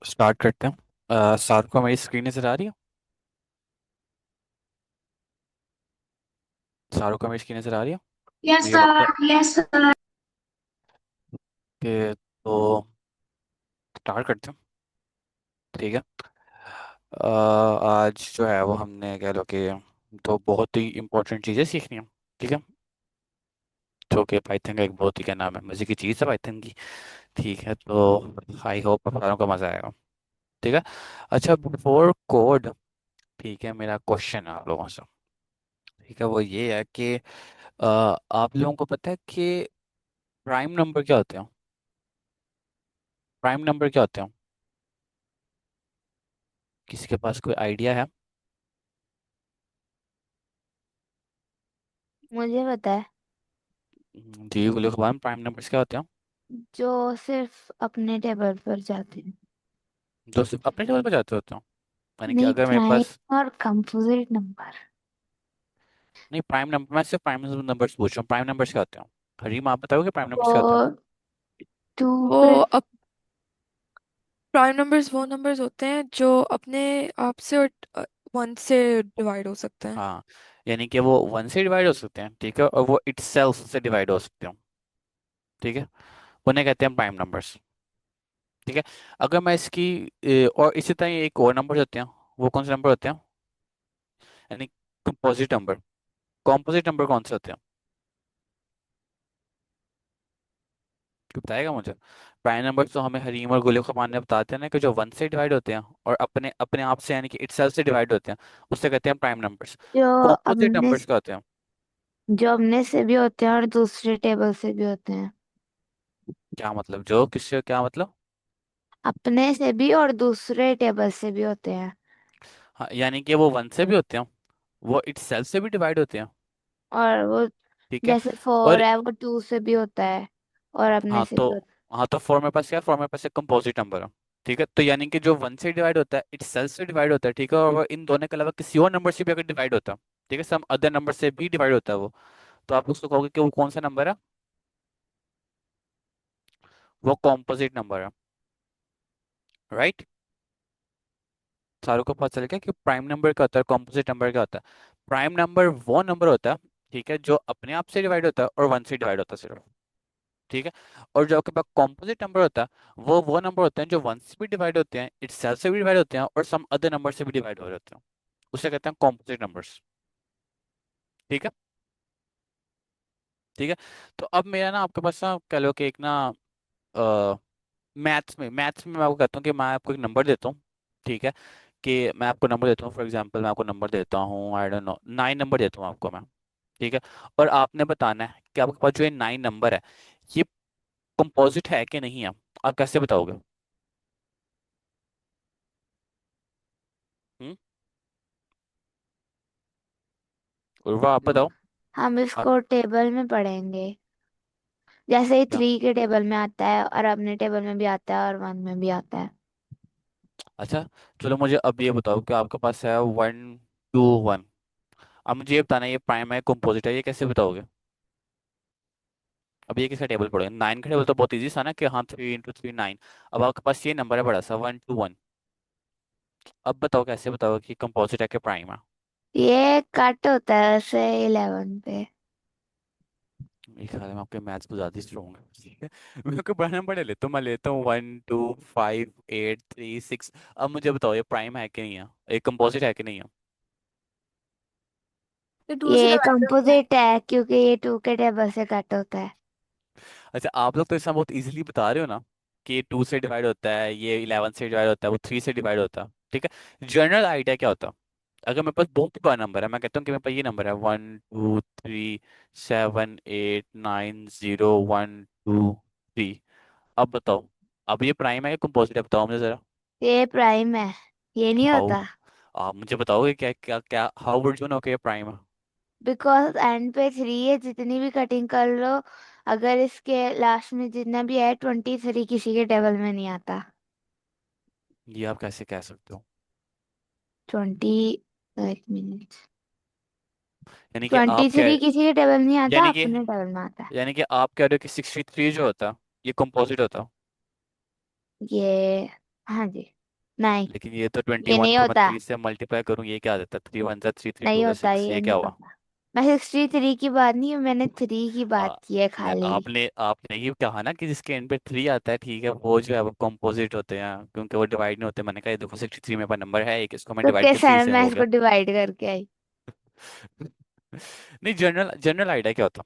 Start करते हैं। सार को मेरी स्क्रीन नजर आ रही है। सारों को मेरी स्क्रीन नजर आ रही है। यस मुझे लगता सर, है यस सर। कि तो स्टार्ट करते हैं। ठीक है। आज जो है वो हमने कह लो कि तो बहुत ही इंपॉर्टेंट चीज़ें सीखनी है। ठीक है। जो कि पाइथन का एक बहुत ही क्या नाम है, मजे की चीज़ है पाइथन की। ठीक है, तो आई होप आप सारों को मजा आएगा। ठीक है। अच्छा, बिफोर कोड, ठीक है, मेरा क्वेश्चन है आप लोगों से। ठीक है, वो ये है कि आप लोगों को पता है कि प्राइम नंबर क्या होते हैं? प्राइम नंबर क्या होते हैं? किसी के पास कोई आइडिया है? मुझे पता है। जी गुल खुबान, प्राइम नंबर्स क्या होते हैं? जो सिर्फ अपने टेबल पर जाते हैं। जो सिर्फ अपने टेबल पर जाते होते हैं। यानी कि नहीं, अगर मेरे पास प्राइम और कंपोजिट नंबर। नहीं, प्राइम नंबर, मैं सिर्फ प्राइम नंबर्स पूछ रहा हूँ। प्राइम नंबर्स क्या होते हैं? हरीम, आप बताओगे प्राइम नंबर्स क्या होते हैं? वो टू वो पे। अब प्राइम नंबर्स वो नंबर्स होते हैं जो अपने आप से और वन से डिवाइड हो सकते हैं। हाँ, यानी कि वो वन से डिवाइड हो सकते हैं, ठीक है, और वो इटसेल्फ से डिवाइड हो सकते हैं। ठीक है, उन्हें कहते हैं प्राइम नंबर्स। ठीक है। अगर मैं इसकी और इसी तरह एक और नंबर होते हैं। वो कौन से नंबर होते हैं? यानी कंपोजिट नंबर। कॉम्पोजिट नंबर कौन से होते हैं? क्यों बताएगा मुझे? प्राइम नंबर तो हमें हरीम और गुल खमान ने बताते हैं ना कि जो वन से डिवाइड होते हैं और अपने अपने आप से यानी कि इटसेल्फ से डिवाइड होते हैं, उससे कहते हैं प्राइम नंबर्स। जो कॉम्पोजिट अपने नंबर्स क्या होते हैं? जो अपने से भी होते हैं और दूसरे टेबल से भी होते हैं। क्या मतलब, जो किससे क्या मतलब? अपने से भी और दूसरे टेबल से भी होते हैं। हाँ, यानी कि वो वन से भी होते हैं, वो इटसेल्फ से भी डिवाइड होते हैं। और वो ठीक है। जैसे फोर और है, वो टू से भी होता है और अपने हाँ से तो भी होता हाँ तो फॉर मेरे पास क्या है? फॉर मेरे पास एक कंपोजिट नंबर है। ठीक है, तो यानी कि जो वन से डिवाइड होता है इटसेल्फ से डिवाइड होता है, ठीक है, और वो इन दोनों के अलावा किसी और नंबर से भी अगर डिवाइड होता है, ठीक है, सम अदर नंबर से भी डिवाइड होता है वो, तो आप उसको कहोगे कि वो कौन सा नंबर है? वो कॉम्पोजिट नंबर है। राइट। सारों को पता चल गया कि प्राइम नंबर क्या होता है, कॉम्पोजिट नंबर क्या होता है। प्राइम नंबर वो नंबर होता है, ठीक है, जो अपने आप से डिवाइड होता है और वन से डिवाइड होता है सिर्फ। ठीक है। और जो आपके पास कॉम्पोजिट नंबर होता है, वो नंबर होते हैं जो वन से भी डिवाइड होते हैं, इट सेल्फ से भी डिवाइड होते हैं और सम अदर नंबर से भी डिवाइड हो रहे होते हैं। उसे कहते हैं कॉम्पोजिट नंबर्स। ठीक है। ठीक है। तो अब मेरा ना आपके पास ना कह लो कि एक ना मैथ्स में मैं आपको कहता हूँ कि मैं आपको एक नंबर देता हूँ। ठीक है, कि मैं आपको नंबर देता हूँ, फॉर एग्जांपल मैं आपको नंबर देता हूँ, आई डोंट नो, 9 नंबर देता हूँ आपको मैं। ठीक है। और आपने बताना है कि आपके पास जो ये 9 नंबर है, ये कंपोजिट है कि नहीं है। आप कैसे बताओगे? हम्म। उर्वा, आप है। बताओ। हम आप इसको टेबल में पढ़ेंगे। जैसे ही क्या? थ्री के टेबल में आता है और अपने टेबल में भी आता है और वन में भी आता है। अच्छा, चलो मुझे अब ये बताओ कि आपके पास है 1 2 1। अब मुझे ये बताना है ये प्राइम है कंपोजिट है, ये कैसे बताओगे? अब ये किसका टेबल पड़ेगा? 9 का टेबल तो बहुत इजी था ना कि हाँ 3 × 3 9। अब आपके पास ये नंबर है बड़ा सा 1 2 1। अब बताओ कैसे बताओ कि कंपोजिट है कि प्राइम है? ये कट होता है वैसे 11 पे। मेरे ख्याल में आपके मैथ्स को ज्यादा स्ट्रॉन्ग है। ठीक है। मैं कोई बड़ा नंबर ले लेता हूँ, मैं लेता हूँ 1 2 5 8 3 6। अब मुझे बताओ ये प्राइम है कि नहीं है, ये कंपोजिट है कि नहीं है? ये टू से ये डिवाइड होते हैं। कंपोजिट है क्योंकि ये टू के टेबल से कट होता है। अच्छा, आप लोग तो ऐसा बहुत इजीली बता रहे हो ना कि ये 2 से डिवाइड होता है, ये 11 से डिवाइड होता है, वो 3 से डिवाइड होता है। ठीक है। जनरल आइडिया क्या होता है? अगर मेरे पास बहुत बड़ा नंबर है, मैं कहता हूँ कि मेरे पास ये नंबर है 1 2 3 7 8 9 0 1 2 3। अब बताओ, अब ये प्राइम है या कंपोजिट है? बताओ मुझे जरा। ये प्राइम है। ये नहीं हाउ? होता। आप मुझे बताओगे क्या क्या क्या, हाउ वुड यू नो कि ये प्राइम है? बिकॉज एंड पे थ्री है, जितनी भी कटिंग कर लो, अगर इसके लास्ट में जितना भी है 23 किसी के टेबल में नहीं आता। ये आप कैसे कह सकते हो? 20, एक मिनट। यानी कि आप 23 कह किसी के टेबल नहीं आता, यानी कि अपने टेबल में आता है। यानी कि आप कह रहे हो कि 63 जो होता, ये कंपोजिट होता। ये हाँ जी। नहीं, लेकिन ये तो ट्वेंटी ये वन नहीं को मैं होता। 3 से मल्टीप्लाई करूँ, ये क्या देता है? 3 वन जा 3, 3 नहीं टू जा होता, 6, ये ये क्या नहीं हुआ? होता। मैं 63 की बात नहीं, मैंने 3 की आ, बात की है खाली। आपने ये कहा ना कि जिसके एंड पे 3 आता है, ठीक है, वो जो है वो कंपोजिट होते हैं क्योंकि वो डिवाइड नहीं होते। मैंने कहा ये देखो 63 मेरे पास नंबर है एक, इसको मैं तो डिवाइड कर कैसे 3 है, से मैं हो इसको गया। डिवाइड करके आई। नहीं, जनरल जनरल आइडिया क्या होता?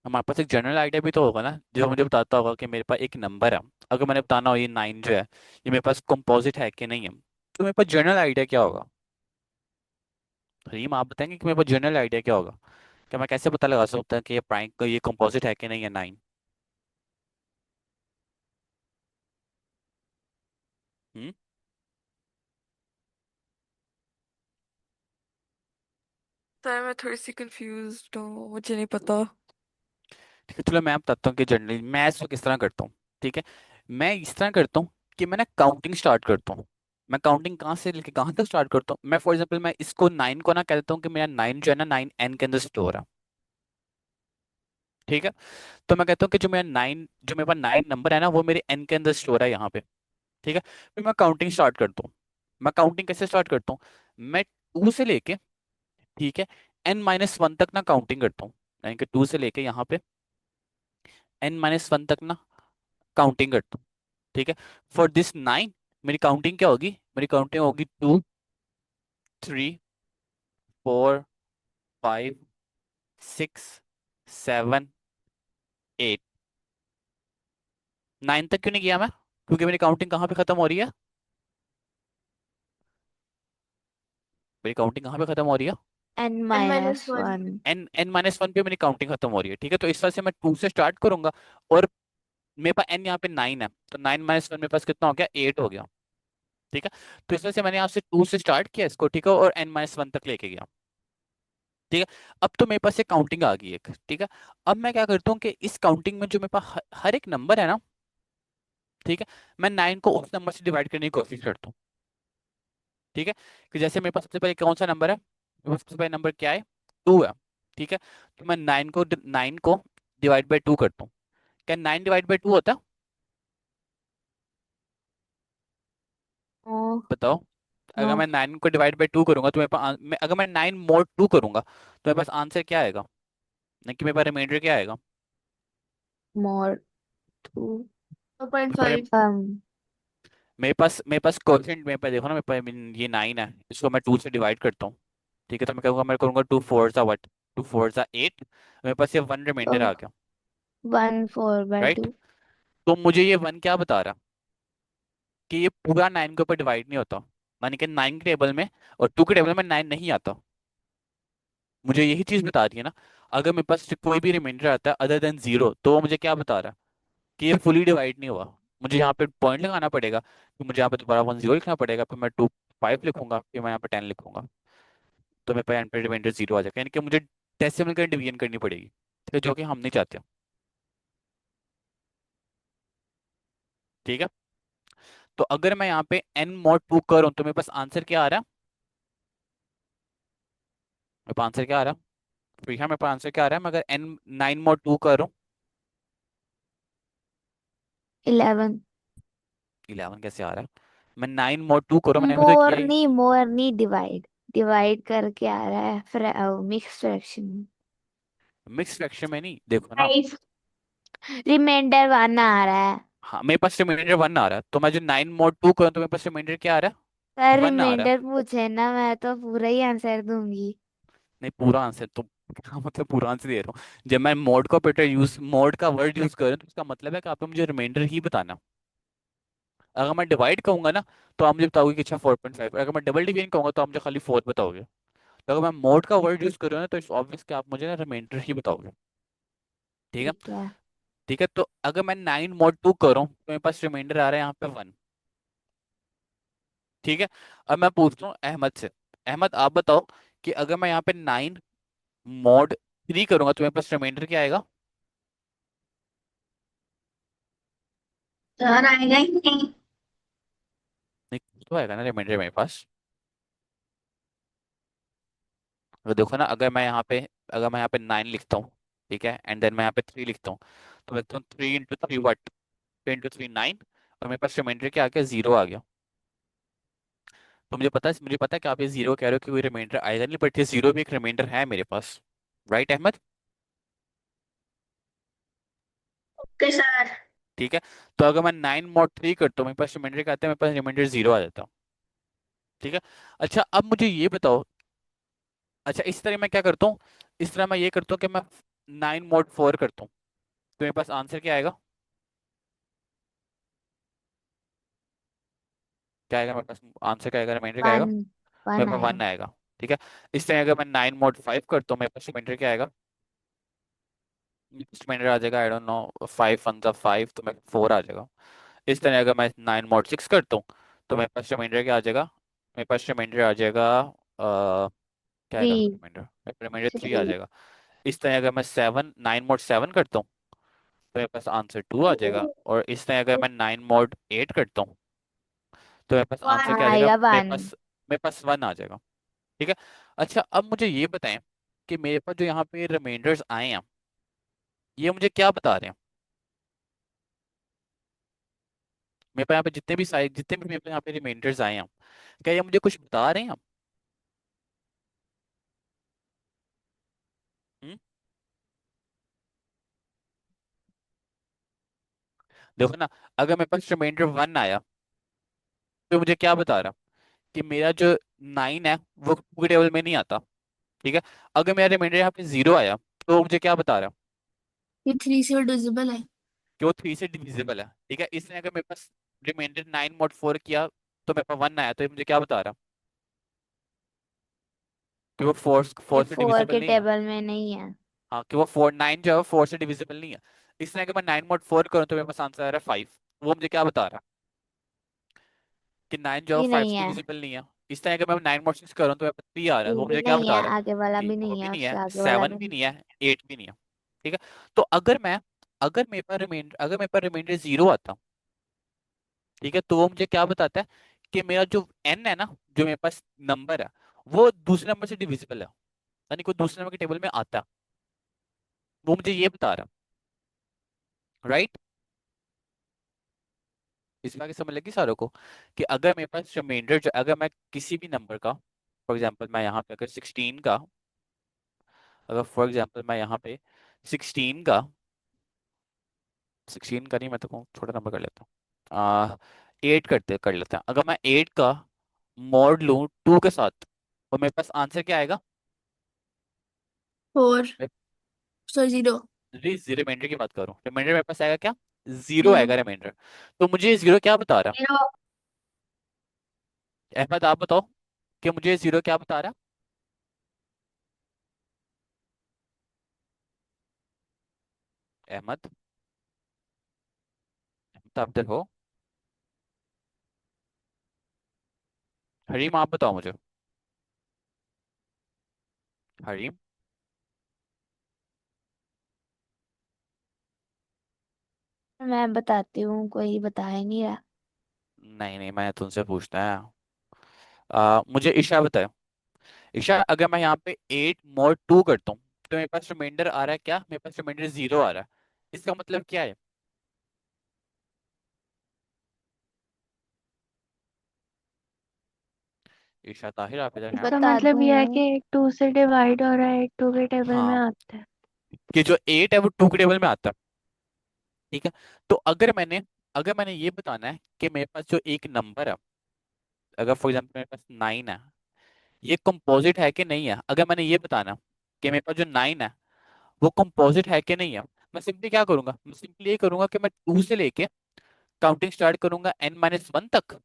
हमारे पास एक जनरल आइडिया भी तो होगा ना, जो मुझे बताता होगा कि मेरे पास एक नंबर है। अगर मैंने बताना हो ये 9 जो है, ये मेरे पास कंपोजिट है कि नहीं है, तो मेरे पास जनरल आइडिया क्या होगा? रहीम, आप बताएंगे कि मेरे पास जनरल आइडिया क्या होगा? क्या मैं कैसे पता लगा सकता हूँ कि ये प्राइम, ये कंपोजिट है कि नहीं है 9? हम्म। सर मैं थोड़ी सी कंफ्यूज हूँ, मुझे नहीं पता। ठीक है, चलो मैं बताता हूँ कि जनरली मैं इसको किस तरह करता हूँ। ठीक है, मैं इस तरह करता हूँ कि मैं ना काउंटिंग स्टार्ट करता हूँ। मैं काउंटिंग कहाँ से लेके कहाँ तक स्टार्ट करता हूँ? मैं फॉर एग्जांपल मैं इसको 9 को ना कह देता हूँ कि मेरा 9 जो है ना 9 n के अंदर स्टोर है। ठीक है, तो मैं कहता हूँ कि जो मेरा 9, जो मेरे पास 9 नंबर है ना, वो मेरे n के अंदर स्टोर है यहाँ पे। ठीक है, फिर मैं काउंटिंग स्टार्ट करता हूँ। मैं काउंटिंग कैसे स्टार्ट करता हूँ? मैं 2 से लेके, ठीक है, n-1 तक ना काउंटिंग करता हूँ। यानी कि 2 से लेके यहाँ पे n-1 तक ना काउंटिंग करता हूँ। ठीक है, फॉर दिस 9 मेरी काउंटिंग क्या होगी? मेरी काउंटिंग होगी 2, 3, 4, 5, 6, 7, 8। 9 तक क्यों नहीं किया मैं? क्योंकि मेरी काउंटिंग कहाँ पे खत्म हो रही है? मेरी काउंटिंग कहाँ पे खत्म हो रही है? n N minus minus one one n-1 पे मेरी काउंटिंग खत्म हो रही है। ठीक है, तो इस तरह से मैं 2 से स्टार्ट करूंगा, और मेरे पास n यहाँ पे 9 है, तो 9-1 मेरे पास कितना हो गया? 8 हो गया। ठीक है, तो इस तरह से मैंने यहाँ से 2 से स्टार्ट किया इसको, ठीक है, और n-1 तक लेके गया। ठीक है, अब तो मेरे पास एक काउंटिंग आ गई एक। ठीक है, अब मैं क्या करता हूँ कि इस काउंटिंग में जो मेरे पास हर एक नंबर है ना, ठीक है, मैं 9 को उस नंबर से डिवाइड करने की कोशिश करता हूँ। ठीक है, कि जैसे मेरे पास सबसे पहले कौन सा नंबर है? मेरे पास सबसे पहले नंबर क्या है? 2 है। ठीक है, तो मैं 9 को डिवाइड बाई 2 करता हूँ। क्या 9 डिवाइड बाई 2 होता है? ओ बताओ। नो। अगर मैं 9 को डिवाइड बाई 2 करूंगा तो मेरे पास अगर मैं 9 मोड 2 करूंगा तो मेरे पास आंसर क्या आएगा? नहीं कि मेरे पास रिमाइंडर क्या आएगा? More to. टू पॉइंट मेरे पास फाइव मेरे पास कोएफिशिएंट मेरे पास देखो ना, मेरे पास ये 9 है, इसको मैं 2 से डिवाइड करता हूँ। ठीक है, तो मैं कहूँगा, मैं करूँगा 2 4 सा 2 4 सा 8, मेरे पास ये 1 तो रिमाइंडर आ गया। 1 4/2। राइट, तो मुझे ये 1 क्या बता रहा? कि ये पूरा 9 के ऊपर डिवाइड नहीं होता, यानी कि 9 के टेबल में और 2 के टेबल में 9 नहीं आता। मुझे यही चीज बता रही है ना। अगर मेरे पास कोई भी रिमाइंडर आता है अदर देन 0, तो वो मुझे क्या बता रहा है? कि ये फुली डिवाइड नहीं हुआ। मुझे यहाँ पे पॉइंट लगाना पड़ेगा, फिर मुझे यहाँ पे दोबारा 1 0 लिखना पड़ेगा, फिर मैं 2 5 लिखूंगा, फिर मैं यहाँ पे 10 लिखूंगा, तो मेरे पास यहाँ पे रिमाइंडर 0 आ जाएगा। यानी कि मुझे डेसिमल का डिवीजन करनी पड़ेगी, ठीक है, जो कि हम नहीं चाहते। ठीक है, तो अगर मैं यहाँ पे n mod 2 करूँ तो मेरे पास आंसर क्या आ रहा है? मेरे पास आंसर क्या आ रहा है? ठीक है, मेरे पास आंसर क्या आ रहा है? मैं अगर n 9 mod 2 करूँ, 11। 11 कैसे आ रहा है? मैं 9 mod 2 करूँ, मैंने अभी तो किया ही। मोर नहीं, डिवाइड डिवाइड करके आ रहा है, मिक्स फ्रैक्शन। मिक्स फ्रैक्शन में नहीं, देखो ना। फाइव। रिमाइंडर 1 आ रहा है। हाँ, मेरे पास रिमाइंडर 1 आ रहा है, तो मैं जो 9 mod 2 करूँ तो मेरे पास रिमाइंडर क्या आ रहा सर है? 1 आ रहा है। रिमाइंडर पूछे ना, मैं तो पूरा ही आंसर दूंगी। नहीं, पूरा आंसर तो क्या मतलब? पूरा आंसर दे रहा हूँ। जब मैं मोड का ऑपरेटर यूज, मोड का वर्ड यूज करूँ, तो इसका मतलब है कि आपको मुझे रिमाइंडर ही बताना। अगर मैं डिवाइड कहूंगा ना, तो आप मुझे बताओगे कि अच्छा 4.5। अगर मैं डबल डिवीजन कहूंगा तो आप मुझे खाली 4 बताओगे। तो अगर मैं मोड का वर्ड यूज करूँ ना, तो इट्स ऑब्वियस कि आप मुझे ना रिमाइंडर ही बताओगे। ठीक है। ठीक है। ठीक है, तो अगर मैं 9 mod 2 करूँ तो मेरे पास रिमाइंडर आ रहा है यहाँ पे 1। ठीक है, अब मैं पूछता हूँ अहमद से। अहमद, आप बताओ कि अगर मैं यहाँ पे 9 mod 3 करूंगा तो मेरे पास रिमाइंडर क्या आएगा? सर आएगा ही नहीं। नहीं, कुछ तो आएगा ना रिमाइंडर मेरे पास। तो देखो ना, अगर मैं यहाँ पे 9 लिखता हूँ, ठीक है, एंड देन मैं यहाँ पे 3 लिखता हूँ, तो मैं लिखता हूँ 3 × 3 व्हाट? 3 × 3 9, और मेरे पास रिमाइंडर क्या आ गया, 0 आ गया। तो मुझे पता है कि आप ये 0 कह रहे हो कि कोई रिमाइंडर आएगा नहीं, बट ये 0 भी एक रिमाइंडर है मेरे पास। राइट अहमद? Okay sir. ठीक है। तो अगर मैं 9 mod 3 करता हूँ, मेरे पास रिमाइंडर क्या आता है, मेरे पास रिमाइंडर 0 आ जाता है। ठीक है। अच्छा अब मुझे ये बताओ, अच्छा इस तरह मैं क्या करता हूँ, इस तरह मैं ये करता हूँ कि मैं 9 mod 4 करता हूँ, तो मेरे पास आंसर क्या आएगा, क्या आएगा मेरे पास, आंसर क्या आएगा, रिमाइंडर क्या आएगा, 1 मेरे 1 पास आएगा। 1 आएगा। ठीक है। इस तरह अगर मैं 9 mod 5 करता हूँ, मेरे पास रिमाइंडर क्या आएगा, रिमाइंडर आ जाएगा, आई डोंट नो, 5 1 5, तो मेरे 4 आ जाएगा। इस तरह अगर मैं 9 mod 6 करता हूँ, तो मेरे पास रिमाइंडर क्या आ जाएगा, मेरे पास रिमाइंडर आ जाएगा, क्या आएगा 3 रिमाइंडर, रिमाइंडर 3 आ 3 जाएगा। इस तरह अगर मैं 9 mod 7 करता हूँ, तो मेरे पास आंसर 2 आ जाएगा। और इस तरह अगर मैं 9 mod 8 करता हूँ, तो मेरे पास आंसर क्या आ जाएगा, आएगा मेरे 1। पास, मेरे पास 1 आ जाएगा। ठीक है। अच्छा अब मुझे ये बताएं कि मेरे पास जो यहाँ पे रिमाइंडर्स आए हैं, ये मुझे क्या बता रहे हैं, मेरे पास यहाँ पे जितने भी मेरे पास यहाँ पे रिमाइंडर्स आए हैं, क्या ये मुझे कुछ बता रहे हैं? हम्म? देखो ना, अगर मेरे पास रिमाइंडर 1 आया, तो मुझे क्या बता रहा, कि मेरा जो 9 है वो टू के टेबल में नहीं आता। ठीक है। अगर मेरा रिमाइंडर यहाँ पे 0 आया, तो मुझे क्या बता रहा, ये 3 से डिविजिबल है। कि वो 3 से डिविजिबल है। ठीक है। इसलिए अगर मेरे पास रिमाइंडर 9 mod 4 किया, तो मेरे पास 1 आया, तो ये मुझे क्या बता रहा, कि वो फोर ये फोर से 4 डिविजिबल के नहीं है। टेबल में नहीं है। हाँ, कि वो 9 जो है वो 4 से डिविजिबल नहीं है। इसलिए अगर मैं 9 mod 4 करूँ, तो मेरे पास आंसर आ रहा है 5। वो मुझे क्या बता रहा, कि 9 जो है ये 5 नहीं से है। डिविजिबल नहीं है। इस तरह अगर मैं 9 mod 6 करूँ, तो मेरे पास 3 आ रहा है। ये वो भी मुझे क्या नहीं बता है, रहा आगे वाला है, भी 4 नहीं भी है, नहीं है, उससे आगे वाला 7 भी भी नहीं। नहीं है, 8 भी नहीं है। ठीक है। तो अगर मेरे पास रिमाइंडर 0 आता, ठीक है, तो वो मुझे क्या बताता है, कि मेरा जो n है ना, जो मेरे पास नंबर है, वो दूसरे नंबर से डिविजिबल है, यानी कोई दूसरे नंबर के टेबल में आता है। वो मुझे ये बता रहा, राइट? इस बात की समझ लगी सारों को, कि अगर मेरे पास रिमाइंडर, जो अगर मैं किसी भी नंबर का, फॉर एग्जांपल मैं यहाँ पे अगर 16 का, अगर फॉर एग्जांपल मैं यहाँ पे 16 का, 16 का नहीं, मैं तो कहूँ छोटा नंबर कर लेता हूँ, 8 कर लेते हैं। अगर मैं 8 का मॉड लूँ 2 के साथ, और मेरे पास आंसर क्या आएगा, 4 सॉरी 0। रिमाइंडर की बात करूँ, रिमाइंडर मेरे पास आएगा क्या, 0 0 आएगा रिमाइंडर। तो मुझे 0 क्या बता रहा, 0 अहमद आप बताओ, कि मुझे 0 क्या बता रहा है? अहमद, अहमद आप इधर हो? हरीम आप बताओ मुझे, हरीम। मैं बताती हूँ, कोई बता ही नहीं रहा। नहीं नहीं, मैं तुमसे पूछना है। मुझे ईशा बताए, ईशा अगर मैं यहाँ पे 8 mod 2 करता हूँ, तो मेरे पास रिमाइंडर आ रहा है क्या, मेरे पास रिमाइंडर 0 आ रहा है। इसका मतलब क्या है? ईशा ताहिर आप इधर हैं? इसका बता मतलब यह है दूँ। कि एक 2 से डिवाइड हो रहा है, एक 2 के टेबल में हाँ, आता है। कि जो 8 है वो 2 के टेबल में आता है। ठीक है। तो अगर मैंने ये बताना है कि मेरे पास जो एक नंबर है, अगर फॉर एग्जाम्पल मेरे पास 9 है, ये कंपोजिट है कि नहीं है, अगर मैंने ये बताना कि मेरे पास जो 9 है वो कंपोजिट है कि नहीं है, मैं सिंपली क्या करूंगा, मैं सिंपली ये करूंगा कि मैं 2 से लेके काउंटिंग स्टार्ट करूंगा n-1 तक।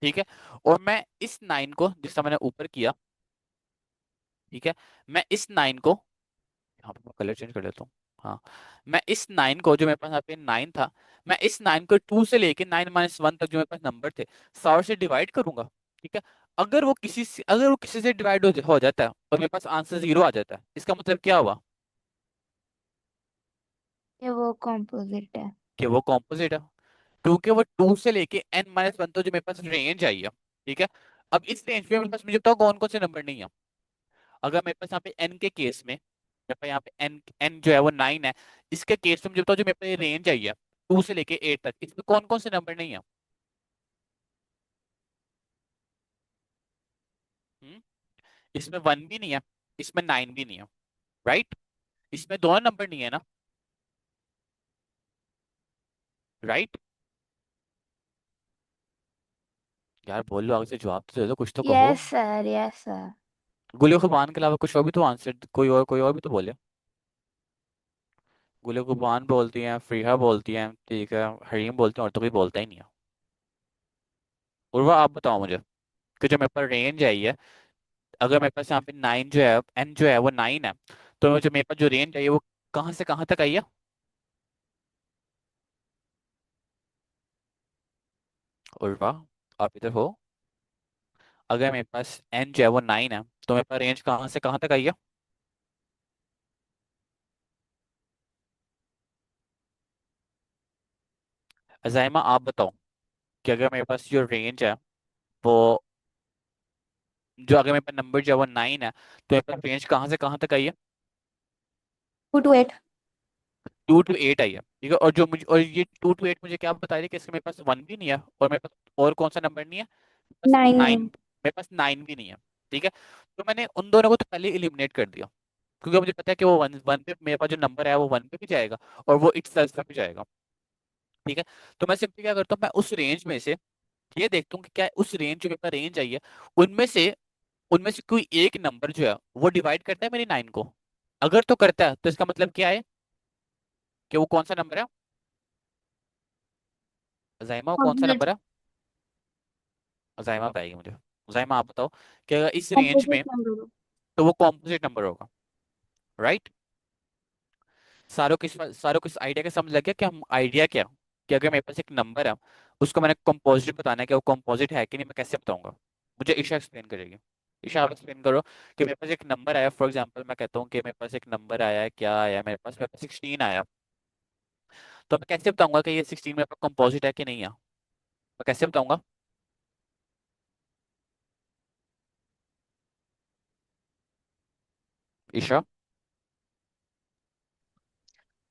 ठीक है। और मैं इस 9 को, जिसका मैंने ऊपर किया, ठीक है, मैं इस 9 को, यहाँ पे कलर चेंज कर लेता हूँ। हाँ, मैं इस 9 को, जो मेरे पास यहाँ पे 9 था, मैं इस 9 को 2 से लेके n-1 तक जो मेरे पास नंबर थे, 100 से डिवाइड करूंगा। ठीक है। अगर वो किसी से डिवाइड हो जाता है, और मेरे पास आंसर 0 आ जाता है, इसका मतलब क्या हुआ, ये वो कॉम्पोजिट है। कि वो कॉम्पोजिट है। क्योंकि वो 2 से लेके n-1 तो जो मेरे पास रेंज आई है। ठीक है। अब इस रेंज में मेरे पास, मुझे बताओ कौन कौन से नंबर नहीं है। अगर मेरे पास यहाँ पे n के केस में, मेरे पास यहाँ पे n n जो है वो 9 है, इसके केस में मुझे बताओ जो मेरे पास रेंज आई है 2 से लेके 8 तक, इसमें कौन कौन से नंबर नहीं है? हम्म? इसमें 1 भी नहीं है, इसमें 9 भी नहीं है, राइट? इसमें दोनों नंबर नहीं है ना, राइट? यार बोल लो, आगे से जवाब तो दे दो, कुछ तो कहो। Yes sir, yes sir. गुलियो खुबान के अलावा कुछ और भी तो आंसर, कोई और भी तो बोले। गुलियो खुबान बोलती हैं, फ्रीहा बोलती हैं, ठीक है, हरीम बोलती हैं, और तो कोई बोलता ही नहीं है। उर्वा आप बताओ मुझे कि जो मेरे पास रेंज आई है, अगर मेरे पास यहाँ पे 9 जो है, एन जो है वो 9 है, तो जो मेरे पास जो रेंज आई है वो कहाँ से कहाँ तक आई है? उर्वा, आप इधर हो? अगर मेरे पास एन जो है वो 9 है, तो मेरे पास रेंज कहाँ से कहाँ तक आई है? अजाइमा आप बताओ कि अगर मेरे पास जो रेंज है वो, जो अगर मेरे पास नंबर जो है वो 9 है, तो मेरे पास रेंज कहाँ से कहाँ तक आई है? 2 to 8। 2 to 8 आई है, ठीक है। और जो मुझे, और ये 2 to 8 मुझे क्या बता रही है कि इसके मेरे पास 1 भी नहीं है, और मेरे पास और कौन सा नंबर नहीं है? मेरे पास 9, 9। मेरे पास 9 भी नहीं है, ठीक है। तो मैंने उन दोनों को तो पहले इलिमिनेट कर दिया, क्योंकि मुझे पता है कि वो वन वन पे मेरे पास जो नंबर है वो 1 पे भी जाएगा, और वो इट्स पे भी जाएगा, ठीक है। तो मैं सिंपली क्या करता हूँ, मैं उस रेंज में से ये देखता हूँ कि क्या उस रेंज, जो मेरे पास रेंज आई है, उनमें से उनमें से कोई एक नंबर जो है वो डिवाइड करता है मेरी 9 को। अगर तो करता है तो इसका मतलब क्या है कि वो कौन सा नंबर है? जाइमा, वो कौन सा ऑपोजिट। नंबर है? जाइमा बताएगी मुझे। जाइमा आप बताओ कि अगर इस रेंज ऑपोजिट में, नंबर। तो वो कॉम्पोजिट नंबर होगा, राइट? सारों को इस आइडिया का समझ लग गया कि हम आइडिया क्या, कि अगर मेरे पास एक नंबर है, उसको मैंने कंपोजिट बताना है कि वो कंपोजिट है कि नहीं, मैं कैसे बताऊंगा? मुझे ईशा एक्सप्लेन करेगी। ईशा आप एक्सप्लेन करो कि मेरे पास एक नंबर आया, फॉर एग्जांपल मैं कहता हूँ कि मेरे पास एक नंबर आया है, क्या आया मेरे पास 16 आया, तो मैं कैसे बताऊंगा कि ये 16 मेरे पास कंपोजिट है कि नहीं है? मैं कैसे बताऊंगा? ईशा।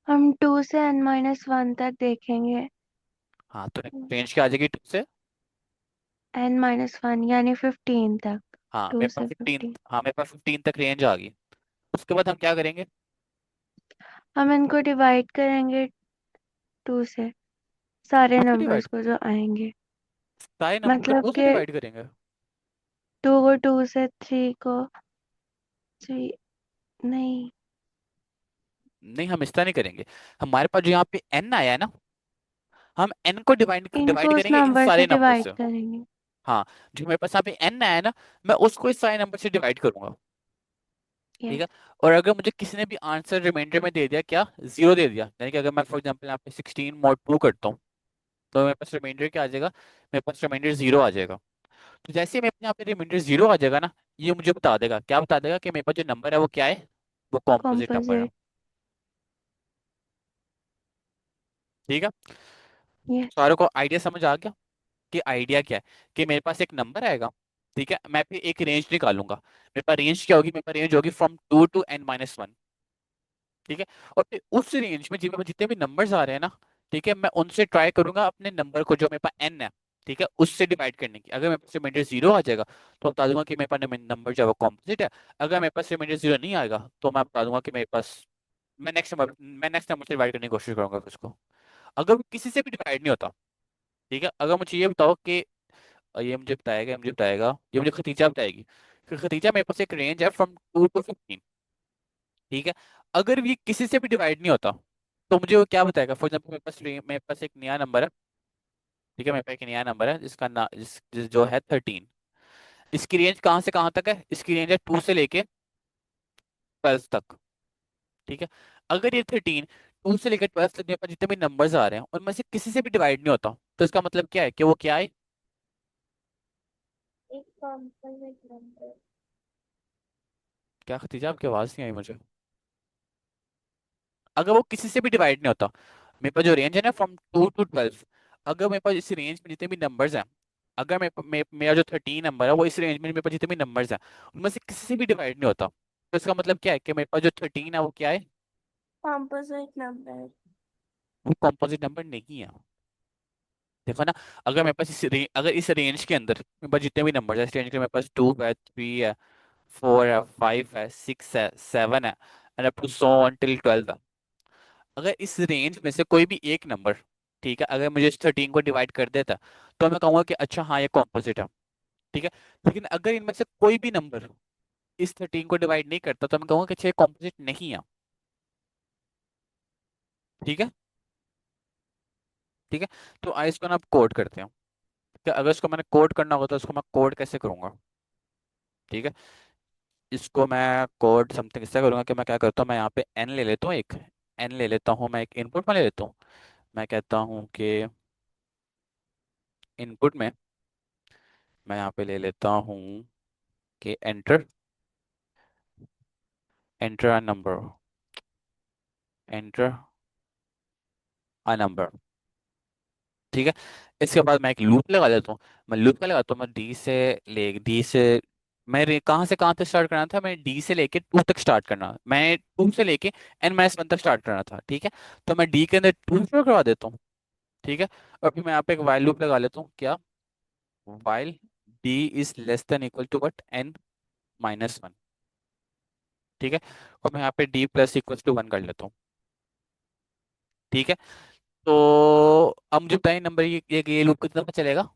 हम 2 से n-1 तक देखेंगे। हाँ, तो रेंज क्या आ जाएगी 2 से? n-1 यानी 15 तक। हाँ, 2 मेरे पास से 15, 15। हाँ मेरे पास 15 तक रेंज आ गई। उसके बाद हम क्या करेंगे? हम इनको डिवाइड करेंगे 2 से, सारे 2 से नंबर्स डिवाइड? को जो आएंगे। सारे नंबर को मतलब 2 से कि डिवाइड करेंगे? 2 को 2 से, 3 को 3, नहीं, नहीं, हम इस तरह नहीं करेंगे। हमारे पास जो यहाँ पे एन आया है ना, हम एन को डिवाइड इनको डिवाइड उस करेंगे इन नंबर से सारे नंबर डिवाइड से। करेंगे। हाँ, जो मेरे पास यहाँ पे एन आया है ना, मैं उसको इस सारे नंबर से डिवाइड करूंगा, ठीक यस। है। और अगर मुझे किसी ने भी आंसर रिमाइंडर में दे दिया, क्या 0 दे दिया, यानी कि अगर मैं फॉर एग्जाम्पल यहाँ पे 16 mod 2 करता हूँ, तो मेरे पास रिमाइंडर क्या आ जाएगा? मेरे पास रिमाइंडर 0 आ जाएगा। तो जैसे ही मेरे यहाँ पे रिमाइंडर 0 आ जाएगा ना, ये मुझे बता देगा, क्या बता देगा कि मेरे पास जो नंबर है वो क्या है? वो कॉम्पोजिट नंबर है, कॉम्पोजिट। ठीक है। यस। सारों को आइडिया समझ आ गया कि आइडिया क्या है? कि मेरे पास एक नंबर आएगा, ठीक है, मैं फिर एक रेंज निकालूंगा। मेरे पास रेंज क्या होगी? मेरे पास रेंज होगी फ्रॉम 2 to n-1, ठीक है। और फिर उस रेंज में जितने भी नंबर्स आ रहे हैं ना, ठीक है, मैं उनसे ट्राई करूंगा अपने नंबर को, जो मेरे पास n है, ठीक है, उससे डिवाइड करने की। अगर मेरे पास रिमाइंडर 0 आ जाएगा, तो बता दूंगा कि मेरे पास नंबर जो है वो कॉम्पोजिट है। अगर मेरे पास रिमाइंडर 0 नहीं आएगा, तो मैं बता दूंगा कि मेरे पास, मैं नेक्स्ट नंबर से डिवाइड करने की कोशिश करूंगा फिर उसको। अगर वो किसी से भी डिवाइड नहीं होता, ठीक है, अगर मुझे ये बताओ कि, ये मुझे खतीजा बताएगी कि खतीजा, मेरे पास एक रेंज है फ्रॉम 2 to 15, ठीक है। अगर ये किसी से भी डिवाइड नहीं होता, तो मुझे वो क्या बताएगा? फॉर एग्जाम्पल मेरे पास एक नया नंबर है, ठीक है, मेरे पास एक नया नंबर है जिसका ना जो है 13। इसकी रेंज कहाँ से कहाँ तक है? इसकी रेंज है 2 से लेके 12 तक, ठीक है। अगर ये 13 2 से लेकर 12 तक मेरे पास जितने भी नंबर्स आ रहे हैं, उनमें से किसी से भी डिवाइड नहीं होता, तो इसका मतलब क्या है कि वो क्या है? एक कॉम्पोजिट नंबर। क्या खतीजा, आपकी आवाज नहीं आई मुझे। अगर वो किसी से भी डिवाइड नहीं होता, मेरे पास जो रेंज है ना फ्रॉम 2 to 12, अगर मेरे पास इस रेंज में जितने भी नंबर्स हैं, अगर मेरा जो 13 नंबर है वो इस रेंज में मेरे पास जितने भी नंबर्स हैं, उनमें से किसी से भी डिवाइड नहीं होता, तो इसका मतलब क्या है कि मेरे पास जो 13 है वो क्या है? Composite number. वो कॉम्पोजिट नंबर नहीं है। देखो ना, अगर मेरे पास अगर इस रेंज के अंदर मेरे पास जितने भी नंबर है, इस रेंज के मेरे पास 2 है, 3 है, 4 है, 5 है, 6 है, 7 है, and up to so on till 12 है। अगर इस रेंज में से कोई भी एक नंबर, ठीक है, अगर मुझे इस 13 को डिवाइड कर देता, तो मैं कहूंगा कि अच्छा हाँ ये कॉम्पोजिट है। ठीक है। लेकिन अगर इनमें से कोई भी नंबर इस 13 को डिवाइड नहीं करता, तो मैं कहूंगा कि अच्छा ये कॉम्पोजिट नहीं है। ठीक है। ठीक है। तो आइए इसको ना आप कोड करते हैं कि अगर इसको मैंने कोड करना होगा तो इसको मैं कोड कैसे करूंगा। ठीक है। इसको मैं कोड समथिंग इससे करूंगा कि मैं क्या करता हूँ, मैं यहाँ पे एन ले लेता हूँ, एक एन ले लेता हूँ, मैं एक इनपुट में ले लेता हूँ। मैं कहता हूँ कि इनपुट में मैं यहाँ पे ले लेता हूँ कि enter, enter a number, enter a number. ठीक है। इसके बाद मैं एक लूप लगा लेता हूँ। मैं लूप का लगाता हूँ, मैं डी से कहाँ से कहाँ तक स्टार्ट करना था, मैं डी से लेके टू तक स्टार्ट करना, मैं टू से लेके n-1 तक स्टार्ट करना था। ठीक है। तो मैं डी के अंदर टू स्टोर करवा देता हूँ। ठीक है। और फिर मैं यहाँ पे एक वाइल लूप लगा लेता हूँ, क्या, while D is less than equal to what n-1। ठीक है। और मैं यहाँ पे डी प्लस इक्वल टू 1 कर लेता हूँ। ठीक है। तो अब मुझे बताइए नंबर ये लूप कितना पे चलेगा।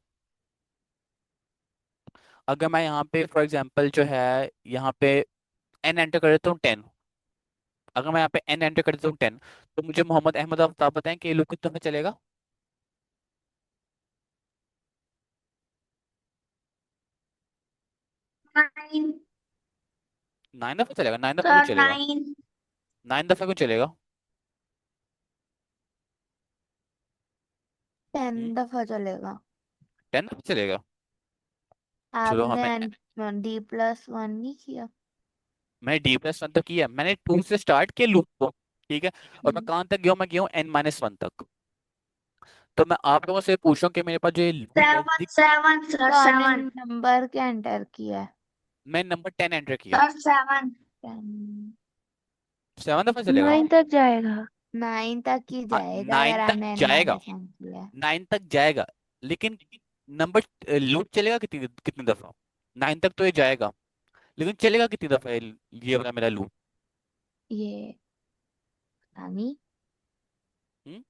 अगर मैं यहाँ पे फॉर एग्जांपल जो है यहाँ पे एन एंटर कर देता हूँ 10, अगर मैं यहाँ पे एन एंटर कर देता हूँ 10, तो मुझे मोहम्मद अहमद आफ्ताब बताएं कि ये लूप कितना पे चलेगा। 9. 9 दफा चलेगा, 9 दफा क्यों Sir, चलेगा, 9. 9 दफा क्यों चलेगा। 10 दफा चलेगा। 10 दफा चलेगा। चलो आपने हमें, D+1 नहीं किया। मैं डी+1 तक किया, मैंने 2 से स्टार्ट किया लूप को। ठीक है। और मैं कहाँ तक गया हूँ, मैं गया हूँ n-1 तक। तो मैं आप लोगों से पूछ रहा हूँ कि मेरे पास जो ये लूप है 7, 7, sir, तो हमने 7. नंबर क्या एंटर किया है। मैं नंबर 10 एंटर किया। Sir, 7. 10 7 दफा चलेगा। 9 तक जाएगा। 9 तक ही हाँ जाएगा अगर 9 तक हमने n जाएगा, माइनस 1 किया है। 9 तक जाएगा, लेकिन नंबर लूप चलेगा कितनी कितनी दफा, 9 तक तो ये जाएगा, लेकिन चलेगा कितनी दफा ये वाला मेरा लूप। ये पता नहीं, हम्म।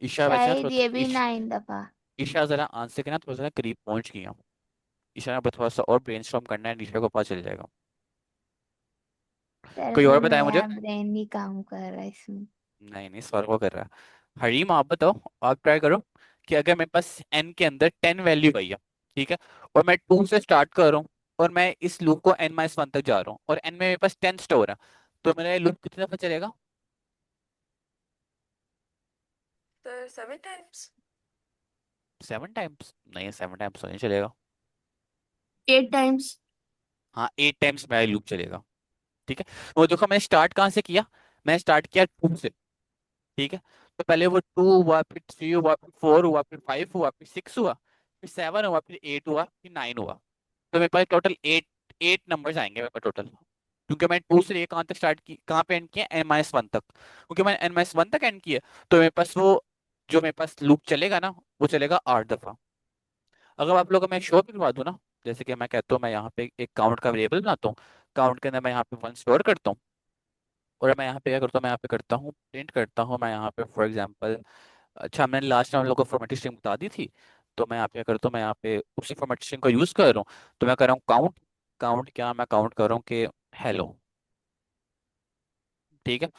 ईशा वैसे ना शायद थोड़ा ये भी 9 दफा। ईशा जरा आंसर के ना थोड़ा सा करीब पहुंच गई हम। ईशा ने थोड़ा सा और ब्रेनस्टॉर्म करना है, ईशा को पता चल जाएगा। कोई और दरअसल बताए मुझे। मेरा ब्रेन नहीं काम कर रहा है इसमें। नहीं नहीं, सवाल को कर रहा है। हरीम आप बताओ, आप ट्राई करो कि अगर मेरे पास एन के अंदर 10 वैल्यू आई है, ठीक है, और मैं 2 से स्टार्ट कर रहा हूँ, और मैं इस लूप को n-1 तक जा रहा हूँ, और n में मेरे पास 10 स्टोर है, तो मेरा लूप कितने दफा चलेगा। Sir 7 times. 7 टाइम्स नहीं, 7 टाइम्स तो नहीं चलेगा। 8 times. हाँ 8 टाइम्स मेरा लूप चलेगा। ठीक है। वो देखो मैंने स्टार्ट कहाँ से किया, मैंने स्टार्ट किया 2 से। ठीक है। तो पहले वो 2 हुआ, फिर 3 हुआ, फिर 4 हुआ, फिर 5 हुआ, फिर 6 हुआ, फिर 7 हुआ, फिर 8 हुआ, फिर 9 हुआ। तो मेरे पास टोटल 8 नंबर्स आएंगे मेरे पास टोटल, क्योंकि मैंने 2 से लेकर कहाँ तक स्टार्ट की, कहाँ पे एंड किया, n-1 तक, क्योंकि मैंने n-1 तक एंड किया। तो मेरे पास वो जो मेरे पास लूप चलेगा ना, वो चलेगा 8 दफा। अगर आप लोगों को मैं शो करवा दूँ ना, जैसे कि मैं कहता हूँ मैं यहाँ पे एक काउंट का वेरिएबल बनाता हूँ, काउंट के अंदर मैं यहाँ पे 1 स्टोर करता हूँ, और मैं यहाँ पे क्या करता हूँ, मैं यहाँ पे करता हूँ प्रिंट करता हूँ, मैं यहाँ पे फॉर एग्जांपल, अच्छा मैंने लास्ट टाइम हम लोग को फॉर्मेटिंग स्ट्रिंग बता दी थी, तो मैं यहाँ पे क्या करता हूँ, मैं यहाँ पे उसी फॉर्मेटिंग स्ट्रिंग को यूज कर रहा हूँ। तो मैं कर रहा हूँ काउंट, काउंट क्या, मैं काउंट कर रहा हूँ कि हेलो। ठीक है।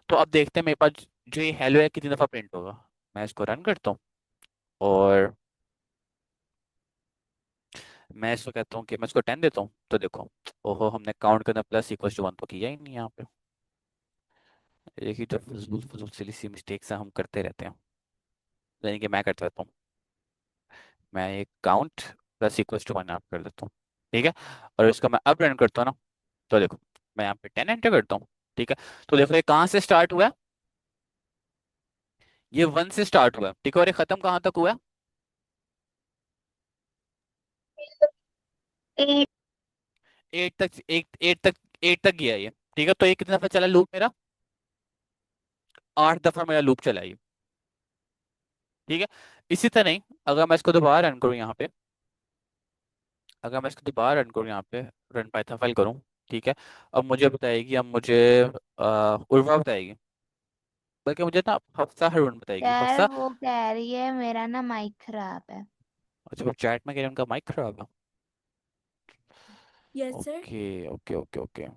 तो अब देखते हैं मेरे पास जो ये हेलो है कितनी दफा प्रिंट होगा। मैं इसको रन करता हूँ, और मैं इसको कहता हूँ कि मैं इसको 10 देता हूँ, तो देखो, ओहो हमने काउंट करना प्लस इक्वल टू 1 तो किया ही नहीं यहाँ पे। एक ही जो फजूल फजूल सिली सी मिस्टेक्स हम करते रहते हैं, यानी कि मैं करता रहता हूँ। मैं एक काउंट प्लस इक्वल टू 1 आप कर देता हूँ। ठीक है। और इसको मैं अब रन करता हूँ ना, तो देखो मैं यहाँ पे 10 एंटर करता हूँ। ठीक है। तो देखो ये कहाँ से स्टार्ट हुआ है, ये 1 से स्टार्ट हुआ है। ठीक है। और ये खत्म कहाँ तक हुआ है, 8. 8 तक, 8 तक गया ये। ठीक है। तो ये कितने दफा चला लूप मेरा, 8 दफा मेरा लूप चला ये। ठीक है। इसी तरह ही अगर मैं इसको दोबारा रन करूँ यहाँ पे, अगर मैं इसको दोबारा रन करूँ यहाँ पे, रन पाइथन फाइल करूँ, ठीक है, अब मुझे बताएगी, अब मुझे उर्वा बताएगी, बल्कि मुझे ना हफ्सा हरून बताएगी, यार हफ्सा। वो कह रही है मेरा ना माइक खराब है। अच्छा वो चैट में कह रहे हैं उनका माइक खराब है। Yes sir. Okay okay okay okay.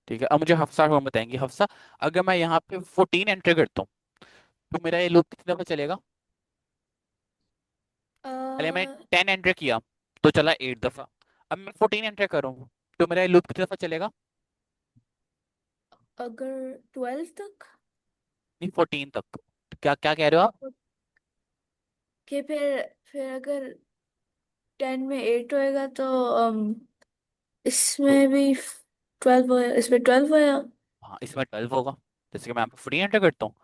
ठीक है, अब मुझे हफ्सा हरून बताएंगी। हफ्सा, अगर मैं यहाँ पे 14 एंटर करता हूँ तो मेरा ये लूप कितने दफा चलेगा? पहले मैंने 10 एंटर किया तो चला 8 दफा, अब मैं 14 एंटर करूँ तो मेरा ये लूप कितने दफा चलेगा? अगर 12 तक नहीं, 14 तक। क्या क्या कह रहे हो आप? के फिर अगर 10 में 8 होएगा तो तो इसमें भी 12 होएगा, इसमें 12 होएगा। हाँ, इसमें 12 होगा। जैसे कि मैं यहाँ पे 14 एंटर करता हूँ,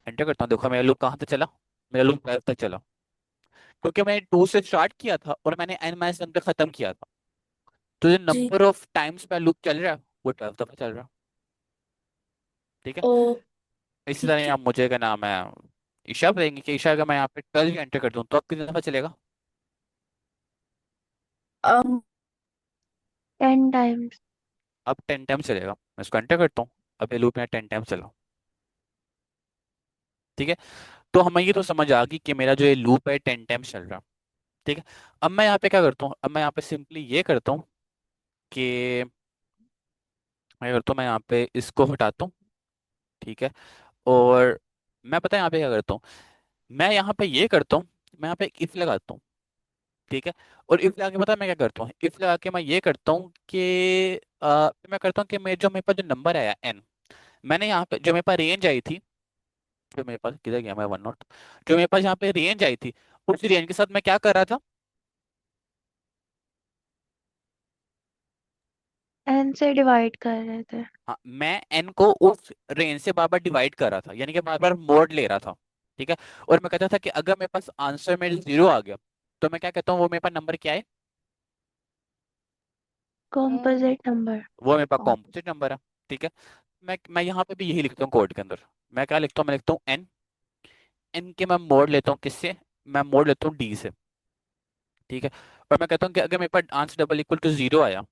एंटर करता हूँ, देखो मेरा लूप कहाँ तक चला, मेरा लूप 12 तक चला, क्योंकि मैंने 2 से स्टार्ट किया था और मैंने n-1 पे खत्म किया था, तो जो जी। नंबर ऑफ टाइम्स पे लूप चल रहा है वो 12 दफा चल रहा है। ठीक है। ओ इसी ठीक तरह है। आप मुझे क्या नाम है, ईशा बताएंगे कि ईशा, अगर मैं यहाँ पे 12 एंटर कर दूँ तो अब कितने दफा चलेगा? um, 10 times. अब 10 टाइम चलेगा। मैं इसको एंटर करता हूँ, अब ये लूप यहाँ 10 टाइम चला। ठीक है। तो हमें ये तो समझ आ गई कि मेरा जो ये लूप है 10 टाइम चल रहा है। ठीक है। अब मैं यहाँ पे क्या करता हूँ, अब मैं यहाँ पे सिंपली ये करता हूँ कि मैं करता हूँ, मैं यहाँ पे इसको हटाता हूँ। ठीक है। और मैं पता है यहाँ पे क्या करता हूँ, मैं यहाँ पे ये करता हूँ, मैं यहाँ पे इफ लगाता हूँ। ठीक है। और इफ लगा के पता है मैं क्या करता हूँ, इफ लगा के मैं ये करता हूँ कि मैं करता हूँ कि मेरे पास जो नंबर आया एन, मैंने यहाँ पे जो मेरे पास रेंज आई थी, जो मेरे पास किधर गया मैं वन नोट, जो मेरे पास यहाँ पे रेंज आई थी, उस रेंज के साथ मैं क्या कर रहा था? n से डिवाइड कर रहे थे. हाँ, मैं एन को उस रेंज से बार बार डिवाइड कर रहा था, यानी कि बार बार मोड ले रहा था। ठीक है। और मैं कहता था कि अगर मेरे पास आंसर में 0 आ गया तो मैं क्या कहता हूँ, वो मेरे पास नंबर क्या है? Composite number. वो मेरे पास कौन? कॉम्पोजिट नंबर है। ठीक है। मैं यहाँ पे भी यही लिखता हूँ कोड के अंदर। मैं क्या लिखता हूँ, मैं लिखता हूँ एन, एन के मैं मोड लेता हूँ किससे? मैं मोड लेता हूँ डी से। ठीक है। और मैं कहता हूँ कि अगर मेरे पास आंसर डबल इक्वल टू 0 आया,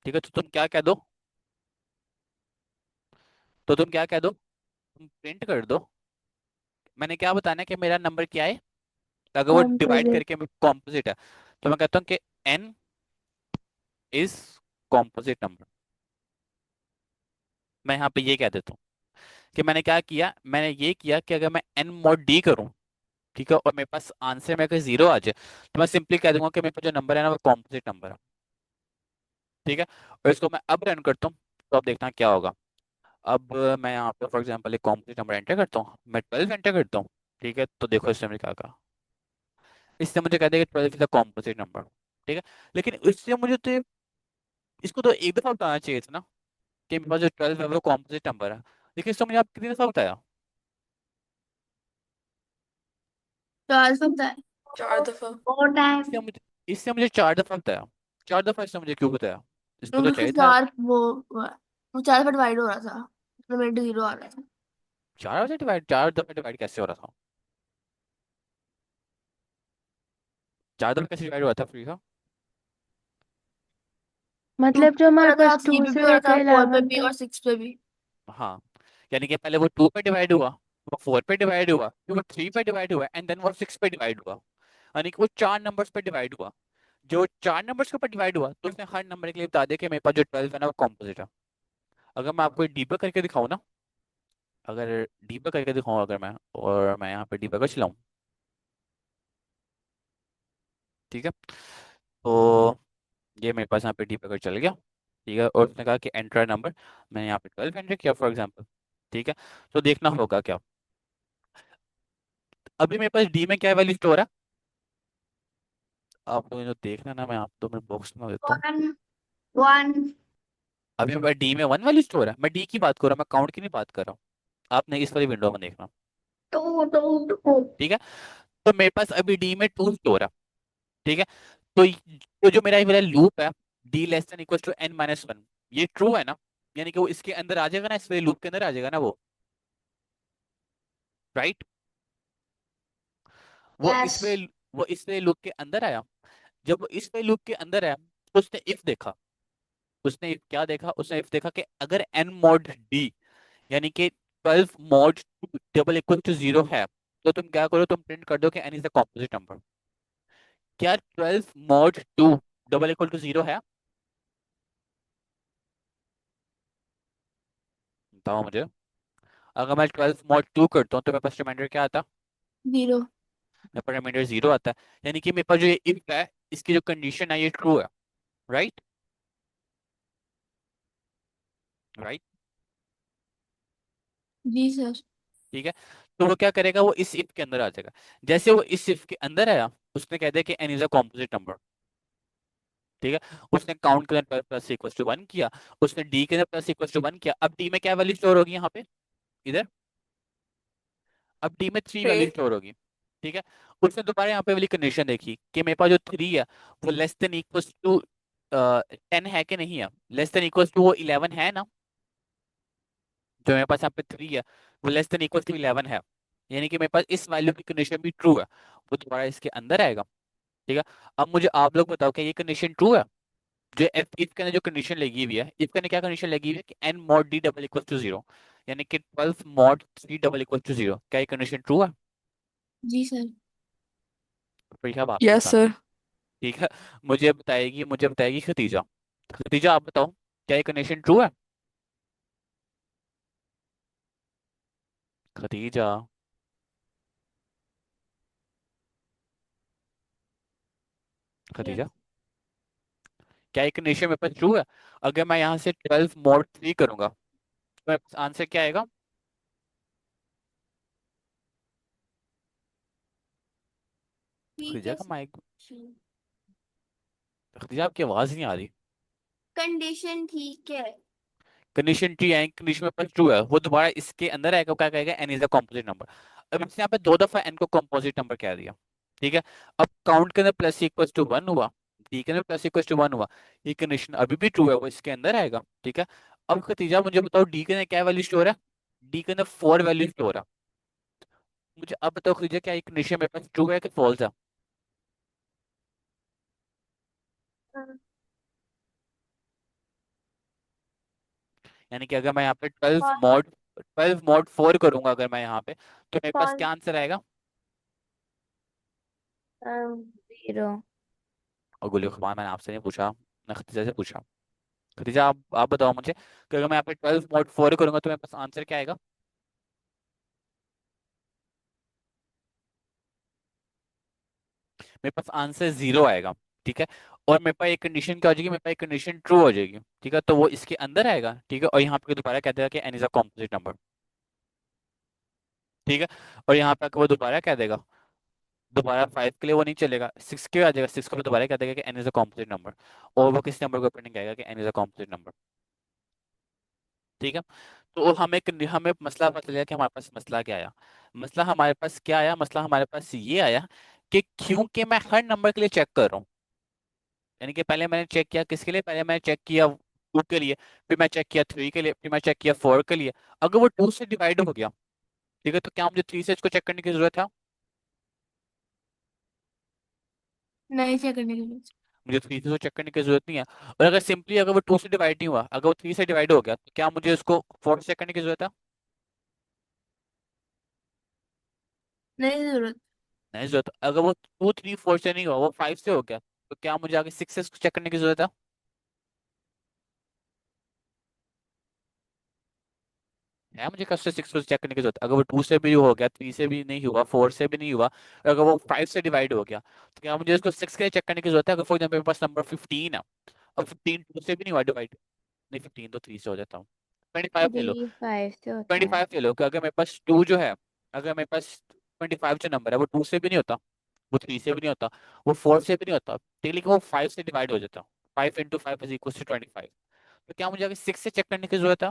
ठीक है, तो तुम क्या कह दो, तो तुम क्या कह दो, तुम प्रिंट कर दो, मैंने क्या बताना है कि मेरा नंबर क्या है, अगर वो डिवाइड Composite. करके कॉम्पोजिट है। तो मैं कहता हूँ कि एन इज कॉम्पोजिट नंबर। मैं यहाँ पे ये कह देता हूँ कि मैंने क्या किया, मैंने ये किया कि अगर मैं एन मॉड डी करूँ, ठीक है, और मेरे पास आंसर में अगर 0 आ जाए तो मैं सिंपली कह दूंगा कि मेरे पास जो नंबर है ना वो कॉम्पोजिट नंबर है। ठीक है। और इसको मैं अब रन करता हूँ तो अब देखना क्या होगा। अब मैं यहाँ पे फॉर एग्जांपल एक कॉम्पोजिट नंबर एंटर करता हूँ, मैं 12 एंटर करता हूँ। ठीक है, तो देखो इसने मुझे क्या कहा, इससे मुझे कह दिया कि 12 इज द कॉम्पोजिट नंबर। ठीक है। लेकिन इससे मुझे तो इसको तो एक दफा बताना चाहिए था ना कि मेरे पास जो 12 है वो कॉम्पोजिट नंबर है, लेकिन इसको मुझे आप कितनी दफा बताया? 12 होता है। 4 दफा। 4 इससे टाइम। मुझे इससे मुझे 4 दफा बताया। 4 दफा इसने मुझे क्यों बताया? इसको तो क्योंकि चाहिए था 4 वो 4 पर डिवाइड हो रहा था, तो मेरे 0 आ रहा था। 4 दफा डिवाइड कैसे हो रहा था? 4 दफा कैसे डिवाइड हुआ था फ्री का? टू मतलब जो पे हो हमारे रहा था, पास 3 2 पे भी से हो रहा था, लेके 4 पे 11 भी तक. और 6 पे भी। हाँ, यानी कि पहले वो 2 पे डिवाइड हुआ, वो 4 पे डिवाइड हुआ, फिर वो 3 पे डिवाइड हुआ, एंड देन वो 6 पे डिवाइड हुआ, यानी कि वो 4 नंबर्स पे डिवाइड हुआ। जो 4 नंबर्स के ऊपर डिवाइड हुआ तो उसने हर नंबर के लिए बता दिया कि मेरे पास जो 12 है ना वो कॉम्पोजिट है। अगर मैं आपको डीबग करके दिखाऊं ना, अगर डीबग करके दिखाऊं, अगर मैं, और मैं यहाँ पे डीबगर चलाऊं, ठीक है, तो ये मेरे पास यहाँ पे डीबगर चल गया। ठीक है। और उसने कहा कि एंटर नंबर, मैंने यहाँ पे 12 एंटर किया फॉर एग्जाम्पल। ठीक है। तो देखना होगा क्या, अभी मेरे पास डी में क्या वैल्यू स्टोर है, आप लोगों ने तो देखना ना, मैं आप तो मैं बॉक्स में देता हूँ। 1 1 अभी मेरे पास डी में 1 वैल्यू स्टोर है, मैं डी की बात कर रहा हूँ, मैं काउंट की नहीं बात कर रहा हूँ। आपने इस वाली विंडो में देखना। 2 2 2। ठीक है। तो मेरे पास अभी डी में 2 स्टोर है। ठीक है। तो जो मेरा ये वाला लूप है, D less than equal to n-1, ये ट्रू है ना, यानी कि वो इसके अंदर आ जाएगा ना, इस वाले लूप के अंदर आ जाएगा ना वो, राइट? वो यस। इस वे वो इस वे लूप के अंदर आया। जब वो इस वे लूप के अंदर आया तो उसने इफ देखा। उसने if क्या देखा? उसने इफ देखा कि अगर n मॉड d यानी कि 12 मॉड डबल इक्वल टू 0 है, तो तुम क्या करो? तुम प्रिंट कर दो कि n is the composite number. क्या 12 मॉड 2 डबल इक्वल टू 0 है? बताओ मुझे। अगर मैं 12 मॉड 2 करता हूँ तो मेरे पास रिमाइंडर क्या आता? 0। मेरे पास रिमाइंडर 0 आता है। यानी कि मेरे पास जो ये इफ है, इसकी जो कंडीशन है ये ट्रू है। राइट। राइट। जी सर। ठीक है। तो वो क्या करेगा? वो इस इफ के अंदर आ जाएगा। जैसे वो इस इफ के अंदर आया, उसने कह दिया कि n is a composite number. ठीक है। उसने काउंट के अंदर प्लस इक्वल टू 1 किया। उसने डी के अंदर प्लस इक्वल टू 1 किया। अब डी में क्या वैल्यू स्टोर होगी यहाँ पे? इधर। अब डी में 3 वैल्यू 3। स्टोर होगी। ठीक है। उसने दोबारा यहाँ पे वाली कंडीशन देखी कि मेरे पास जो 3 है वो लेस देन इक्वल टू 10 है कि नहीं है? लेस देन इक्वल टू वो 11 है ना? जो मेरे पास यहाँ पे 3 है वो लेस देन इक्वल टू 11 है। यानी कि मेरे पास इस वैल्यू की कंडीशन भी ट्रू है। वो दोबारा इसके अंदर आएगा। ठीक है। अब मुझे आप लोग बताओ, क्या ये कंडीशन ट्रू है? जो इफ इफ के अंदर जो कंडीशन लगी हुई है, इफ के अंदर क्या कंडीशन लगी हुई है कि n mod d double equal to 0, यानी कि 12 मॉड 3 डबल इक्वल टू 0, क्या ये कंडीशन ट्रू है? जी सर। फिर अब आपकी यस बात। सर। ठीक है। मुझे बताएगी खतीजा। खतीजा आप बताओ, क्या ये कंडीशन ट्रू है? खतीजा। खतीजा, यस। क्या ये कंडीशन मेरे पास ट्रू है? अगर मैं यहाँ से 12 मॉड 3 करूंगा तो मेरे पास आंसर क्या आएगा? ठीक खतीजा है का सर। माइक। खतीजा, आपकी आवाज नहीं आ रही। कंडीशन ठीक है। कंडीशन ट्रू है, कंडीशन में पर ट्रू है, वो दोबारा इसके अंदर आएगा, क्या कहेगा? n is a composite number. अब इसने यहाँ पे दो दफा n को कॉम्पोजिट नंबर कह दिया। ठीक है। अब काउंट के अंदर प्लस इक्वल टू 1 हुआ, डी के अंदर प्लस इक्वल टू 1 हुआ, ये कंडीशन अभी भी ट्रू है, वो इसके अंदर आएगा। ठीक है। अब खतीजा मुझे बताओ, डी के अंदर क्या वैल्यू स्टोर है? डी के अंदर 4 वैल्यू स्टोर है। मुझे अब बताओ खतीजा, क्या ये कंडीशन मेरे पास ट्रू है कि फॉल्स है? यानी कि अगर मैं यहाँ पे 12 मॉड 4 करूंगा, अगर मैं यहाँ पे, तो मेरे पास क्या आंसर आएगा? 0। और गुल खुमान, मैंने आपसे नहीं पूछा, मैं खतीजा से पूछा। खतीजा, आप बताओ मुझे कि अगर मैं यहाँ पे 12 मॉड 4 करूंगा तो मेरे पास आंसर क्या आएगा? मेरे पास आंसर 0 आएगा। ठीक है। और मेरे पास एक कंडीशन क्या हो जाएगी? मेरे पास एक कंडीशन ट्रू हो जाएगी। ठीक है। तो वो इसके अंदर आएगा। ठीक है। और यहाँ पे दोबारा कह देगा कि n is a composite number. ठीक है। और यहाँ पे आके वो दोबारा कह देगा, दोबारा 5 के लिए वो नहीं चलेगा, 6 के आ जाएगा, 6 को दोबारा कह देगा कि n is a composite number. और वो किस नंबर को प्रिंटिंग आएगा कि n is a composite number. ठीक है। तो हमें मसला पता चला कि हमारे पास मसला क्या आया। मसला हमारे पास क्या आया? मसला हमारे पास ये आया कि क्योंकि मैं हर नंबर के लिए चेक कर रहा हूँ, यानी कि पहले मैंने चेक किया किसके लिए? पहले मैंने चेक किया 2 के लिए, फिर मैं चेक किया 3 के लिए, फिर मैं चेक किया 4 के लिए। अगर वो 2 से डिवाइड हो गया, ठीक है, तो क्या मुझे 3 से इसको चेक करने की जरूरत है? नहीं चेक करने के लिए। मुझे 3 से इसको चेक करने की जरूरत नहीं है। और अगर सिंपली अगर वो 2 से डिवाइड नहीं हुआ, अगर वो 3 से डिवाइड हो गया, तो क्या मुझे उसको 4 से चेक करने की जरूरत है? नहीं जरूरत। नहीं जरूरत। अगर वो 2 3 4 से नहीं हुआ, वो 5 से हो गया, तो क्या मुझे आगे 6 से इसको चेक करने की जरूरत है? है मुझे कब से 6 से चेक करने की जरूरत? अगर वो 2 से भी हो गया, 3 से भी नहीं हुआ, 4 से भी नहीं हुआ, और अगर वो 5 से डिवाइड हो गया, तो क्या मुझे इसको 6 के लिए चेक करने की जरूरत है? अगर फॉर एग्जाम्पल मेरे पास नंबर 15 है, अब 15 2 से भी नहीं हुआ डिवाइड, नहीं 15 तो 3 से हो जाता हूँ, 25 ले लो। 5 से होता है। 25 ले लो कि अगर मेरे पास 2 जो है, अगर मेरे पास 25 जो नंबर है वो 2 से भी नहीं होता, वो 3 से भी नहीं होता, वो 4 से भी नहीं होता, ठीक, लेकिन वो 5 से डिवाइड हो जाता। 5 इंटू 5 इज इक्वल टू 25। तो क्या मुझे अगर 6 से चेक करने की जरूरत है?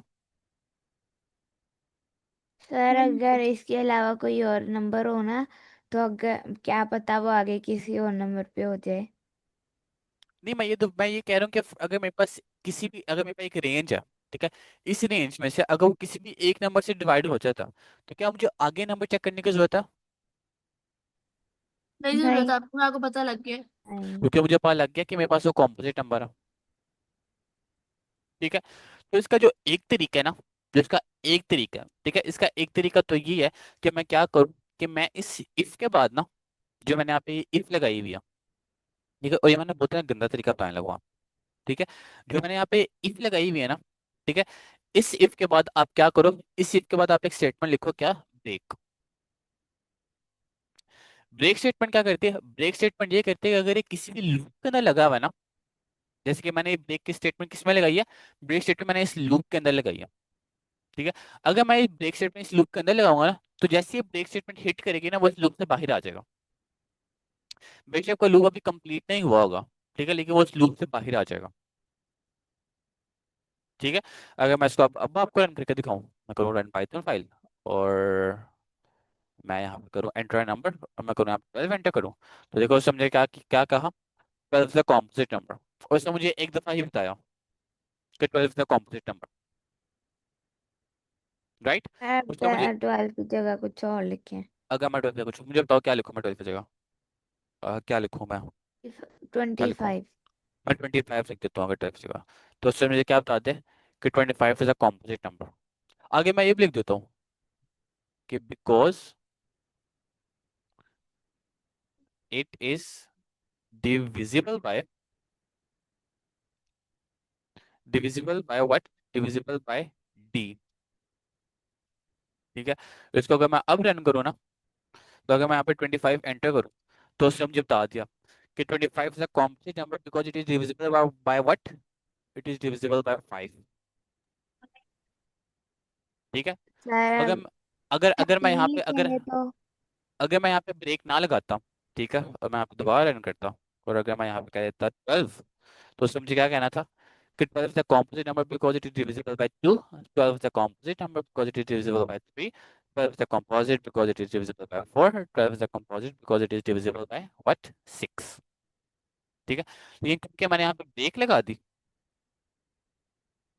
सर नहीं अगर इसके अलावा कोई और नंबर हो ना, तो अगर क्या पता वो आगे किसी और नंबर पे हो जाए। नहीं, मैं ये कह रहा हूँ कि अगर मेरे पास किसी भी, अगर मेरे पास एक रेंज है, ठीक है, इस रेंज में से अगर वो किसी भी एक नंबर से डिवाइड हो जाता, तो क्या मुझे आगे नंबर चेक करने की जरूरत है? नहीं नहीं जरूरत आपको, आपको पता लग गया। नहीं। क्योंकि मुझे पता लग गया कि मेरे पास वो कॉम्पोजिट नंबर है। ठीक है, तो इसका जो एक तरीका है ना, जो इसका एक तरीका है, ठीक है, इसका एक तरीका तो ये है कि मैं क्या करूं कि मैं इस इफ के बाद ना, जो मैंने यहाँ पे इफ लगाई हुई है, ठीक है, और ये मैंने बहुत गंदा तरीका बताने लगा। ठीक है, जो मैंने यहाँ पे इफ लगाई हुई है ना, ठीक है, इस इफ के बाद आप क्या करो, इस इफ के बाद आप एक स्टेटमेंट लिखो, क्या, ब्रेक। ब्रेक स्टेटमेंट क्या करती है, ब्रेक स्टेटमेंट ये करती है कि अगर ये किसी भी लूप के अंदर लगा हुआ है ना, जैसे कि मैंने ब्रेक की स्टेटमेंट किस में लगाई है, ब्रेक स्टेटमेंट मैंने इस लूप के अंदर लगाई है। ठीक है, अगर मैं इस ब्रेक स्टेटमेंट इस लूप के अंदर लगाऊंगा ना, तो जैसे ये ब्रेक स्टेटमेंट हिट करेगी ना, वो इस लूप से बाहर आ जाएगा। बेशक आपका लूप अभी कंप्लीट नहीं हुआ होगा, ठीक है, लेकिन वो इस लूप से बाहर आ जाएगा। ठीक है, अगर मैं इसको अब आपको रन करके दिखाऊं, मैं करूँ रन पाइथन फाइल, और मैं यहाँ पे करूँ एंटर नंबर, और मैं करूँ यहाँ पे 12 एंटर करूँ, तो देखो समझे क्या कहा, 12 इज द कॉम्पोजिट नंबर। और इसने मुझे एक दफा ही बताया कि 12 is the composite number, right. उसने मुझे, 12 की जगह कुछ और लिखे। अगर मैं 12 कुछ, मुझे बताओ क्या लिखूँ मैं 12 की जगह, क्या लिखूँ मैं, क्या लिखूँ, 25। मैं 25 लिख देता हूँ अगर 12 की जगह। तो उससे मुझे क्या बता दे कि 25 इज अ कॉम्पोजिट नंबर। आगे मैं ये भी लिख देता हूँ कि because it is divisible by what, divisible by d। ठीक है, तो इसको अगर मैं अब रन करूँ ना, तो अगर मैं यहाँ पे 25 एंटर करूँ, तो उसने मुझे बता दिया कि 25 is a complex number because it is divisible by what, it is divisible bye 5। ठीक है, सर अगर अगर अगर मैं 13 यहाँ पे अगर लिखेंगे तो अगर मैं यहाँ पे ब्रेक ना लगाता, ठीक है, और मैं यहाँ पे दोबारा रन करता, और अगर मैं यहाँ पे कह देता 12, तो उसने मुझे क्या कहना था कि 12 is a composite number because it is divisible by 2, 12 is a composite number because it is divisible by 3, 12 is a composite because it is divisible by 4, 12 is a composite because it is divisible by what, 6। ठीक है, लेकिन क्योंकि मैंने यहाँ पे break लगा दी,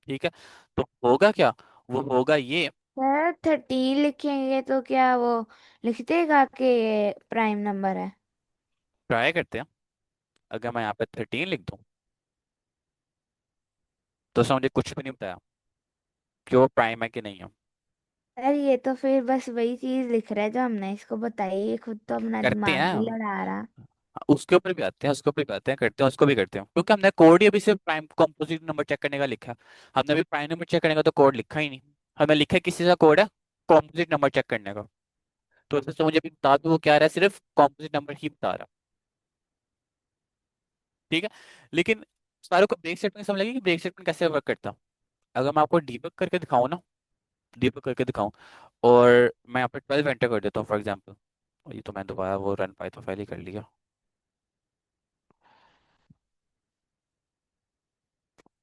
ठीक है, तो होगा क्या, वो होगा ये, सर 13 लिखेंगे तो क्या वो लिख देगा कि ये प्राइम नंबर है? ट्राई करते हैं, अगर मैं यहाँ पे 13 लिख दूँ, तो उसने मुझे कुछ भी नहीं बताया कि वो प्राइम है कि नहीं है। सर ये तो फिर बस वही चीज लिख रहा है जो हमने इसको बताई, ये खुद तो अपना करते दिमाग हैं भी हम, लड़ा रहा। उसके ऊपर भी आते हैं, उसके ऊपर भी आते हैं, करते हैं, उसको भी करते हैं, क्योंकि हमने कोड ही अभी सिर्फ प्राइम कंपोजिट नंबर चेक करने का लिखा है। हमने अभी प्राइम नंबर चेक करने का तो कोड लिखा ही नहीं, हमें लिखा है किसी का कोड है कंपोजिट नंबर चेक करने का। तो उससे तो मुझे अभी बता दो वो क्या रहा है, सिर्फ कंपोजिट नंबर ही बता रहा है। ठीक है, लेकिन सारों को ब्रेक स्टेटमेंट समझ लगी कि ब्रेक स्टेटमेंट कैसे वर्क करता है। अगर मैं आपको डीबग करके दिखाऊं ना, डीबग करके दिखाऊं, और मैं यहाँ पे 12 एंटर कर देता हूँ फॉर एग्जाम्पल, ये तो मैं दोबारा वो रन पाई तो फाइल ही कर लिया,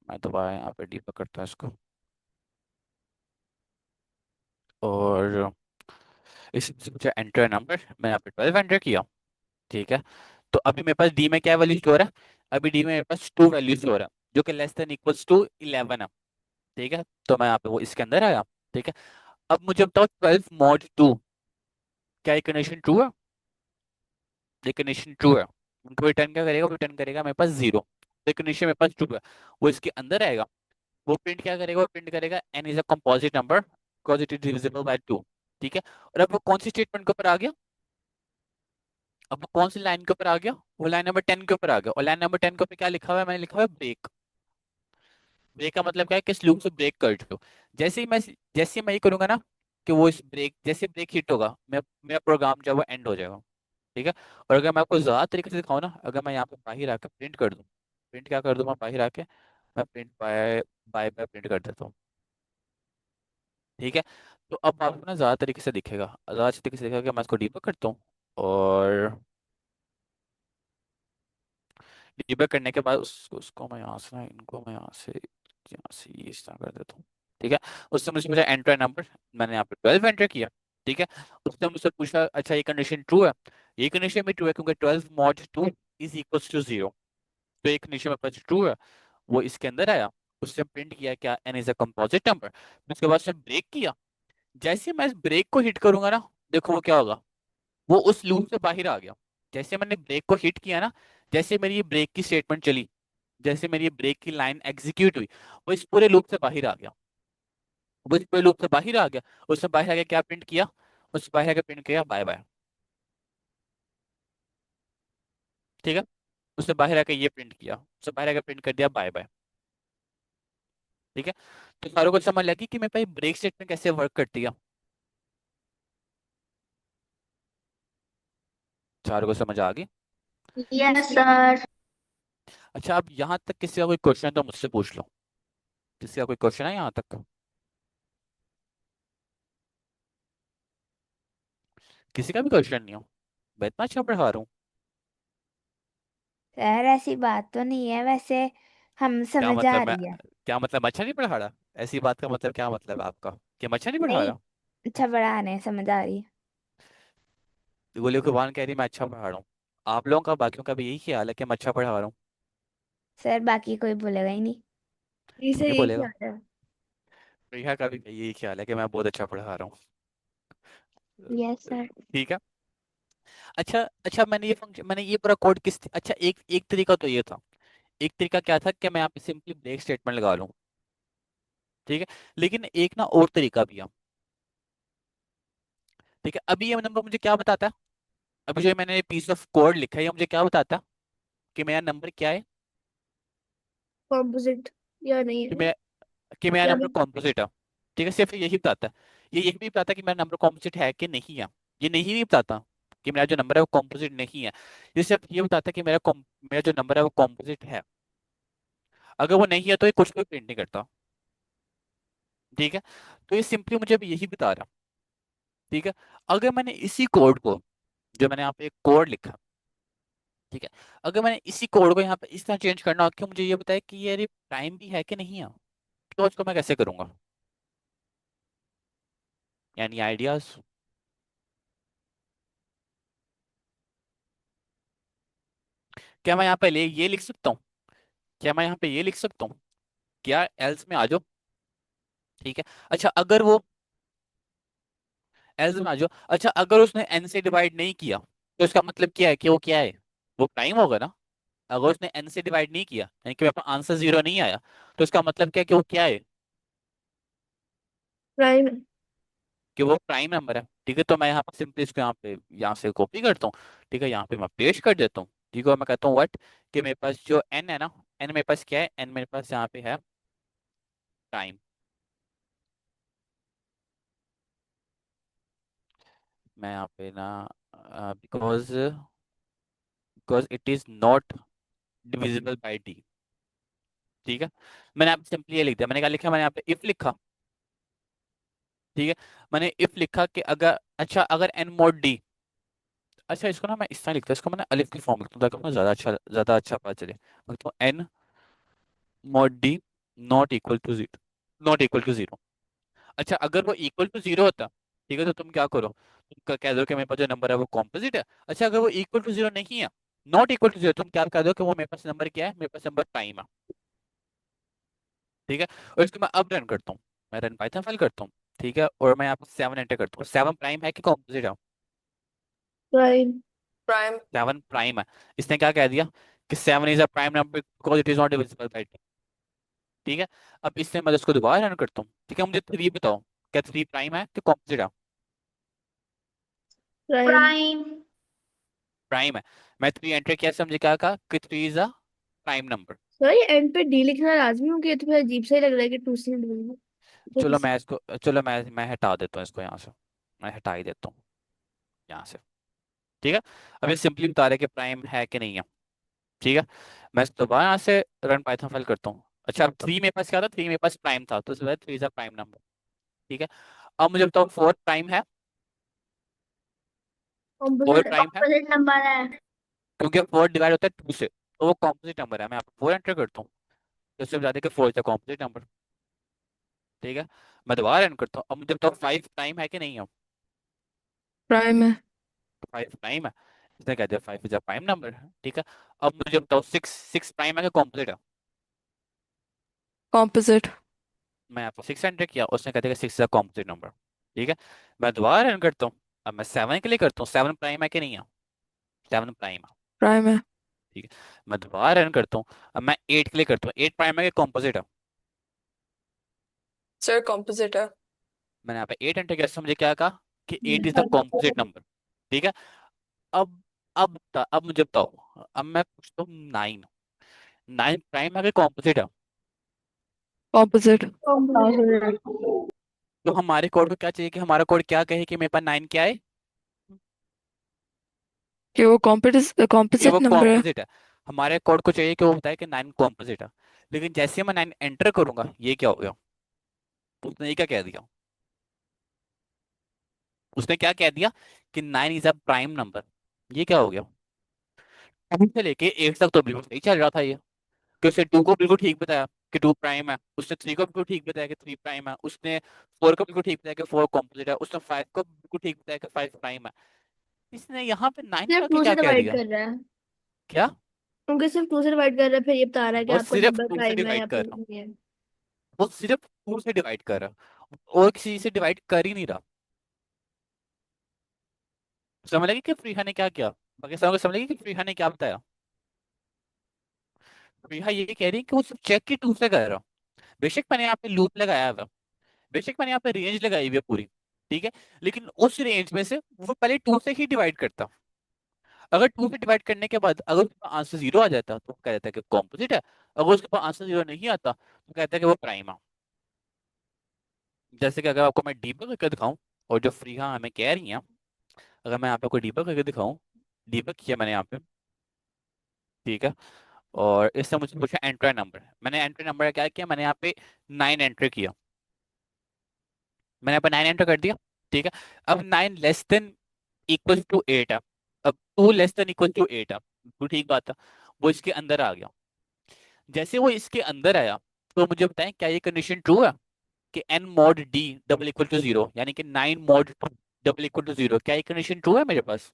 मैं दोबारा यहाँ पे डीबग करता हूँ इसको, और इससे मुझे एंटर नंबर, मैं यहाँ पे 12 एंटर किया। ठीक है, तो अभी मेरे पास डी में क्या वैल्यू स्टोर है, अभी डी में मेरे पास 2 वैल्यू स्टोर है, जो कि लेस देन इक्वल्स टू 11 है। ठीक है, तो मैं यहाँ पे वो इसके अंदर आया। ठीक है, अब मुझे बताओ 12 मॉड 2, क्या ये कंडीशन ट्रू है, ये कंडीशन ट्रू है, उनको रिटर्न क्या करेगा, वो रिटर्न करेगा मेरे पास 0। तो कंडीशन मेरे पास ट्रू है, वो इसके अंदर आएगा, वो प्रिंट क्या करेगा, वो प्रिंट करेगा N is a composite number because it is divisible by 2। ठीक है, और अब वो कौन सी स्टेटमेंट के ऊपर आ गया, अब वो कौन सी लाइन के ऊपर आ गया, वो लाइन नंबर 10 के ऊपर आ गया, और लाइन नंबर 10 के ऊपर क्या लिखा हुआ है, मैंने लिखा हुआ है ब्रेक। ब्रेक का मतलब क्या है कि इस लूप से ब्रेक कर दो। जैसे ही मैं ये करूंगा ना, कि वो इस ब्रेक, जैसे ब्रेक हिट होगा, मेरा प्रोग्राम जो है वो एंड हो जाएगा। ठीक है, और अगर मैं आपको ज्यादा तरीके से दिखाऊं ना, अगर मैं यहाँ पे बाहर आकर प्रिंट कर दूं, प्रिंट क्या कर दूं मैं बाहर आके, मैं print bye bye bye print कर देता हूँ। ठीक है, तो अब आपको ना ज्यादा तरीके से दिखेगा, ज्यादा अच्छे तरीके से दिखेगा कि मैं इसको डीबग करता हूँ, और डीबग करने के बाद उसको मैं यहाँ से ना, इनको मैं यहाँ से ये इस तरह कर देता हूँ। ठीक है, उससे मुझे पूछा एंटर नंबर, मैंने यहाँ पे 12 एंटर किया। ठीक है, उसने मुझसे पूछा अच्छा ये कंडीशन ट्रू है, ये कंडीशन भी ट्रू है क्योंकि 12 मॉड 2 इज इक्वल्स टू 0। तो एक कंडीशन मेरे पास ट्रू है, वो इसके अंदर आया, उससे प्रिंट किया क्या, N is a composite number. उसके बाद से ब्रेक किया, जैसे ही मैं इस ब्रेक को हिट करूंगा ना, देखो वो क्या होगा, वो उस लूप से बाहर आ गया। जैसे मैंने ब्रेक को हिट किया ना, जैसे मेरी ये ब्रेक की स्टेटमेंट चली, जैसे मेरी ये ब्रेक की लाइन एग्जीक्यूट हुई, वो इस पूरे लूप से बाहर आ गया। वो इस पूरे लूप से बाहर आ गया। उससे बाहर आके क्या प्रिंट किया? उससे बाहर आके प्रिंट किया बाय बाय। ठीक है। उससे बाहर आके ये प्रिंट किया, उससे बाहर आके प्रिंट कर दिया बाय बाय। ठीक है। तो सारों को समझ लगी कि मेरे पास ब्रेक स्टेटमेंट कैसे वर्क करती है। सारों को समझ आ गई? Yes sir. अच्छा, अब यहाँ तक किसी का कोई क्वेश्चन है तो मुझसे पूछ लो। किसी का कोई क्वेश्चन है यहाँ तक का? किसी का भी क्वेश्चन नहीं हो? मैं इतना अच्छा पढ़ा रहा हूँ। सर ऐसी बात तो नहीं है वैसे, हम क्या समझ आ मतलब? मैं रही है। क्या मतलब अच्छा नहीं पढ़ा रहा? ऐसी बात का मतलब क्या मतलब है आपका, कि मैं अच्छा नहीं पढ़ा नहीं, रहा? अच्छा पढ़ा रहे हैं, समझ आ रही है। गोली कुबान कह रही मैं अच्छा पढ़ा रहा हूँ। आप लोगों का, बाकियों का भी यही ख्याल है कि मैं अच्छा पढ़ा रहा हूँ? सर बाकी कोई बोलेगा ही नहीं। जी सर नहीं यही बोलेगा? ख्याल है। प्रिया का भी यही ख्याल है कि मैं बहुत अच्छा पढ़ा रहा हूँ। Yes, sir. ठीक है। अच्छा अच्छा, मैंने ये पूरा कोड अच्छा, एक एक तरीका तो ये था। एक तरीका क्या था कि मैं यहाँ पे सिंपली ब्रेक स्टेटमेंट लगा लूँ। ठीक है। लेकिन एक ना और तरीका भी है। ठीक है। अभी ये नंबर मुझे क्या बताता है? अभी जो मैंने पीस ऑफ कोड लिखा है ये मुझे क्या बताता है कि मेरा नंबर क्या है? कॉम्पोजिट या नहीं कि है? मेरा कि मेरा क्या नंबर कॉम्पोजिट है। ठीक है, सिर्फ यही बताता है। ये भी बताता है कि मेरा नंबर कॉम्पोजिट है कि नहीं है। ये नहीं भी बताता कि मेरा जो नंबर है वो कॉम्पोजिट नहीं है। ये सिर्फ ये बताता है कि मेरा जो नंबर है वो कॉम्पोजिट है। अगर वो नहीं है तो ये कुछ भी प्रिंट नहीं करता। ठीक है। तो ये सिंपली मुझे अभी यही बता रहा। ठीक है। अगर मैंने इसी कोड को, जो मैंने यहाँ पे एक कोड लिखा, ठीक है, अगर मैंने इसी कोड को यहाँ पे इस तरह चेंज करना हो कि मुझे ये बताए कि ये प्राइम भी है कि नहीं है, तो उसको मैं कैसे करूंगा? यानी आइडियाज। क्या मैं यहाँ पे ये लिख सकता हूँ? क्या मैं यहाँ पे ये लिख सकता हूँ? क्या एल्स में आ जाओ? ठीक है। अच्छा, अगर वो एल्स में आ जाओ, अच्छा अगर उसने एन से डिवाइड नहीं किया तो इसका मतलब क्या है कि वो क्या है? वो प्राइम होगा ना। अगर उसने एन से डिवाइड नहीं किया यानी कि मेरे पास आंसर 0 नहीं आया, तो इसका मतलब क्या है कि वो क्या है? प्राइम? कि वो प्राइम नंबर है। ठीक है। तो मैं यहाँ पे सिंपली इसको यहाँ से कॉपी करता हूँ। ठीक है। यहाँ पे मैं पेस्ट कर देता हूँ। ठीक है। और मैं कहता हूँ व्हाट, कि मेरे पास जो एन है ना, एन मेरे पास क्या है? एन मेरे पास यहाँ पे है प्राइम। मैं यहाँ पे ना, because because it is not divisible by D. ठीक है। मैंने यहाँ पे सिंपली ये लिख दिया। मैंने क्या लिखा? मैंने यहाँ पे इफ लिखा। ठीक है। मैंने इफ लिखा कि अगर, अच्छा अगर एन मोड डी, अच्छा इसको ना मैं इस तरह लिखता हूँ, इसको मैंने अलिफ की फॉर्म लिखता हूँ ताकि मुझे ज्यादा अच्छा पता चले। लिखता हूँ N mod D not equal to zero, not equal to zero. अच्छा अगर वो इक्वल टू जीरो होता, ठीक है, तो तुम क्या करो? तुम कह दो कि मेरे पास जो नंबर है वो कॉम्पोजिट है। अच्छा अगर वो इक्वल टू जीरो नहीं है, नॉट इक्वल टू जीरो, तुम क्या कह दो कि वो मेरे पास नंबर क्या है? मेरे पास नंबर प्राइम है। ठीक है। और इसको मैं अब रन करता हूँ। मैं रन पाइथन फाइल करता हूँ। ठीक है। और मैं यहाँ पे 7 एंटर करता हूँ। 7 प्राइम है कि कॉम्पोजिट है? प्राइम। प्राइम। 7 प्राइम है। इसने क्या कह दिया कि 7 is a prime number because it is not divisible by 2। ठीक है। अब इससे मैं इसको दोबारा रन करता हूँ। ठीक है। मुझे 3 बताओ, क्या 3 प्राइम है कि कॉम्पोजिट है? प्राइम। प्राइम। प्राइम है। मैं 3 एंटर किया, समझे क्या कहा कि 3 is a prime number. Sir ये एंड पे डी लिखना लाजमी हो, कि ये तो फिर अजीब सा ही लग रहा है कि टू से डिवीजन तो चलो किसी। मैं इसको, चलो मैं हटा देता हूँ इसको यहाँ से। मैं हटा ही देता हूँ यहाँ से। ठीक है। अब ये सिंपली बता रहे कि प्राइम है कि नहीं है। ठीक है। मैं इसको दोबारा यहाँ से रन पाइथन फाइल करता हूँ। अच्छा अब 3 मेरे पास क्या था? 3 मेरे पास प्राइम था, तो 3 इज अ प्राइम नंबर। ठीक है। अब मुझे बताओ 4 प्राइम है? 4 कॉम्पोजिट प्राइम है कॉम्पोजिट नंबर है। क्योंकि 4 डिवाइड होता है 2 से, तो वो कॉम्पोजिट नंबर है। मैं यहाँ पे 4 एंटर करता हूँ, तो इससे बता दें कि 4 इज अ कॉम्पोजिट नंबर। ठीक है। मैं दोबारा रन करता हूँ। अब मुझे बताओ 5 प्राइम है कि नहीं है? प्राइम है। 5 प्राइम है। इसने कह दिया 5 इज अ प्राइम नंबर। ठीक है। अब मुझे बताओ 6, 6 प्राइम है कि कॉम्पोजिट है? कॉम्पोजिट। मैं यहाँ पे 6 एंटर किया, उसने कह दिया कि 6 इज अ कॉम्पोजिट नंबर। ठीक है। मैं दोबारा रन करता हूँ। अब मैं 7 के लिए करता हूँ, 7 प्राइम है कि नहीं है? 7 प्राइम है। प्राइम है। ठीक है, मैं दोबारा रन करता हूँ। अब मैं 8 के लिए करता हूँ, 8 प्राइम है कि कॉम्पोजिट है? सर कॉम्पोजिट है। मैंने यहाँ पे 8 एंटर किया, समझे क्या कहा कि 8 इज द कॉम्पोजिट नंबर। ठीक है, अब अब मुझे बताओ, अब मैं पूछता हूँ 9, 9 प्राइम है कि कॉम्पोजिट है? कॉम्पोजिट। तो हमारे कोड को क्या चाहिए, कि हमारा कोड क्या कहे कि मेरे पास 9 क्या है, कि वो कि वो कॉम्पोजिट नंबर है। कॉम्पोजिट है। हमारे कोड को चाहिए कि वो बताए कि 9 कॉम्पोजिट है। लेकिन जैसे ही मैं 9 एंटर करूंगा, ये क्या हो गया, उसने ये क्या कह दिया, उसने क्या कह दिया कि 9 इज अ प्राइम नंबर। ये क्या हो गया, 2 से लेके 8 तक तो बिल्कुल सही चल रहा था ये, कि उसने 2 को बिल्कुल ठीक बताया कि 2 प्राइम है, उसने 3 को बिल्कुल ठीक बताया कि 3 प्राइम है, उसने 4 को बिल्कुल ठीक बताया कि 4 कॉम्पोजिट है, उसने 5 को बिल्कुल ठीक बताया कि 5 प्राइम है। इसने यहाँ पे 9 सिर्फ का टू से क्या कह डिवाइड दिया? कर रहा है। क्या? क्योंकि सिर्फ टू से डिवाइड कर रहा है, फिर ये बता रहा है कि वो आपका सिर्फ नंबर 2 से प्राइम है डिवाइड या कर फिर रहा हूँ, नहीं है। वो सिर्फ 2 से डिवाइड कर रहा है, और किसी से डिवाइड कर ही नहीं रहा। समझ लगी कि फ्रीहा ने क्या किया? बाकी सबको समझ लगी कि फ्रीहा ने क्या बताया? फ्रीहा ये कह रही है कि वो सिर्फ चेक की 2 से कर रहा हूँ। बेशक मैंने यहाँ पे लूप लगाया हुआ, बेशक मैंने यहाँ पे रेंज लगाई हुई है पूरी, ठीक है, लेकिन उस रेंज में से वो पहले 2 से ही डिवाइड करता। अगर 2 से डिवाइड करने के बाद अगर उसके पास आंसर 0 आ जाता तो कह देता है कि कॉम्पोजिट है, अगर उसके पास आंसर 0 नहीं आता तो कहता है कि वो प्राइम है। जैसे कि अगर आपको मैं डीबग करके दिखाऊं, और जो फ्रीहा हमें कह रही हैं, अगर मैं यहाँ पे कोई डीबग करके दिखाऊं, डीबग किया मैंने यहाँ पे, ठीक है, और इससे मुझे पूछा एंट्री नंबर, मैंने एंट्री नंबर क्या किया, मैंने यहाँ पे 9 एंटर किया, मैंने यहाँ पे 9 एंटर कर दिया। ठीक है, अब 9 लेस देन इक्वल टू 8 है, अब 2 लेस देन इक्वल टू 8 है, तो ठीक बात है, वो इसके अंदर आ गया। जैसे वो इसके अंदर आया, तो मुझे बताएं क्या ये कंडीशन ट्रू है कि n mod d double equal to 0, यानी कि 9 मॉड 2 डबल इक्वल टू 0, क्या ये कंडीशन ट्रू है मेरे पास?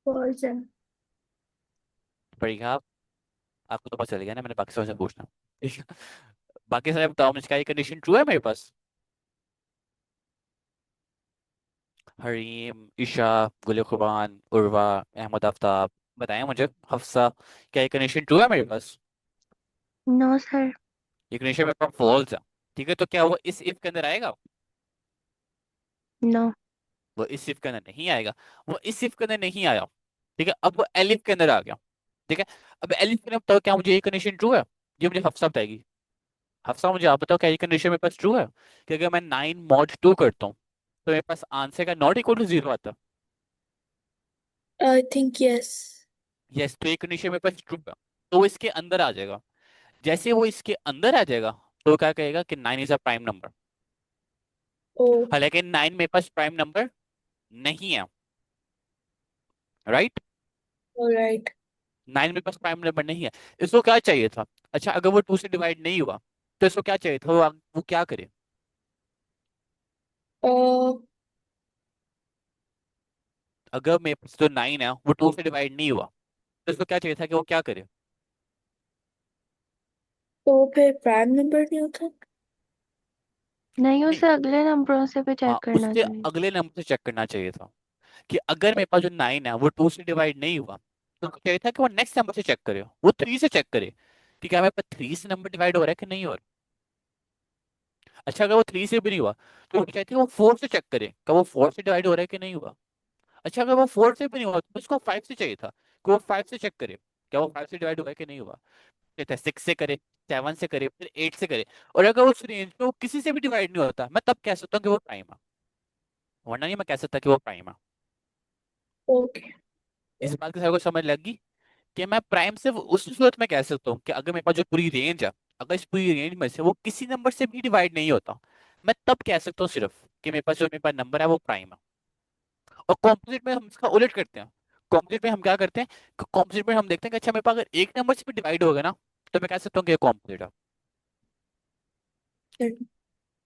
फॉल्स है। पढ़ेगा आप, आपको तो पता चल गया ना, मैंने बाकी सबसे पूछना। ठीक है, बाकी सारे बताओ मुझे, क्या ये कंडीशन ट्रू है मेरे पास? हरीम, ईशा, गुल खुबान, उर्वा, अहमद आफ्ताब, बताएं मुझे, हफ्सा, क्या ये कंडीशन ट्रू है मेरे पास? No, sir. ये कंडीशन मेरे पास फॉल्स है। ठीक है, तो क्या वो इस इफ के अंदर आएगा? No. वो इस इफ के अंदर नहीं आएगा, वो इस इफ के अंदर नहीं आया। ठीक है, अब वो एलिफ के अंदर आ गया। ठीक है, अब एलिफ के अंदर बताओ क्या मुझे ये कंडीशन ट्रू है? ये मुझे हफ्सा बताएगी। हफ्सा मुझे आप बताओ, क्या ये कंडीशन मेरे पास ट्रू है कि अगर मैं 9 मॉड 2 करता हूँ तो मेरे पास आंसर का नॉट इक्वल टू 0 आता? I think yes. यस, तो ये कंडीशन मेरे पास ट्रू है, तो वो इसके अंदर आ जाएगा। जैसे वो इसके अंदर आ जाएगा, तो क्या कहेगा कि 9 इज अ प्राइम नंबर। ओ। हालांकि 9 मेरे पास प्राइम नंबर नहीं है, राइट? ऑलराइट। 9 मेरे पास प्राइम नंबर नहीं है। इसको क्या चाहिए था? अच्छा, अगर वो 2 से डिवाइड नहीं हुआ तो इसको क्या चाहिए था, वो क्या करे? अगर मेरे पास जो 9 है वो 2 से डिवाइड नहीं हुआ तो इसको क्या चाहिए था कि वो क्या करे? तो फिर प्राइम नंबर नहीं होता। नहीं, नहीं, उसे अगले नंबरों से भी हाँ, चेक करना उससे चाहिए। अगले नंबर से चेक करना चाहिए था, कि अगर मेरे पास जो 9 है वो 2 से डिवाइड नहीं हुआ तो उसको चाहिए था कि वो नेक्स्ट नंबर से चेक करे, वो 3 से चेक करे कि क्या मेरे पास 3 से नंबर डिवाइड हो रहा है कि नहीं हो रहा। अच्छा, अगर वो 3 से भी नहीं हुआ तो वो चाहिए था वो 4 से चेक करे क्या वो 4 से डिवाइड हो रहा है कि नहीं हुआ। अच्छा, अगर वो 4 से भी नहीं हुआ तो उसको 5 से चाहिए था कि वो 5 से चेक करे क्या वो 5 से डिवाइड हुआ है कि नहीं हुआ। कहता है 6 से करे, 7 से करे, फिर 8 से करे, और अगर उस रेंज में वो किसी से भी डिवाइड नहीं होता, मैं तब कह सकता हूँ कि वो प्राइम है, वरना नहीं मैं कह सकता कि वो प्राइम है। ओके। इस बात की सबको समझ लगी कि मैं प्राइम सिर्फ उस सूरत में कह सकता हूँ कि अगर मेरे पास जो पूरी रेंज है, अगर इस पूरी रेंज में से वो किसी नंबर से भी डिवाइड नहीं होता, मैं तब कह सकता हूँ सिर्फ कि मेरे पास नंबर है वो प्राइम है। और कॉम्पोजिट में हम इसका उलट करते हैं। कॉम्पोजिट में हम क्या करते हैं कि कॉम्पोजिट में हम देखते हैं कि अच्छा मेरे पास अगर एक नंबर से भी डिवाइड होगा ना, तो मैं कह सकता हूँ कि ये कॉम्पोजिट है।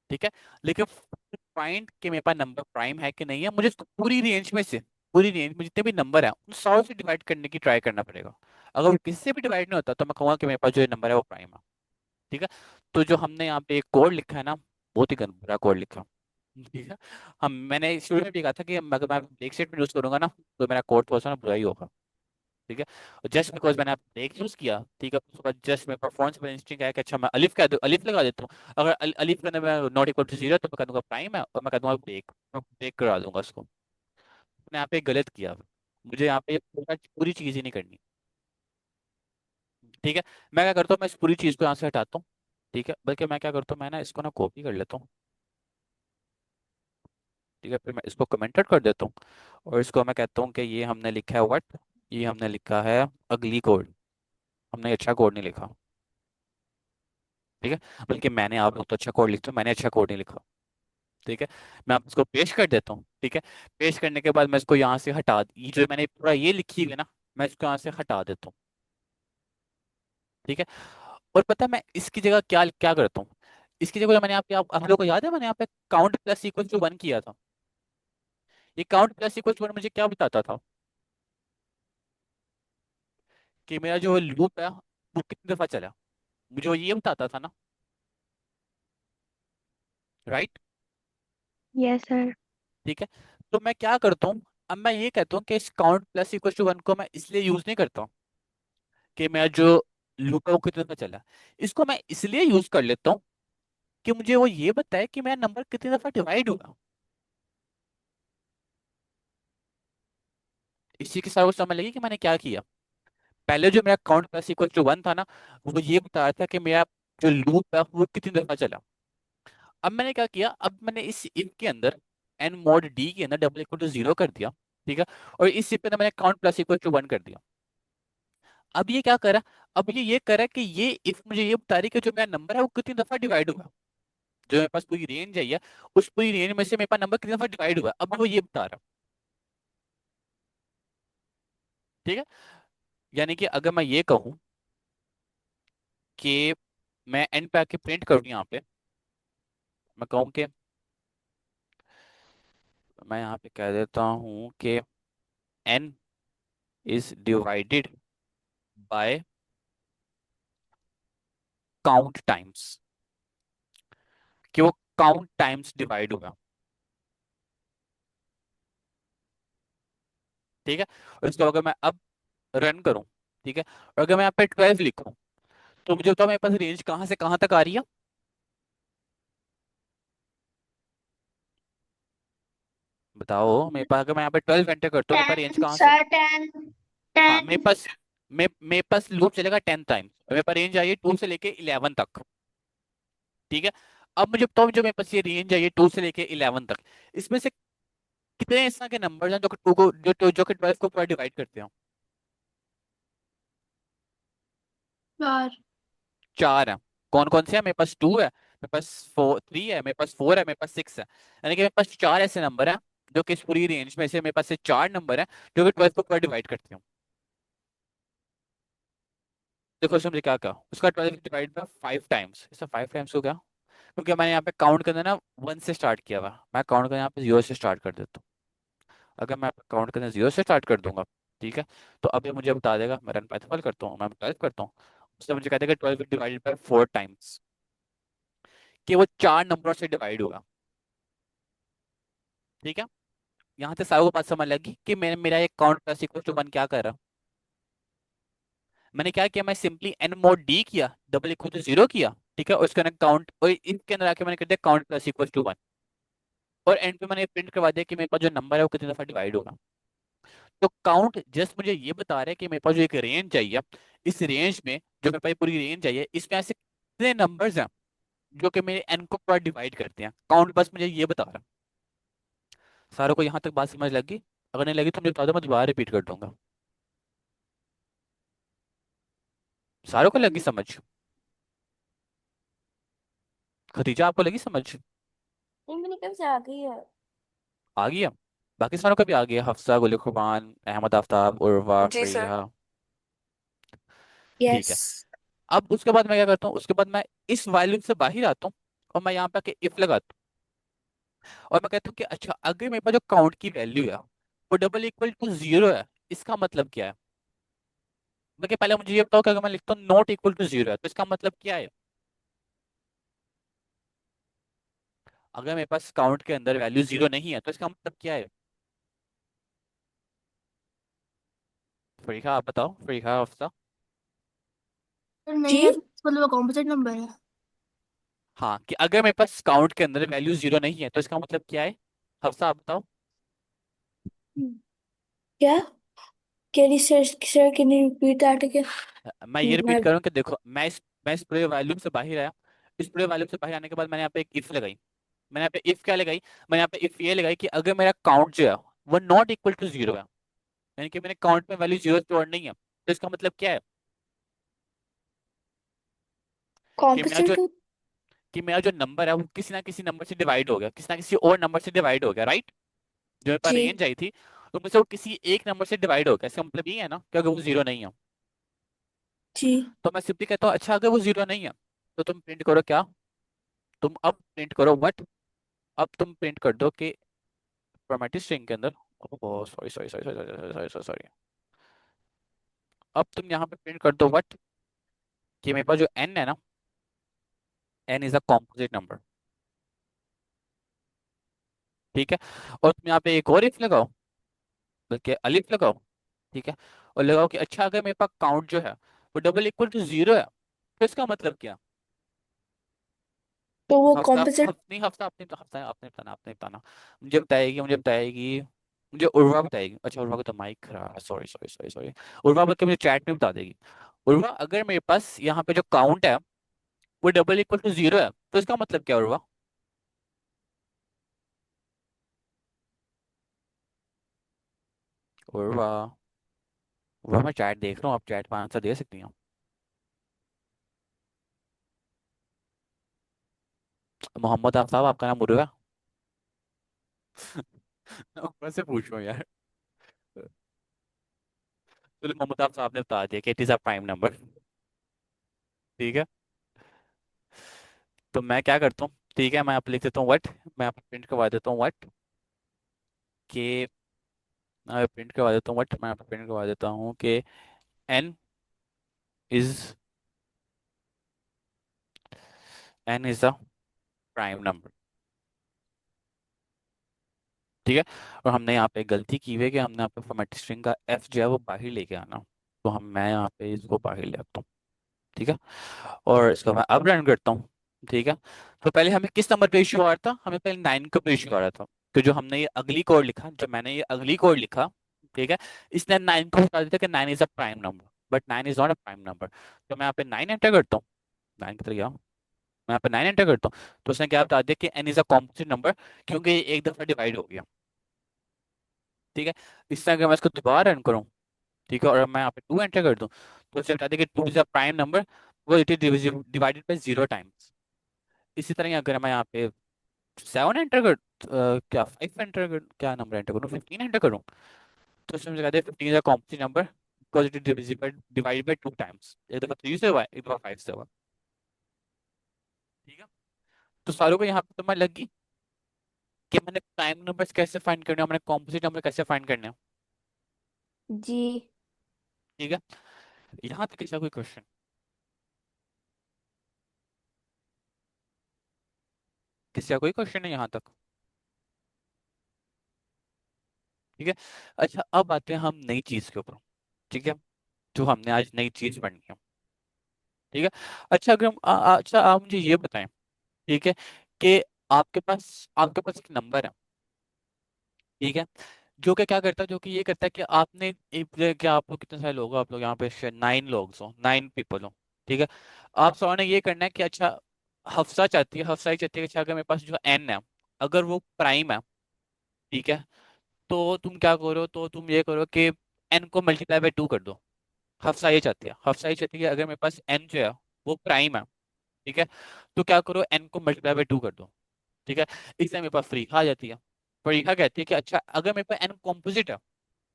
ठीक है, लेकिन पॉइंट कि मेरे पास नंबर प्राइम है कि नहीं है, मुझे इसको पूरी रेंज में से, पूरी रेंज में जितने भी नंबर है उन 100 से डिवाइड करने की ट्राई करना पड़ेगा। अगर वो किसी से भी डिवाइड नहीं होता तो मैं कहूँगा कि मेरे पास जो नंबर है वो प्राइम है। ठीक है, तो जो हमने यहाँ पे एक कोड लिखा है ना, बहुत ही बुरा कोड लिखा। ठीक है, हम मैंने शुरू में भी कहा था कि अगर मैं ब्रेक स्टेटमेंट यूज करूंगा ना तो मेरा कोड थोड़ा सा ना बुरा ही होगा। ठीक है। और जस्ट बिकॉज मैंने ब्रेक यूज किया, ठीक है, उसके बाद जस्ट मेरे परफॉर्मेंस पर इंस्टिंक्ट आया कि अच्छा मैं अलिफ कह दूं, अलिफ लगा देता हूँ। अगर अलिफ के अंदर मैं नॉट इक्वल टू जीरो तो मैं कह दूंगा प्राइम है, और मैं कह दूंगा ब्रेक, मैं ब्रेक करा दूंगा उसको। मैंने यहाँ पे गलत किया, मुझे यहाँ पे पूरी चीज ही नहीं करनी। ठीक है। मैं क्या करता हूँ, मैं इस पूरी चीज को यहाँ से हटाता हूँ। ठीक है, बल्कि मैं क्या करता हूँ, मैं ना इसको ना कॉपी कर लेता हूँ। ठीक है, फिर मैं इसको कमेंटेड कर देता हूँ, और इसको मैं कहता हूँ कि ये हमने लिखा है व्हाट, ये हमने लिखा है अगली कोड, हमने अच्छा कोड नहीं लिखा। ठीक है, बल्कि मैंने, आप लोग तो अच्छा कोड लिखते हो, मैंने अच्छा कोड नहीं लिखा। ठीक है, मैं आप इसको पेश कर देता हूँ। ठीक है, पेश करने के बाद मैं इसको यहाँ से हटा, ये जो मैंने पूरा ये लिखी है ना, मैं इसको यहाँ से हटा देता हूँ। ठीक है, और पता है मैं इसकी जगह क्या क्या करता हूँ, इसकी जगह मैंने आप लोगों को याद है मैंने यहाँ पे count plus equal to one किया था। ये count plus equal to one मुझे क्या बताता था कि मेरा जो लूप है वो कितनी दफा चला, मुझे वो ये बताता था ना, राइट। Yes, sir. ठीक है, तो मैं क्या करता हूँ, अब मैं ये कहता हूँ कि इस count plus equal to one को मैं इसलिए यूज नहीं करता हूँ कि मेरा जो लूप है वो कितने दफा चला, इसको मैं इसलिए यूज कर लेता हूँ कि मुझे वो ये बताए कि मेरा नंबर कितनी दफा डिवाइड हुआ। इसी के साथ वो समझ लगी कि मैंने क्या किया। पहले जो मेरा count plus equal to one था ना, वो ये बता रहा था कि मेरा जो लूप है वो कितनी दफा चला। अब मैंने क्या किया, अब मैंने इस इफ के अंदर एन मॉड डी के अंदर डबल इक्वल टू जीरो कर दिया। ठीक है, और इस इफ के अंदर मैंने count plus equal to one कर दिया। अब ये क्या करा, अब ये करा कि ये इफ मुझे ये बता रही कि जो मेरा नंबर है वो कितनी दफा डिवाइड हुआ, जो मेरे पास पूरी रेंज आई है उस पूरी रेंज में से मेरे पास नंबर कितनी दफा डिवाइड हुआ, अब वो ये बता रहा। ठीक है, यानी कि अगर मैं ये कहूँ कि मैं एन पे आके प्रिंट करूँ यहाँ पे, मैं कहूँ कि मैं यहाँ पे कह देता हूँ कि N is divided by count times, कि वो काउंट टाइम्स डिवाइड होगा। ठीक है, और इसको अगर मैं अब रन करूं, ठीक है, और अगर मैं यहाँ पे 12 लिखूं, तो मुझे बताओ मेरे पास रेंज कहाँ से कहाँ तक आ रही है। बताओ मेरे पास, अगर मैं यहाँ पे 12 एंटर करता हूँ, मेरे पास रेंज 10 कहाँ से, सर 10 हाँ 10 मेरे पास लूप चलेगा 10 टाइम्स, मेरे पास रेंज आई है 2 से लेके 11 तक। ठीक है, अब मुझे बताओ जो मेरे पास ये रेंज है ये 2 से लेके 11 तक, इसमें से कितने इस तरह के नंबर हैं जो कि 2 को जो कि 12 को पूरा डिवाइड करते हैं। चार। चार है। कौन कौन से हैं, मेरे पास टू है, मेरे पास फोर थ्री है, मेरे पास फोर है, मेरे पास सिक्स है, यानी कि मेरे पास चार ऐसे नंबर हैं जो कि इस पूरी रेंज में से मेरे पास से चार नंबर हैं जो कि 12 को पूरा डिवाइड करते हैं। देखो उसने मुझे क्या कहा, उसका 12 डिवाइड बाय 5 टाइम्स, इसका 5 टाइम्स हो गया, क्योंकि मैंने यहाँ पे काउंट करना ना वन से स्टार्ट किया हुआ, मैं काउंट करना यहाँ पे जीरो से स्टार्ट कर देता हूँ। अगर मैं काउंट करना जीरो से स्टार्ट कर दूंगा, ठीक है, तो अब ये मुझे बता देगा, मैं रन पाइथन करता हूँ, मैं 12 करता हूँ, उसने मुझे कह देगा 12 डिवाइडेड बाय 4 टाइम्स, कि वो चार नंबरों से डिवाइड होगा। ठीक है, यहाँ से सारी को बात समझ लगी कि मेरा एक count plus equal to one क्या कर रहा। मैंने क्या किया, मैं सिंपली एन मोड डी किया, डबल इक्वल टू जीरो किया। ठीक है, और उसके अंदर काउंट, और इसके अंदर आके मैंने कर दिया count plus equal to one, और एंड पे मैंने प्रिंट करवा दिया कि मेरे पास जो नंबर है वो कितनी दफा डिवाइड होगा। तो काउंट जस्ट मुझे ये बता रहा है कि मेरे पास जो एक रेंज चाहिए, इस रेंज में जो मेरे पास पूरी रेंज चाहिए, इसमें ऐसे कितने नंबर्स हैं जो कि मेरे एन को पूरा डिवाइड करते हैं, काउंट बस मुझे ये बता रहा है। सारों को यहाँ तक बात समझ लगी? अगर नहीं लगी तो मुझे बता दो, मैं दोबारा रिपीट कर दूंगा। सारों को लगी समझ? खतीजा आपको लगी समझ? नहीं मैंने कब से आ गई है। आ गया? बाकी सारों का भी आ गया, हफ्सा, गुल खुबान, अहमद आफ्ताब, उर्वा, जी सर। फरीहा। ठीक यस। है, अब उसके बाद मैं क्या करता हूँ, उसके बाद मैं इस वॉल्यूम से बाहर आता हूँ, और मैं यहाँ पे आके इफ लगाता हूँ, और मैं कहता हूँ कि अच्छा अगर मेरे पास जो काउंट की वैल्यू है वो डबल इक्वल टू जीरो है, इसका मतलब क्या है। देखिए पहले मुझे ये बताओ कि अगर मैं लिखता हूँ नॉट इक्वल टू जीरो है तो इसका मतलब क्या है। अगर मेरे पास काउंट के अंदर वैल्यू जीरो नहीं है तो इसका मतलब क्या है। फरीखा आप बताओ, फरीखा हफ्सा। पर नहीं जी है तो मतलब कॉम्पोजिट नंबर है। हाँ, कि अगर मेरे पास काउंट के अंदर वैल्यू जीरो नहीं है तो इसका मतलब क्या है? हफ्सा आप बताओ। क्या carry sir can you repeat that again? मैं ये रिपीट मैं करूँ कि देखो, मैं इस पूरे वॉल्यूम से बाहर आया। इस पूरे वॉल्यूम से बाहर आने के बाद मैंने यहाँ पे एक इफ लगाई। मैंने यहाँ पे इफ क्या लगाई? मैंने यहाँ पे इफ ये लगाई कि अगर मेरा काउंट जो है वो नॉट इक्वल टू जीरो है, यानी कि मेरे काउंट में वैल्यू जीरो स्टोर नहीं है, तो इसका मतलब क्या है? कि मेरा जो कॉम्पोजिट। कि मेरा जो नंबर है वो किसी ना किसी नंबर से डिवाइड हो गया, किसी ना किसी और नंबर से डिवाइड हो गया, राइट? जो मेरे पास जी रेंज आई थी तो मुझसे वो किसी एक नंबर से डिवाइड हो गया, इसका मतलब ये है ना कि अगर वो जीरो नहीं है जी। तो मैं सिंपली कहता हूँ अच्छा अगर वो जीरो नहीं है तो तुम प्रिंट करो क्या? तुम अब प्रिंट करो व्हाट। अब तुम प्रिंट कर दो कि क्रोमेटिक स्ट्रिंग के अंदर, oh sorry sorry sorry sorry sorry sorry sorry, अब तुम यहाँ पे प्रिंट कर दो व्हाट, कि मेरे पास जो n है ना, n is a composite number. ठीक है, और तुम यहाँ पे एक और इफ लगाओ, बल्कि अलिफ लगाओ। ठीक है, और लगाओ कि अच्छा अगर मेरे पास काउंट जो है वो डबल इक्वल टू जीरो है तो इसका मतलब क्या? तो वो कॉम्पोजिट। नहीं, हफ्ता आपने आपने बताना, आपने बताना। मुझे बताएगी मुझे उर्वा बताएगी। अच्छा उर्वा को तो माइक खराब है, sorry sorry sorry sorry. Urwa बल्कि मुझे चैट में बता देगी। उर्वा अगर मेरे पास यहाँ पे जो काउंट है वो डबल इक्वल टू जीरो है तो इसका मतलब क्या उर्वा? उर्वा, उर्वा मैं चैट देख रहा हूँ, आप चैट में आंसर दे सकती हैं। मोहम्मद आफ्ताब आपका नाम उर्वा? ऊपर से पूछ रहा हूँ यार। चलो मोहम्मद आफ्ताब ने बता दिया कि it is a prime number. ठीक है, तो मैं क्या करता हूँ? ठीक है, मैं आप लिख देता हूँ व्हाट। मैं आप प्रिंट करवा देता हूँ व्हाट, कि मैं प्रिंट करवा देता हूँ व्हाट, मैं आप प्रिंट करवा देता हूँ कि n is n is a prime number. ठीक है, और हमने यहाँ पे गलती की हुई है कि हमने यहाँ पे फॉर्मेटिक स्ट्रिंग का f जो है वो बाहर लेके आना, तो मैं यहाँ पे इसको बाहर ले आता हूँ। ठीक है, और इसको मैं अब रन करता हूँ। ठीक है, तो पहले हमें किस नंबर पे इशू आ रहा था? हमें पहले 9 का पे इशू आ रहा था। तो जो हमने ये अगली कोड लिखा, जो मैंने ये अगली कोड लिखा, ठीक है, इसने 9 को बता दिया कि 9 is a prime number, but 9 is not a prime number. तो मैं यहाँ पे 9 एंटर करता हूँ। 9 की तरह गया, मैं यहाँ पे 9 एंटर करता हूँ, तो उसने क्या बता दिया कि n is a composite number, क्योंकि ये एक दफा डिवाइड हो गया। ठीक है, इस तरह अगर मैं इसको दोबारा रन करूँ, ठीक है, और मैं यहाँ पे 2 एंटर कर दूँ, तो उसे बता दें कि 2 इज अ प्राइम नंबर, वो it is divided by 0 times. इसी तरह अगर मैं यहाँ पे 7 एंटर कर क्या 5 एंटर कर, क्या नंबर एंटर करूँ, 15 एंटर करूँ, तो उसमें मुझे कहते हैं 15 is a complex number because it is divided by 2 times. एक दफा 3 से हुआ है, एक दफा 5 से हुआ। ठीक है, तो सारों को यहाँ पे समझ लग गई कि मैंने प्राइम नंबर्स कैसे फाइंड करने हैं, मैंने कॉम्पोजिट नंबर कैसे फाइंड करने हैं। जी। ठीक है, यहाँ तक ऐसा कोई क्वेश्चन? किसी का कोई क्वेश्चन है यहाँ तक? ठीक है, अच्छा अब आते हैं हम नई चीज के ऊपर। ठीक है, जो हमने आज नई चीज पढ़नी है। ठीक है, अच्छा अगर अच्छा आप मुझे ये बताएं, ठीक है, कि आपके पास एक नंबर है, ठीक है, जो कि क्या करता है, जो कि ये करता है कि आपने एक, क्या आप लोग कितने सारे लोग हो, आप लोग यहाँ पे 9 लोग हो, 9 पीपल हो। ठीक है, आप सबने ने ये करना है कि अच्छा हफ्सा ही चाहती है कि अच्छा अगर मेरे पास जो n है अगर वो प्राइम है, ठीक है, तो तुम क्या करो, तो तुम ये करो कि n को मल्टीप्लाई बाय 2 कर दो। हफ्सा ये चाहती है कि अगर मेरे पास n जो है वो प्राइम है, ठीक है, तो क्या करो, n को मल्टीप्लाई बाय 2 कर दो। ठीक है, इससे मेरे पास फ्रीखा आ जाती है। फ्रीखा कहती है कि अच्छा अगर मेरे पास n कॉम्पोजिट है,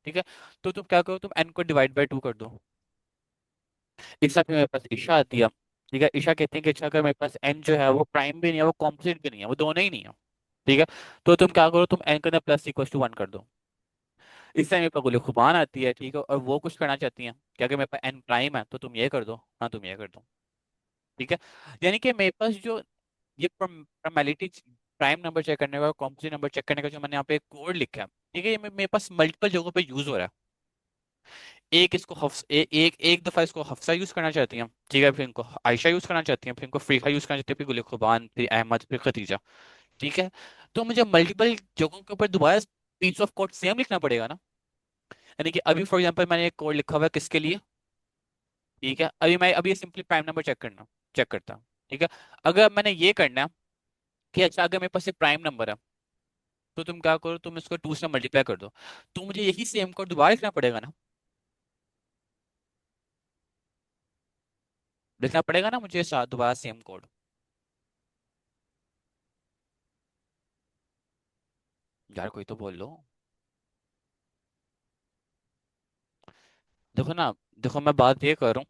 ठीक है, तो तुम क्या करो, तुम n को डिवाइड बाय 2 कर दो। इस साथ में मेरे पास ईशा आती है। ठीक है, ईशा कहती है कि अच्छा अगर मेरे पास n जो है वो प्राइम भी नहीं है, वो कॉम्पोजिट भी नहीं है, वो दोनों ही नहीं है। ठीक है, तो तुम क्या करो, तुम n के अंदर प्लस इक्वल टू 1 कर दो। इस टाइम मेरे पास गुल खुबान आती है, ठीक है, और वो कुछ करना चाहती हैं कि अगर मेरे पास n प्राइम है तो तुम ये कर दो, हाँ तुम ये कर दो। ठीक है, यानी कि मेरे पास जो ये फॉर्मेलिटी, प्राइम नंबर चेक करने का, कॉम्पोजिट नंबर चेक करने का जो मैंने यहाँ पे कोड लिखा है, ठीक है, ये मेरे पास मल्टीपल जगहों पे यूज हो रहा है। एक इसको एक एक दफा इसको हफ्सा यूज करना चाहती हैं, ठीक है, फिर इनको आयशा यूज करना चाहती हैं, फिर इनको फ्रीखा यूज करना चाहती है, फिर गुलखुबान, फिर अहमद, फिर खतीजा। ठीक है, तो मुझे मल्टीपल जगहों के ऊपर दोबारा पीस ऑफ कोड सेम लिखना पड़ेगा ना। यानी कि अभी फॉर एग्जांपल मैंने एक कोड लिखा हुआ है किसके लिए, ठीक है, अभी मैं अभी सिंपली प्राइम नंबर चेक करता हूँ। ठीक है, अगर मैंने ये करना है कि अच्छा अगर मेरे पास एक प्राइम नंबर है, तो तुम क्या करो, तुम इसको 2 से मल्टीप्लाई कर दो, तो मुझे यही सेम कोड दोबारा लिखना पड़ेगा ना, लिखना पड़ेगा ना मुझे साथ दोबारा सेम कोड। यार कोई तो बोल लो। देखो ना, देखो मैं बात ये कर रहा हूँ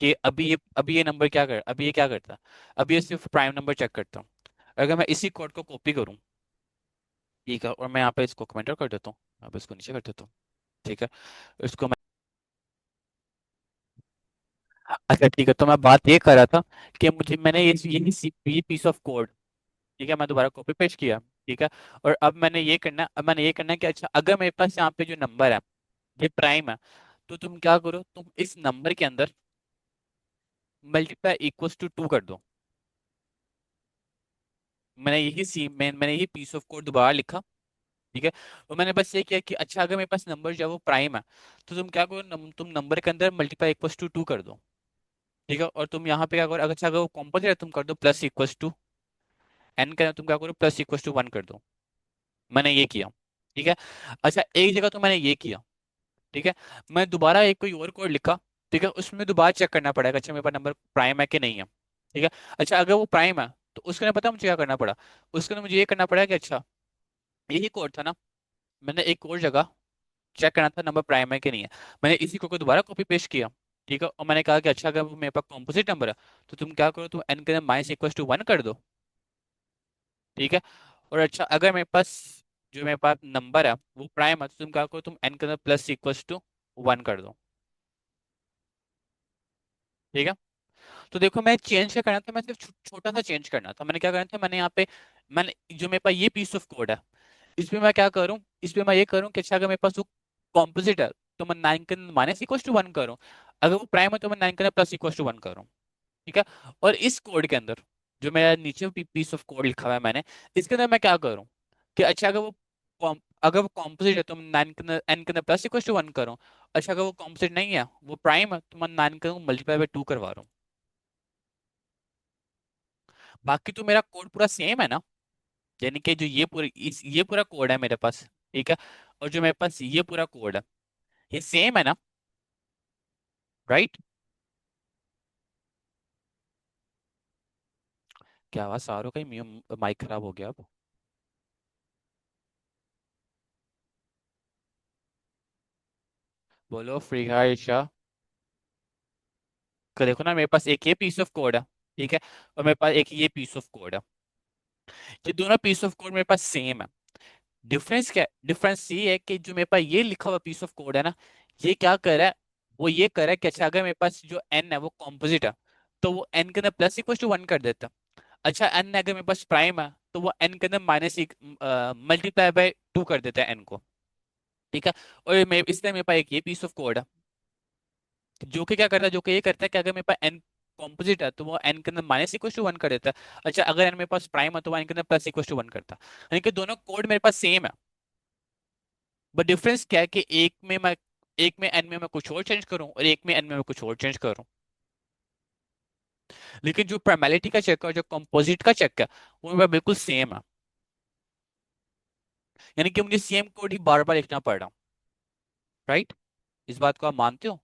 कि अभी ये नंबर क्या कर, अभी ये क्या करता है, अभी ये सिर्फ प्राइम नंबर चेक करता हूँ। अगर मैं इसी कोड को कॉपी करूँ, ठीक है, और मैं यहाँ पे इसको कमेंटर कर देता हूँ, अब इसको नीचे कर देता हूँ, ठीक है, इसको मैं, अच्छा ठीक है, तो मैं बात ये कर रहा था कि मुझे मैंने ये पीस ऑफ कोड, ठीक है, मैं दोबारा कॉपी पेस्ट किया, ठीक है, और अब मैंने ये करना है कि अच्छा अगर मेरे पास यहाँ पे जो नंबर है ये प्राइम है, तो तुम क्या करो, तुम इस नंबर के अंदर मल्टीप्लाई इक्वल्स टू 2 कर दो। मैंने यही पीस ऑफ कोड दोबारा लिखा, ठीक है, और मैंने बस ये किया कि अच्छा अगर मेरे पास नंबर जो है वो प्राइम है, तो तुम क्या करो, तुम नंबर के अंदर मल्टीप्लाई इक्वल्स टू 2 कर दो। ठीक है, और तुम यहाँ पे क्या करो, अगर अच्छा अगर वो कॉम्पोजिट है तुम कर दो प्लस इक्वल्स टू एन, का तुम क्या करो प्लस इक्वल्स टू 1 कर दो। मैंने ये किया, ठीक है, अच्छा एक जगह तो मैंने ये किया, ठीक है, मैं दोबारा एक कोई और कोड लिखा, ठीक है, उसमें दोबारा चेक करना पड़ेगा अच्छा मेरे पास नंबर प्राइम है कि नहीं है। ठीक है, अच्छा अगर वो प्राइम है तो उसके लिए पता मुझे क्या करना पड़ा, उसके लिए मुझे ये करना पड़ा कि अच्छा यही कोड था ना, मैंने एक और जगह चेक करना था नंबर प्राइम है कि नहीं है, मैंने इसी कोड को दोबारा कॉपी पेस्ट किया, ठीक है, और मैंने कहा कि अच्छा अगर वो मेरे पास कॉम्पोजिट नंबर है, तो तुम क्या करो, तुम एन के अंदर माइनस इक्वल टू 1 कर दो। ठीक है, और अच्छा अगर मेरे पास नंबर है वो प्राइम है, तो तुम क्या करो, तुम एन के अंदर प्लस इक्वल टू 1 कर दो। ठीक है, तो देखो मैं चेंज क्या करना था, मैं सिर्फ छोटा सा चेंज करना था, मैंने क्या करना था, मैंने यहाँ पे मैंने जो मेरे पास ये पीस ऑफ कोड है, इसमें मैं क्या करूँ, इसमें मैं ये करूँ कि अच्छा अगर मेरे पास वो कॉम्पोजिट है, तो मैं 9 के माइनस इक्वल टू 1 करूँ, अगर वो प्राइम है तो मैं 9 के प्लस इक्वल टू 1 करूँ। ठीक है, और इस कोड के अंदर जो मेरा नीचे पीस ऑफ कोड लिखा हुआ है मैंने, इसके अंदर मैं क्या करूँ कि अच्छा अगर वो कॉम्पोजिट है तो मैं 9 के अंदर एन के अंदर प्लस इक्वल टू 1 करूँ, अच्छा अगर वो कॉम्पोजिट नहीं है वो प्राइम है तो मैं 9 के मल्टीप्लाई बाय 2 करवा रहा हूँ। बाकी तो मेरा कोड पूरा सेम है ना, यानी कि जो ये पूरा कोड है मेरे पास, ठीक है, और जो मेरे पास ये पूरा कोड है ये सेम है ना, राइट। क्या आवाज सारों का ही माइक खराब हो गया अब। बोलो फ्री ईशा। देखो ना मेरे पास एक ये पीस ऑफ कोड है, ठीक है, और मेरे पास एक ये पीस ऑफ कोड है, ये दोनों पीस ऑफ कोड मेरे पास सेम है। डिफरेंस क्या है, डिफरेंस ये है कि जो मेरे पास ये लिखा हुआ पीस ऑफ कोड है ना, ये क्या कर रहा है, वो ये कर रहा है कि अच्छा अगर मेरे पास जो एन है वो कॉम्पोजिट है, तो वो एन के अंदर प्लस इक्वल टू 1 कर देता। अच्छा एन अगर मेरे पास प्राइम है तो वो एन के अंदर माइनस मल्टीप्लाई बाय 2 कर देता है एन को। ठीक है, और इसलिए मेरे पास एक ये पीस ऑफ कोड है जो कि क्या करता है, जो कि ये करता है कि अगर मेरे पास एन कॉम्पोजिट है तो वो एन के अंदर माइनस इक्वल टू 1 कर देता है, अच्छा अगर एन मेरे पास प्राइम है तो वो एन के अंदर प्लस इक्वल टू 1 करता है, यानी कि दोनों कोड मेरे पास सेम है। बट डिफरेंस क्या है कि एक में एन में मैं कुछ और चेंज करूं और एक में एन में मैं कुछ और चेंज करूं, लेकिन जो प्राइमलिटी का चेक है और जो कंपोजिट का चेक है वो मेरा बिल्कुल सेम है, यानी कि मुझे सेम कोड ही बार बार लिखना पड़ रहा, राइट। इस बात को आप मानते हो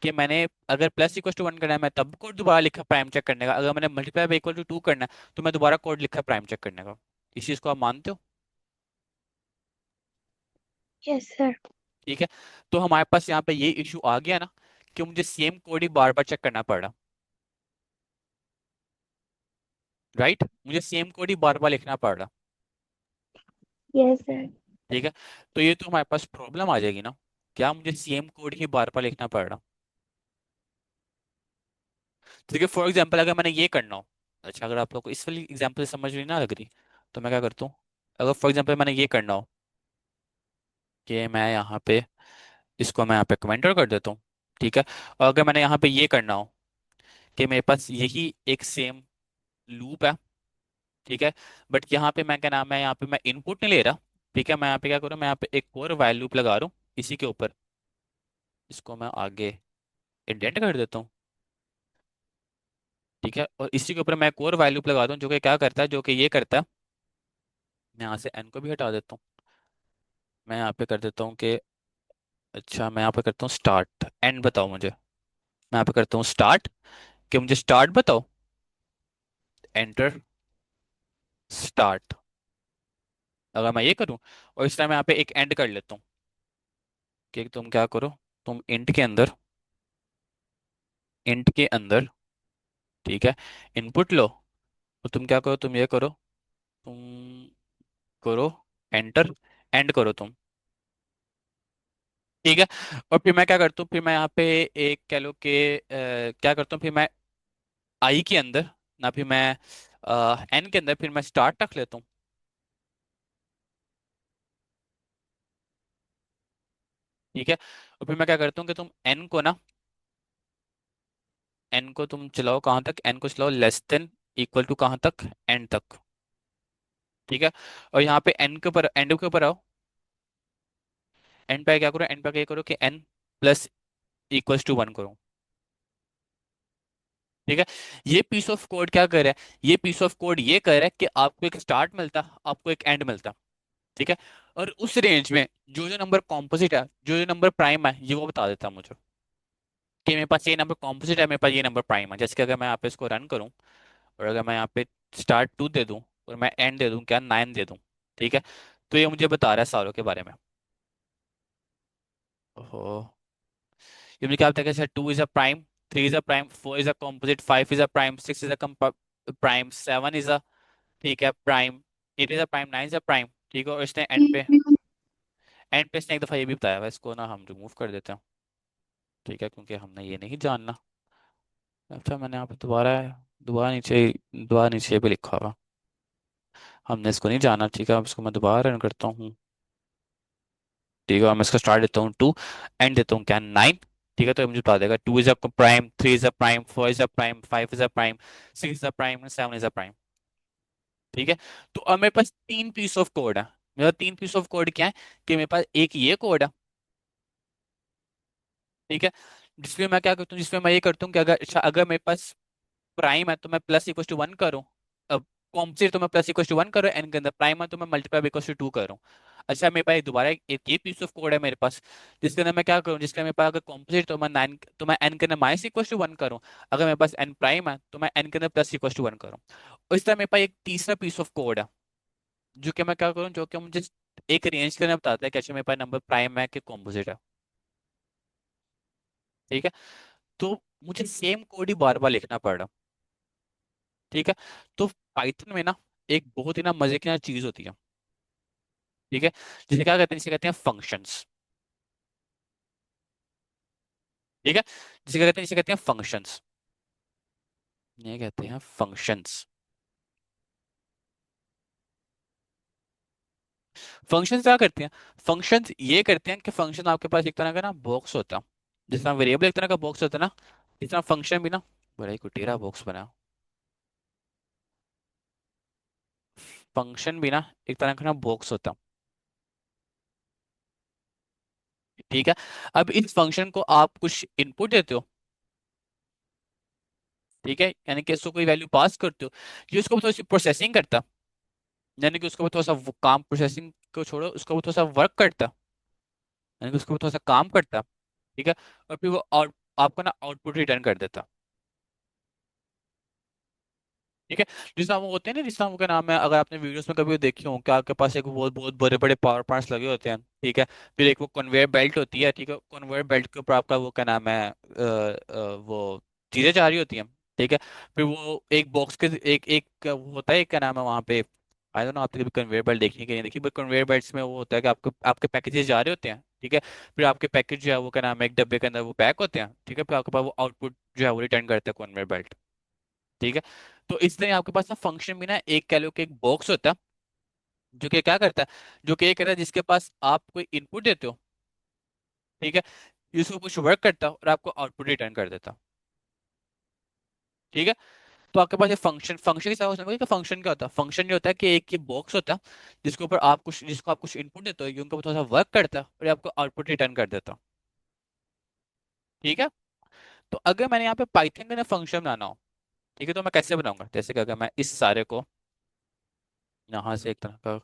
कि मैंने अगर प्लस इक्वल टू 1 करना है मैं तब कोड दोबारा लिखा प्राइम चेक करने का, अगर मैंने मल्टीप्लाई बाय इक्वल टू 2 करना है तो मैं दोबारा कोड लिखा प्राइम चेक करने का। इस चीज को आप मानते हो, Yes, sir. ठीक है, तो हमारे पास यहाँ पे ये इशू आ गया ना कि मुझे सेम कोड ही बार बार चेक करना पड़ रहा, राइट, मुझे सेम कोड ही बार बार लिखना पड़ रहा। Yes, sir. ठीक है, तो ये तो हमारे पास प्रॉब्लम आ जाएगी ना, क्या मुझे सेम कोड ही बार बार लिखना पड़ रहा। ठीक है, फॉर एग्जाम्पल अगर मैंने ये करना हो, अच्छा अगर आप लोग को इस वाली एग्जाम्पल समझ में ना लग रही तो मैं क्या करता हूँ, अगर फॉर एग्जाम्पल मैंने ये करना हो कि मैं यहाँ पे इसको मैं यहाँ पे कमेंट कर देता हूँ। ठीक है, और अगर मैंने यहाँ पे ये करना हो कि मेरे पास यही एक सेम लूप है, ठीक है, बट यहाँ पे मैं क्या नाम है, यहाँ पे मैं इनपुट नहीं ले रहा, ठीक है, मैं यहाँ पे क्या करूँ, मैं यहाँ पे एक और वाइल लूप लगा रहा हूँ इसी के ऊपर। इसको मैं आगे इंडेंट कर देता हूँ, ठीक है, और इसी के ऊपर मैं एक और वाइल लूप लगा दूँ जो कि क्या करता है, जो कि ये करता है, मैं यहाँ से एन को भी हटा देता हूँ। मैं यहाँ पे कर देता हूँ कि, अच्छा मैं यहाँ पे करता हूँ स्टार्ट, एंड बताओ मुझे। मैं यहाँ पे करता हूँ स्टार्ट, कि मुझे स्टार्ट बताओ, एंटर स्टार्ट। अगर मैं ये करूँ और इस टाइम यहाँ पे एक एंड कर लेता हूँ, कि तुम क्या करो, तुम इंट के अंदर, ठीक है, इनपुट लो, तो तुम क्या करो, तुम ये करो, तुम करो एंटर, एंड करो तुम, ठीक है। और फिर मैं क्या करता हूँ, फिर मैं यहाँ पे एक कह लो कि क्या करता हूँ, फिर मैं आई के अंदर, ना फिर मैं एन के अंदर फिर मैं स्टार्ट रख लेता हूँ, ठीक है। और फिर मैं क्या करता हूँ कि तुम एन को ना, एन को तुम चलाओ कहाँ तक, एन को चलाओ लेस देन इक्वल टू कहाँ तक, एंड तक, ठीक है। और यहाँ पे एन के ऊपर, एंड के ऊपर आओ, एंड पे क्या करो, एंड पे क्या करो कि N plus equals to one करो, ठीक है। ये पीस ऑफ कोड क्या कर रहा है, ये पीस ऑफ कोड ये कर रहा है कि आपको एक स्टार्ट मिलता, आपको एक एंड मिलता, ठीक है। और उस रेंज में जो जो नंबर कॉम्पोजिट है, जो जो नंबर प्राइम है, ये वो बता देता है मुझे कि मेरे पास ये नंबर कॉम्पोजिट है, मेरे पास ये नंबर प्राइम है। जैसे कि अगर मैं यहाँ पे इसको रन करूँ और अगर मैं यहाँ पे स्टार्ट टू दे दूँ और मैं एंड दे दूँ, क्या नाइन दे दूँ, ठीक है, तो ये मुझे बता रहा है सारों के बारे में। ओहो, ये मुझे क्या बताया कि two is a prime, three is a prime, four is a composite, five is a prime, six is a prime, seven is a, ठीक है, prime, eight is a prime, nine is a prime, ठीक है। और इसने and पे इसने एक दफा ये भी बताया हुआ है, इसको ना हम रिमूव कर देते हैं, ठीक है, क्योंकि हमने ये नहीं जानना। अच्छा मैंने यहाँ पे दोबारा नीचे भी लिखा हुआ, हमने इसको नहीं जाना, ठीक है। अब इसको मैं दोबारा रन करता हूँ, ठीक है, और मैं इसका स्टार्ट देता हूँ टू, एंड देता हूँ क्या, नाइन, ठीक है। तो ये मुझे बता देगा to is a prime, three is a prime, four is a prime, five is a prime, six is a prime, seven is a prime, ठीक है। तो अब मेरे पास तीन पीस ऑफ कोड है। मेरा तीन पीस ऑफ कोड क्या है, कि मेरे पास एक ये कोड है, ठीक है, जिसमें मैं क्या करता हूँ, जिसमें मैं ये करता हूँ कि अगर, अच्छा अगर मेरे पास प्राइम है तो मैं प्लस इक्वल टू वन करूँ, अब कॉम्पोजिट तो मैं प्लस इक्वल टू वन करूँ, एन के अंदर प्राइम है तो मैं मल्टीप्लाई इक्वल टू टू करूँ। अच्छा मेरे पास दोबारा एक ये पीस ऑफ कोड है मेरे पास, जिसके अंदर मैं क्या करूँ, जिसके अंदर मेरे पास अगर कॉम्पोजिट तो मैं नाइन, तो मैं एन के अंदर माइनस इक्वल टू वन करूँ, अगर मेरे पास एन प्राइम है तो मैं एन के अंदर प्लस इक्वल टू वन करूँ। और इस तरह मेरे पास एक तीसरा पीस ऑफ कोड है, जो कि मैं क्या करूँ, जो कि मुझे एक रेंज के अंदर बताता है कि अच्छा मेरे पास नंबर प्राइम है कि कॉम्पोजिट है, ठीक है। तो मुझे सेम कोड ही बार बार लिखना पड़ रहा, ठीक है। तो पाइथन में ना एक बहुत ही ना मजे की ना चीज होती है, ठीक है, जिसे क्या कहते हैं, जिसे कहते हैं फंक्शंस, ठीक है, जिसे क्या कहते हैं, जिसे कहते हैं फंक्शंस, ये कहते हैं फंक्शंस। फंक्शंस क्या करते हैं, फंक्शंस ये करते हैं कि फंक्शन आपके पास एक तरह का ना बॉक्स होता है, जिस तरह वेरिएबल एक तरह का बॉक्स होता है ना, इस तरह फंक्शन भी ना बड़ा ही कुटेरा बॉक्स बना, फंक्शन भी ना एक तरह का ना बॉक्स होता है, ठीक है। अब इस फंक्शन को आप कुछ इनपुट देते हो, ठीक है, यानी कि इसको कोई वैल्यू पास करते हो, ये उसको थोड़ी सी प्रोसेसिंग करता, यानी कि उसको भी थोड़ा सा काम, प्रोसेसिंग को छोड़ो, उसको भी थोड़ा सा वर्क करता, यानी कि उसको भी थोड़ा सा काम करता, ठीक है। और फिर वो आउट, आपको ना आउटपुट रिटर्न कर देता, ठीक है। जिस तरह वो होते हैं ना, जिस तरह वो क्या नाम है, अगर आपने वीडियोस में कभी देखे हो, क्या आपके पास एक बहुत बहुत बड़े बड़े पावर प्लांट्स लगे होते हैं, ठीक है, फिर एक वो कन्वेयर बेल्ट होती है, ठीक है, कन्वेयर बेल्ट के ऊपर आपका वो क्या नाम है, वो चीजें जा रही होती हैं, ठीक है। फिर वो एक बॉक्स के एक एक वो होता है, एक क्या नाम है वहाँ पे, आई डोंट नो आपने कभी कन्वेयर बेल्ट देखी कि नहीं देखी, बट कन्वेयर बेल्ट्स में वो होता है कि आपको आपके पैकेजेस जा रहे होते हैं, ठीक है, फिर आपके पैकेज जो है वो क्या नाम है, एक डब्बे के अंदर वो पैक होते हैं, ठीक है, फिर आपके पास वो आउटपुट जो है वो रिटर्न करते हैं कन्वेयर बेल्ट, ठीक है। तो इसलिए आपके पास ना फंक्शन भी ना एक कह लो कि एक बॉक्स होता है, जो कि क्या करता है, जो कि ये कहता है जिसके पास आप कोई इनपुट देते हो, ठीक है, इसको कुछ वर्क करता और आपको आउटपुट रिटर्न कर देता। ठीक है, तो आपके पास ये फंक्शन की समझ का फंक्शन क्या होता है? फंक्शन जो होता है कि एक ये बॉक्स होता है जिसके ऊपर आप कुछ जिसको आप कुछ इनपुट देते हो, ये उनका थोड़ा सा वर्क करता है और ये आपको आउटपुट रिटर्न कर देता। ठीक है, तो अगर मैंने यहाँ पे पाइथन में फंक्शन बनाना हो, ठीक है, तो मैं कैसे बनाऊंगा? जैसे कि अगर मैं इस सारे को यहाँ से एक तरह का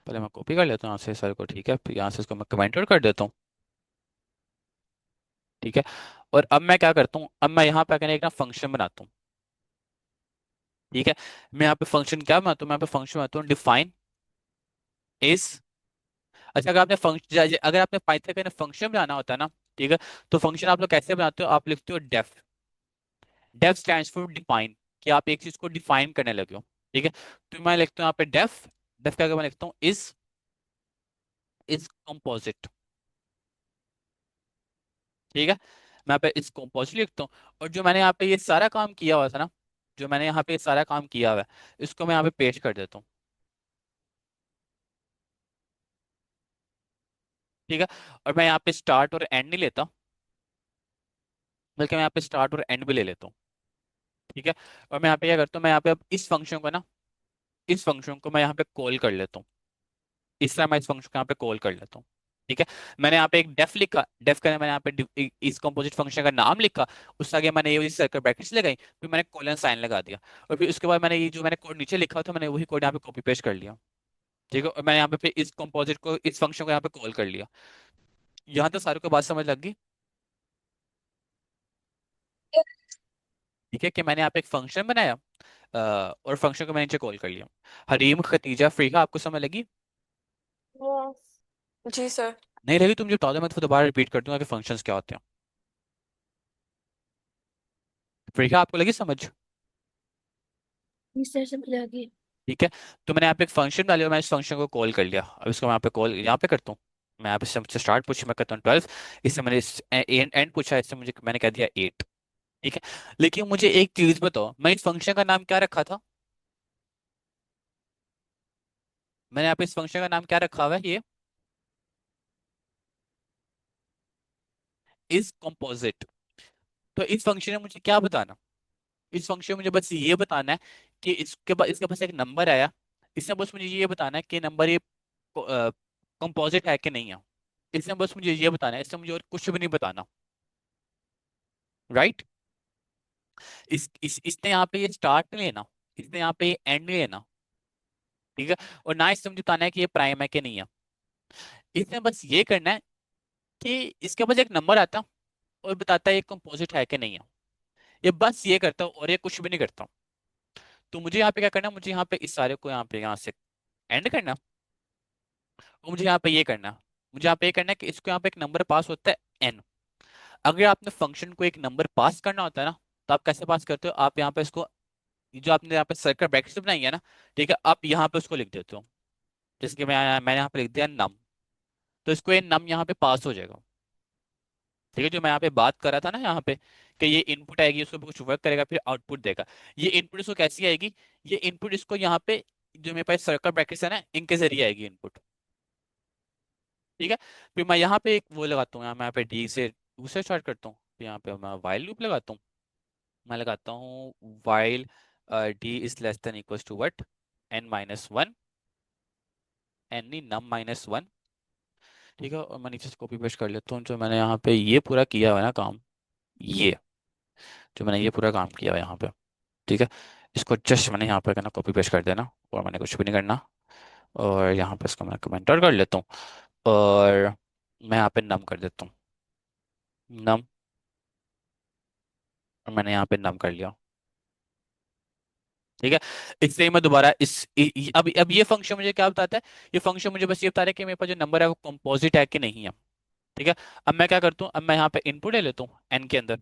पहले मैं कॉपी कर लेता हूँ यहाँ से सारे को, ठीक है, फिर यहाँ से इसको मैं कमेंट आउट कर देता हूँ। ठीक है, और अब मैं क्या करता हूँ, अब मैं यहाँ पे आकर एक ना फंक्शन बनाता हूँ। ठीक है, मैं यहाँ पे फंक्शन क्या बनाता हूँ, मैं यहाँ पे फंक्शन बनाता हूँ डिफाइन इज। अच्छा, अगर आपने पाइथन का फंक्शन बनाना होता है ना, ठीक है, तो फंक्शन आप लोग कैसे बनाते हो? आप लिखते हो def. Def stands for define, कि आप एक चीज को डिफाइन करने लगे हो। ठीक है, तो मैं लिखता हूँ यहाँ पे डेफ। डेफ क्या मैं लिखता हूँ इज कंपोजिट। ठीक है, मैं यहाँ पे इस कंपोजिट लिखता हूँ। और जो मैंने यहाँ पे ये सारा काम किया हुआ था ना, जो मैंने यहाँ पे ये सारा काम किया हुआ है, इसको मैं यहाँ पे पेस्ट कर देता हूँ। ठीक है, और मैं यहाँ पे स्टार्ट और एंड नहीं लेता, बल्कि मैं यहाँ पे स्टार्ट और एंड भी ले लेता हूँ। ठीक है, और मैं यहाँ पे क्या करता हूँ, मैं यहाँ पे अब इस फंक्शन को ना, इस फंक्शन को मैं यहाँ पे कॉल कर लेता हूँ। इस तरह मैं इस फंक्शन को यहाँ पे कॉल कर लेता हूँ। ठीक है, मैंने यहाँ पे एक डेफ लिखा, डेफ का मैंने यहाँ पे इस कंपोजिट फंक्शन का नाम लिखा, उसके आगे मैंने ये सर्कल ब्रैकेट्स लगाई, फिर मैंने कोलन साइन लगा दिया, और फिर उसके बाद मैंने ये जो मैंने कोड नीचे लिखा था, मैंने वही कोड यहाँ पे कॉपी पेस्ट कर लिया। ठीक है, और मैंने यहाँ पे फिर इस कंपोजिट को, इस फंक्शन को यहाँ पे कॉल कर लिया। यहाँ तो सारों को बात समझ लग गई? ठीक है, कि मैंने यहाँ पे एक फंक्शन बनाया, और फंक्शन को मैंने नीचे कॉल कर लिया। हरीम, खतीजा, फ्रीहा, आपको समझ लगी? जी सर। नहीं लगी? तुम जो बता दो, मैं तो दोबारा रिपीट कर दूंगा कि फंक्शंस क्या होते हैं। फ्रीहा, आपको लगी समझ? इस तरह से समझ आ गई। ठीक है, तो मैंने यहाँ पे एक फंक्शन डाला, मैं इस फंक्शन को कॉल कर लिया। अब इसको मैं यहाँ पे कॉल यहाँ पे करता हूँ। मैं यहाँ पे सबसे स्टार्ट पूछी, मैं करता हूँ 12। इससे मैंने एंड पूछा, इससे मुझे मैंने कह दिया 8। ठीक है, लेकिन मुझे एक चीज बताओ, मैं इस फंक्शन का नाम क्या रखा था? मैंने यहाँ पे इस फंक्शन का नाम क्या रखा हुआ है? ये इज कंपोजिट। तो इस फंक्शन में मुझे क्या बताना? इस फंक्शन में मुझे बस ये बताना है कि इसके पास एक नंबर आया, इसने बस मुझे ये बताना है कि नंबर ये कंपोजिट है कि नहीं है। इसने बस मुझे ये बताना है, इसने मुझे और कुछ भी नहीं बताना। राइट? इसने यहाँ पे ये स्टार्ट नहीं लेना, इसने यहाँ पे ये एंड नहीं लेना। ठीक है, और ना इसने मुझे बताना है कि ये प्राइम है कि नहीं है। इसने बस ये करना है कि इसके पास एक नंबर आता और बताता है ये कंपोजिट है कि नहीं है। ये बस ये करता हूँ और ये कुछ भी नहीं करता। तो मुझे यहाँ पे क्या करना है, मुझे यहाँ पे इस सारे को यहाँ से एंड करना, और मुझे यहाँ पे ये करना, मुझे यहाँ पे ये करना है कि इसको यहाँ पे एक नंबर पास होता है एन। अगर आपने फंक्शन को एक नंबर पास करना होता है ना, तो आप कैसे पास करते हो? आप यहाँ पे इसको, ये जो आपने यहाँ पे सर्कल ब्रैकेट्स बनाई है ना, ठीक है, आप यहाँ पे उसको लिख देते हो। जैसे कि मैंने यहाँ पे लिख दिया नम, तो इसको ये नम यहाँ पे पास हो जाएगा। ठीक है, जो मैं यहाँ पे बात कर रहा था ना यहाँ पे, कि ये इनपुट आएगी, उसको कुछ वर्क करेगा, फिर आउटपुट देगा। ये इनपुट इसको कैसी आएगी? ये इनपुट इसको यहाँ पे जो मेरे पास सर्कल ब्रैकेट्स है ना, इनके जरिए आएगी इनपुट। ठीक है, फिर मैं यहाँ पे एक वो लगाता हूँ, मैं यहाँ पे डी से दूसरे स्टार्ट करता हूँ, फिर यहाँ पे मैं वाइल लूप लगाता हूँ। मैं लगाता हूँ while D is less than equals to what, n-1, n नहीं num-1। ठीक है, और मैं नीचे से कॉपी पेस्ट कर लेता हूँ, जो मैंने यहाँ पे ये पूरा किया हुआ है ना काम, ये जो मैंने ये पूरा काम किया हुआ है यहाँ पे। ठीक है, इसको जस्ट मैंने यहाँ पे करना कॉपी पेस्ट कर देना, और मैंने कुछ भी नहीं करना। और यहाँ पे इसको मैं कमेंट आउट कर लेता हूँ, और मैं यहाँ पे नम कर देता हूँ, नम, और मैंने यहाँ पे नम कर लिया। ठीक है, इससे ही मैं दोबारा अब ये फंक्शन मुझे क्या बताता है? ये फंक्शन मुझे बस ये बता रहा है कि मेरे पास जो नंबर है वो कंपोजिट है कि नहीं है। ठीक है, अब मैं क्या करता हूँ, अब मैं यहाँ पे इनपुट ले लेता हूँ एन के अंदर,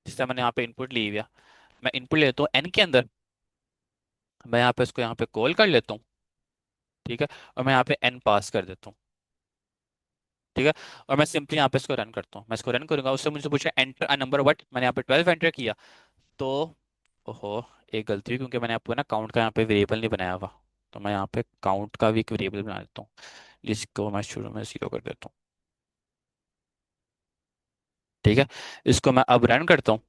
जिससे मैंने यहाँ पे इनपुट ली हुई है। मैं इनपुट ले लेता हूँ एन के अंदर, मैं यहाँ पे इसको यहाँ पे कॉल कर लेता हूँ। ठीक है, और मैं यहाँ पे एन पास कर देता हूँ। ठीक है, और मैं सिंपली यहाँ पे इसको रन करता हूँ। मैं इसको रन करूंगा, उससे मुझे पूछा एंटर अ नंबर व्हाट, मैंने यहाँ पे 12 एंटर किया। तो ओहो, एक गलती हुई, क्योंकि मैंने आपको ना काउंट का यहाँ पे वेरिएबल नहीं बनाया हुआ। तो मैं यहाँ पे काउंट का भी एक वेरिएबल बना देता हूँ, जिसको मैं शुरू में 0 कर देता हूँ। ठीक है, इसको मैं अब रन करता हूँ।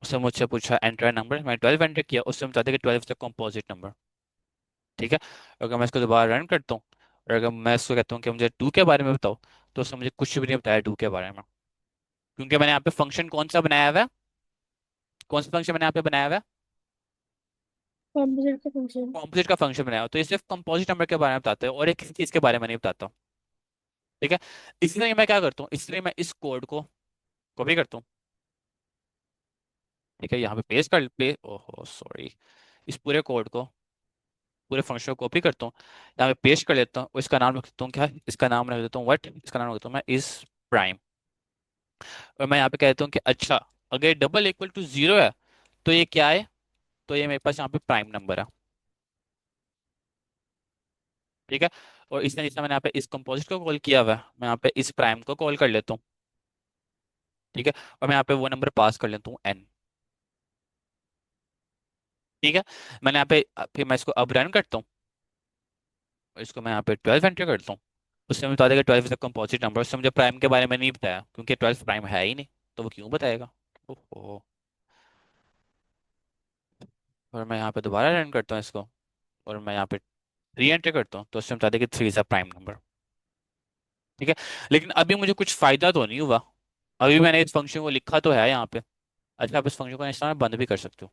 उसने मुझसे पूछा एंटर नंबर, मैं 12 एंटर किया, उससे हम चाहते हैं कि 12 इज द कॉम्पोजिट नंबर। ठीक है, अगर मैं इसको दोबारा रन करता हूँ और अगर मैं इसको कहता हूँ कि मुझे 2 के बारे में बताओ, तो उसने मुझे कुछ भी नहीं बताया 2 के बारे में, क्योंकि मैंने यहाँ पे फंक्शन कौन सा बनाया हुआ है, कौन सा फंक्शन मैंने यहाँ पे बनाया हुआ है, कॉम्पोजिट का फंक्शन। कॉम्पोजिट का फंक्शन बनाया हुआ है। तो ये सिर्फ कंपोजिट नंबर के बारे में बताते हैं और एक किसी चीज के बारे में नहीं बताता। ठीक है, इसलिए मैं क्या करता हूँ, इसलिए मैं इस कोड को कॉपी करता हूँ। ठीक है, यहाँ पे ओहो सॉरी, इस पूरे कोड को, पूरे फंक्शन को कॉपी करता हूँ, यहाँ पे पेस्ट कर लेता हूँ, इसका नाम रख देता हूँ क्या, इसका नाम रख देता हूँ व्हाट, इसका नाम रख देता हूँ मैं इज प्राइम। और मैं यहाँ पे कहता हूँ कि अच्छा, अगर डबल इक्वल टू 0 है तो ये क्या है, तो ये मेरे पास यहाँ पे प्राइम नंबर है। ठीक है, और इसने जैसे मैंने यहाँ पे इस कंपोजिट को कॉल किया हुआ है, मैं यहाँ पे इस प्राइम को कॉल कर लेता हूँ। ठीक है, और मैं यहाँ पे वो नंबर पास कर लेता हूँ n। ठीक है, मैंने यहाँ पे फिर मैं इसको अब रन करता हूँ, और इसको मैं यहाँ पे 12 एंटर करता हूँ। उससे मुझे बता देगा 12 इज द कंपोजिट नंबर। उससे मुझे प्राइम के बारे में नहीं बताया, क्योंकि 12 प्राइम है ही नहीं, तो वो क्यों बताएगा। ओहो, और मैं यहाँ पे दोबारा रन करता हूँ इसको, और मैं यहाँ पे 3 एंटर करता हूँ, तो उससे बता देगा 3 इज अ प्राइम नंबर। ठीक है, लेकिन अभी मुझे कुछ फायदा तो नहीं हुआ, अभी मैंने इस फंक्शन को लिखा तो है यहाँ पे। अच्छा, आप इस फंक्शन को इंस्टॉल बंद भी कर सकते हो,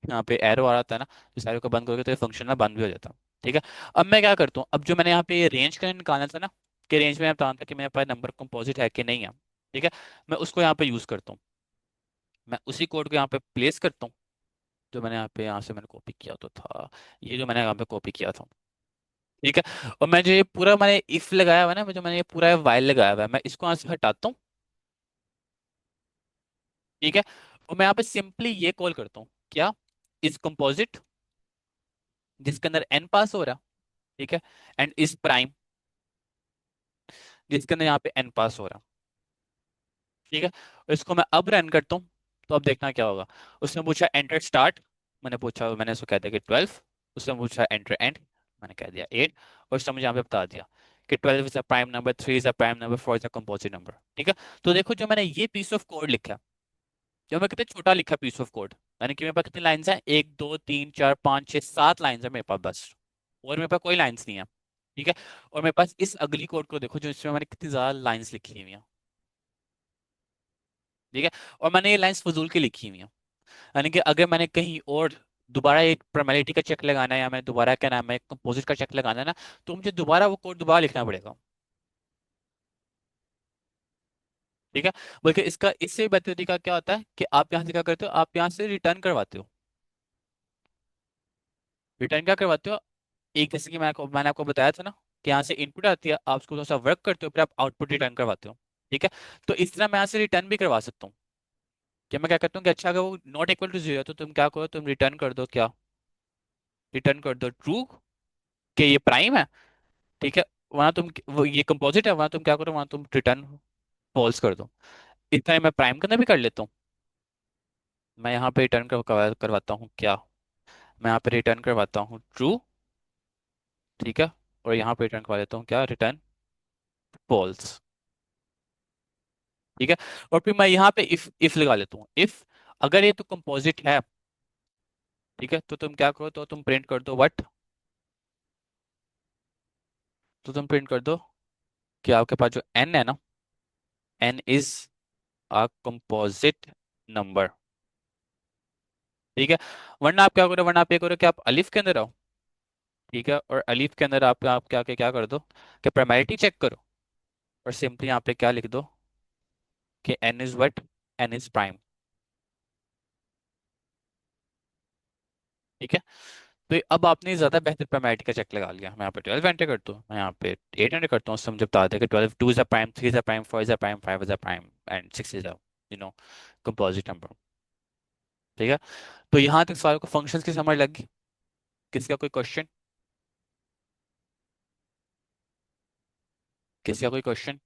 यहाँ पे एरो आ रहा था ना, इस एरो को बंद करोगे तो ये फंक्शन ना बंद भी हो जाता। ठीक है, अब मैं क्या करता हूँ, अब जो मैंने यहाँ पे रेंज का निकालना था ना, कि रेंज में मैं बताना था कि मेरे पास नंबर कंपोजिट है कि नहीं है। ठीक है, मैं उसको यहाँ पे यूज करता हूँ, मैं उसी कोड को यहाँ पे प्लेस करता हूँ, जो मैंने यहाँ से मैंने कॉपी किया तो था, ये जो मैंने यहाँ पे कॉपी किया था। ठीक है, और मैं जो ये पूरा मैंने इफ लगाया हुआ है ना, जो मैंने ये पूरा वाइल लगाया हुआ है, मैं इसको यहाँ से हटाता हूँ। ठीक है, और मैं यहाँ पे सिंपली ये कॉल करता हूँ क्या, इज कंपोजिट, जिसके अंदर एन पास हो रहा। ठीक है, एंड इज प्राइम, जिसके अंदर यहाँ पे एन पास हो रहा। ठीक है, और इसको मैं अब रन करता हूँ, तो अब देखना क्या होगा। उसने पूछा एंटर स्टार्ट, मैंने पूछा, मैंने उसको कह दिया कि 12। उसने पूछा एंटर एंड, मैंने कह दिया 8। और उसने मुझे यहाँ पे बता दिया कि 12 is a prime number, 3 is a prime number, 4 is a composite number. ठीक है, तो देखो जो मैंने ये पीस ऑफ कोड लिखा, जो मैं कितने छोटा लिखा पीस ऑफ कोड, यानी कि मेरे पास कितनी लाइन्स हैं, 1 2 3 4 5 6 7 लाइन्स है मेरे पास बस, और मेरे पास कोई लाइन्स नहीं है। ठीक है, और मेरे पास इस अगली कोड को देखो, जो इसमें मैंने कितनी ज्यादा लाइन्स लिखी हुई हैं। ठीक है, और मैंने ये लाइन्स फजूल की लिखी हुई हैं, यानी कि अगर मैंने कहीं और दोबारा एक प्राइमरिटी का चेक लगाना है, या मैं दोबारा क्या नाम है कंपोजिट का चेक लगाना है ना, तो मुझे दोबारा वो कोड दोबारा लिखना पड़ेगा। ठीक है, बल्कि इसका इससे बेहतर तरीका क्या होता है कि आप यहाँ से क्या करते हो, आप यहाँ से रिटर्न करवाते हो। रिटर्न क्या करवाते हो, एक जैसे कि मैंने आपको बताया था ना, कि यहाँ से इनपुट आती है, आप उसको थोड़ा सा वर्क करते हो, फिर आप आउटपुट रिटर्न करवाते हो। ठीक है, तो इस तरह मैं यहाँ से रिटर्न भी करवा सकता हूँ, कि मैं क्या करता हूँ कि अच्छा, अगर वो नॉट इक्वल टू 0 तो तुम क्या करो, तुम रिटर्न कर दो क्या, रिटर्न कर दो ट्रू, कि ये प्राइम है। ठीक है, वहां तुम वो ये कंपोजिट है, वहां तुम क्या करो, वहां तुम रिटर्न फॉल्स कर दो। इतना ही मैं प्राइम करना भी कर लेता हूँ। मैं यहाँ पे रिटर्न करवाता हूँ क्या, मैं यहाँ पे रिटर्न करवाता हूँ ट्रू। ठीक है, और यहाँ पे रिटर्न करवा देता हूँ क्या, रिटर्न फॉल्स। ठीक है, और फिर मैं यहाँ पे इफ लगा लेता हूँ, इफ अगर ये तो कंपोजिट है, ठीक है, तो तुम क्या करो, तो तुम प्रिंट कर दो व्हाट, तो तुम प्रिंट कर दो कि आपके पास जो एन है ना, n is a composite number. ठीक है, वरना आप क्या करो, वरना आप ये करो कि आप अलिफ के अंदर आओ। ठीक है, और अलिफ के अंदर आप क्या कर दो कि प्राइमरिटी चेक करो, और सिंपली यहाँ पे क्या लिख दो कि N is what, n is prime. ठीक है, तो अब आपने ज्यादा बेहतर प्राइमरिटी का चेक लगा लिया। मैं यहाँ पे 12 एंटर करता हूँ, मैं यहाँ पे 8 एंटर करता हूँ, उससे मुझे बता दें कि 12 2 is a prime, 3 is a prime, 4 is a prime, 5 is a prime, and 6 is a you know composite number. ठीक है, तो यहाँ तक सवाल को फंक्शंस की समझ लगी। किसी का कोई क्वेश्चन, किसी का कोई क्वेश्चन,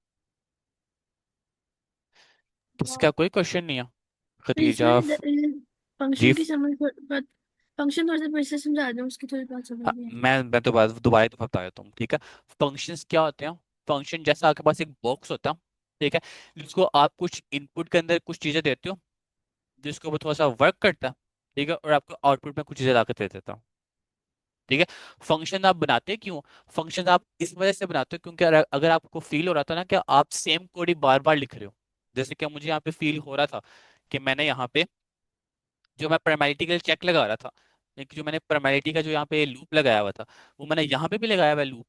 किसी का हाँ। कोई क्वेश्चन नहीं है। तो खतीजा इसमें जी, फंक्शन की समझ फंक्शन थोड़ा सा फिर से समझा दो, उसकी थोड़ी बात समझ नहीं आई। मैं दोबारा दोबारा तो बता देता हूँ। ठीक है, फंक्शंस क्या होते हैं, फंक्शन जैसा आपके पास एक बॉक्स होता है, ठीक है, जिसको आप कुछ इनपुट के अंदर कुछ चीजें देते हो, जिसके ऊपर थोड़ा सा वर्क करता है, ठीक है, और आपको आउटपुट में कुछ चीजें लाकर दे देता हूँ। ठीक है, फंक्शन आप बनाते क्यों? फंक्शन आप इस वजह से बनाते हो क्योंकि अगर आपको फील हो रहा था ना कि आप सेम कोड ही बार बार लिख रहे हो, जैसे कि मुझे यहाँ पे फील हो रहा था कि मैंने यहाँ पे जो मैं प्राइमरिटी के लिए चेक लगा रहा था, एक जो मैंने प्राइमरिटी का जो यहाँ पे लूप लगाया हुआ था, वो मैंने यहाँ पे भी लगाया हुआ लूप।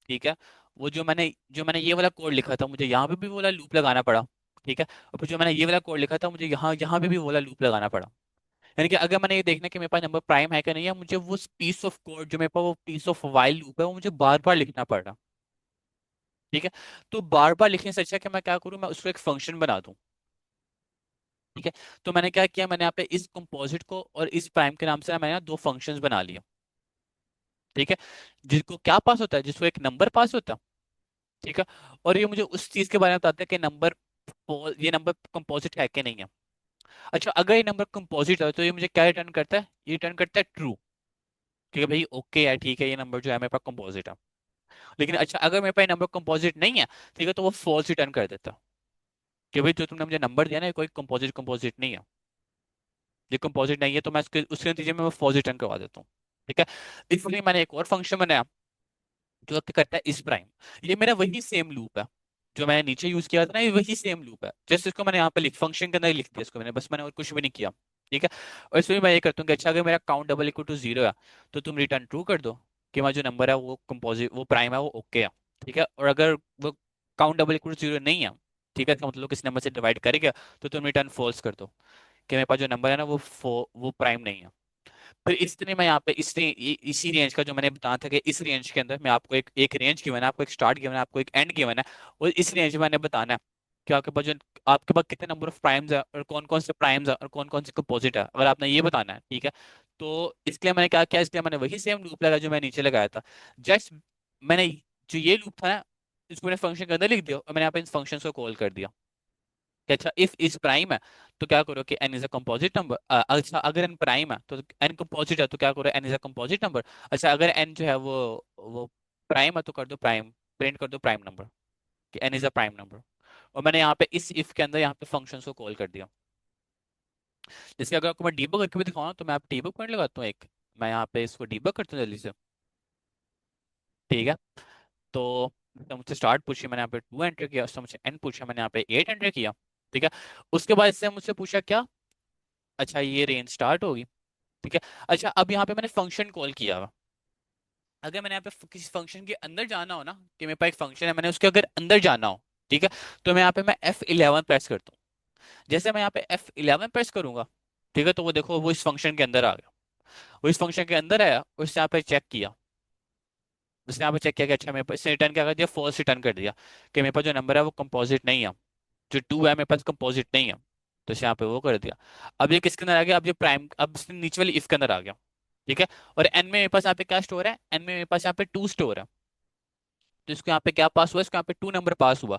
ठीक है, वो जो मैंने ये वाला कोड लिखा था, मुझे यहाँ पे भी वो वाला लूप लगाना पड़ा। ठीक है, और फिर जो मैंने ये वाला कोड लिखा था, मुझे यहाँ यहाँ पे भी वो वाला लूप लगाना पड़ा। यानी कि अगर मैंने ये देखना कि मेरे पास नंबर प्राइम है कि नहीं है, मुझे वो पीस ऑफ कोड जो मेरे पास वो पीस ऑफ वाइल लूप है, वो मुझे बार बार लिखना पड़ रहा। ठीक है, तो बार बार लिखने से अच्छा कि मैं क्या करूँ, मैं उसको एक फंक्शन बना दूं। ठीक है, तो मैंने क्या किया, मैंने यहाँ पे इस कंपोजिट को और इस प्राइम के नाम से ना मैंने यहाँ दो फंक्शंस बना लिए। ठीक है, जिसको क्या पास होता है, जिसको एक नंबर पास होता है। ठीक है, और ये मुझे उस चीज के बारे में बताता है कि ये नंबर कंपोजिट है कि नहीं है। अच्छा, अगर ये नंबर कंपोजिट है तो ये मुझे क्या रिटर्न करता है, ये रिटर्न करता है ट्रू, कि भाई ओके है, ठीक है, ये नंबर जो है मेरे पास कंपोजिट है। लेकिन अच्छा, अगर मेरे पास नंबर कंपोजिट नहीं है, ठीक है, तो वो फॉल्स रिटर्न कर देता है कि भाई जो तुमने मुझे नंबर दिया ना, ये कोई कंपोजिट कंपोजिट नहीं है, ये कंपोजिट नहीं है, तो मैं उसके नतीजे में वो फॉल्स रिटर्न करवा देता हूँ। ठीक है, इसलिए मैंने एक और फंक्शन बनाया जो क्या करता है इस प्राइम। ये मेरा वही सेम लूप है जो मैंने नीचे यूज किया था ना, ये वही सेम लूप है, जैसे इसको मैंने यहाँ पे लिख फंक्शन के अंदर ही लिख दिया इसको मैंने, बस मैंने और कुछ भी नहीं किया। ठीक है, और इसमें मैं ये करता हूँ कि अच्छा, अगर मेरा काउंट डबल इक्वल टू 0 है, तो तुम रिटर्न ट्रू कर दो कि हमारा जो नंबर है वो कंपोजिट, वो प्राइम है, वो ओके है। ठीक है, और अगर वो काउंट डबल इक्वल टू 0 नहीं है, ठीक है, इसका मतलब किसी नंबर से डिवाइड करेगा, तो तुम रिटर्न फॉल्स कर दो कि मेरे पास जो नंबर है ना वो प्राइम नहीं है। फिर इसलिए मैं यहाँ पे इसी रेंज का जो मैंने बताया था कि इस रेंज के अंदर मैं आपको एक एक रेंज गिवन है, आपको एक स्टार्ट गिवन है, आपको एक एंड गिवन है, और इस रेंज में मैंने बताना है कि आपके पास कितने नंबर ऑफ प्राइम्स है और कौन कौन से प्राइम्स है और कौन कौन से कंपोजिट है, अगर आपने ये बताना है। ठीक है, तो इसलिए मैंने क्या किया, इसलिए मैंने वही सेम लूप लगाया जो मैं नीचे लगाया था। जस्ट मैंने जो ये लूप था ना, इसको मैंने फंक्शन के अंदर लिख दिया और मैंने यहाँ पे इन फंक्शन को कॉल कर दिया कि अच्छा, इफ इज प्राइम है तो क्या करो कि n is a composite number. अच्छा, अगर n प्राइम है तो n कंपोजिट है तो क्या करो, n is a composite number. अच्छा, अगर n जो है वो प्राइम है तो कर दो प्राइम, प्रिंट कर दो प्राइम नंबर, कि n is a prime number. और मैंने यहाँ पे इस इफ के अंदर यहाँ पे फंक्शन को कॉल कर दिया। जैसे अगर आपको मैं डीबग करके भी दिखाऊँ तो मैं आप डीबग पॉइंट लगाता हूँ एक, मैं यहाँ पे इसको डीबग करता हूँ जल्दी से। ठीक है, तो तो मुझसे स्टार्ट पूछी, मैंने यहाँ पे 2 एंटर किया, उससे मुझसे n पूछा, मैंने यहाँ पे 8 एंटर किया। ठीक है, उसके बाद इससे मुझसे पूछा क्या, अच्छा ये रेंज स्टार्ट होगी। ठीक है, अच्छा अब यहाँ पे मैंने फंक्शन कॉल किया हुआ। अगर मैंने यहाँ पे किसी फंक्शन के अंदर जाना हो ना, कि मेरे पास एक फंक्शन है, मैंने उसके अगर अंदर जाना हो, ठीक है, तो मैं यहाँ पे मैं F11 प्रेस करता हूँ। जैसे मैं यहाँ पे F11 प्रेस करूंगा, ठीक है, तो वो देखो वो इस फंक्शन के अंदर आ गया, वो इस फंक्शन के अंदर आया, और उसने यहाँ पे चेक किया, उसने यहाँ पे चेक किया कि अच्छा मेरे पास, इसने रिटर्न क्या कर दिया, फॉल्स रिटर्न कर दिया कि मेरे पास जो नंबर है वो कंपोजिट नहीं है, जो 2 है मेरे पास कंपोजिट नहीं है, तो इसे यहाँ पे वो कर दिया। अब ये किसके अंदर आ गया, अब ये प्राइम, अब इसने नीचे वाली इफ के अंदर आ गया। ठीक है, और एन में मेरे पास यहाँ पे क्या स्टोर है, एन में मेरे पास यहाँ पे 2 स्टोर है, तो इसको यहाँ पे क्या पास हुआ, इसको यहाँ पे 2 नंबर पास हुआ,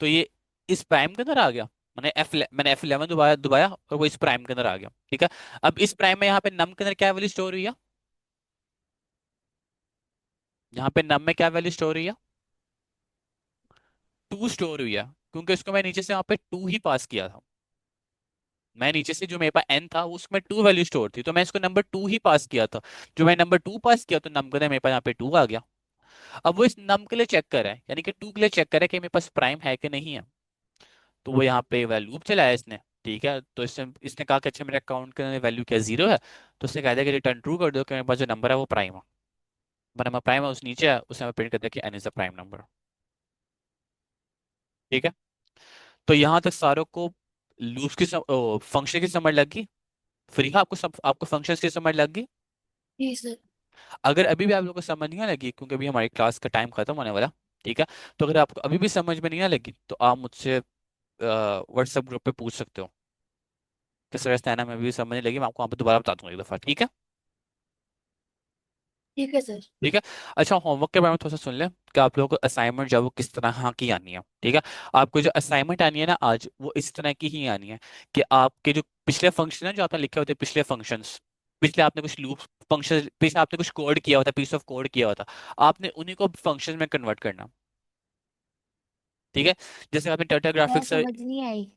तो ये इस प्राइम के अंदर आ गया। मैंने F11 दोबारा दबाया और वो इस प्राइम के अंदर आ गया। ठीक है, अब इस प्राइम में यहाँ पे नम के अंदर क्या वैल्यू स्टोर हुई है, यहाँ पे नम में क्या वैल्यू स्टोर हुई है, 2 स्टोर हुई है, क्योंकि इसको मैं नीचे से यहाँ पे 2 ही पास किया था। मैं नीचे से जो मेरे पास एन था उसमें 2 वैल्यू स्टोर थी, तो मैं इसको नंबर 2 ही पास किया था। जो मैं नंबर 2 पास किया तो नंबर मेरे पास यहाँ पे 2 आ गया। अब वो इस नम के लिए चेक कर रहा है, यानी कि 2 के लिए चेक कर रहा है कि मेरे पास प्राइम है कि नहीं है, तो वो यहाँ पे वह लूप चलाया इसने। ठीक है, तो इसने कहा कि अच्छा मेरे अकाउंट के वैल्यू क्या 0 है, तो उसने कह दिया कि रिटर्न ट्रू कर दो कि मेरे पास जो नंबर है वो प्राइम है। मेरा नंबर प्राइम है, उस नीचे है, उसने प्रिंट कर दिया कि N is the prime number. ठीक है, तो यहाँ तक सारों को लूप्स की फंक्शन की समझ लग गई। फ्री है, आपको फंक्शन की समझ लग गई। जी सर। अगर अभी भी आप लोगों को समझ नहीं लगी, क्योंकि अभी हमारी क्लास का टाइम खत्म होने वाला, ठीक है, तो अगर आपको अभी भी समझ में नहीं लगी तो आप मुझसे व्हाट्सएप ग्रुप पे पूछ सकते हो कि सर ऐसा है ना, मैं भी समझने लगी, मैं आपको वहाँ पे दोबारा बता दूंगा एक दफा। ठीक है, ठीक है सर। ठीक है। अच्छा, होमवर्क के बारे में थोड़ा सा सुन लें कि आप लोगों को असाइनमेंट जो है वो किस तरह की आनी है। ठीक है, आपको जो असाइनमेंट आनी है ना आज, वो इस तरह की ही आनी है कि आपके जो पिछले फंक्शन है जो आपने लिखे होते हैं, पिछले फंक्शंस, पिछले आपने कुछ लूप फंक्शन, पिछले आपने कुछ कोड किया होता, पीस ऑफ कोड किया होता, आपने उन्हीं को फंक्शन में कन्वर्ट करना। ठीक है। जैसे आपने टर्टल क्या ग्राफिक्स से समझ नहीं आई?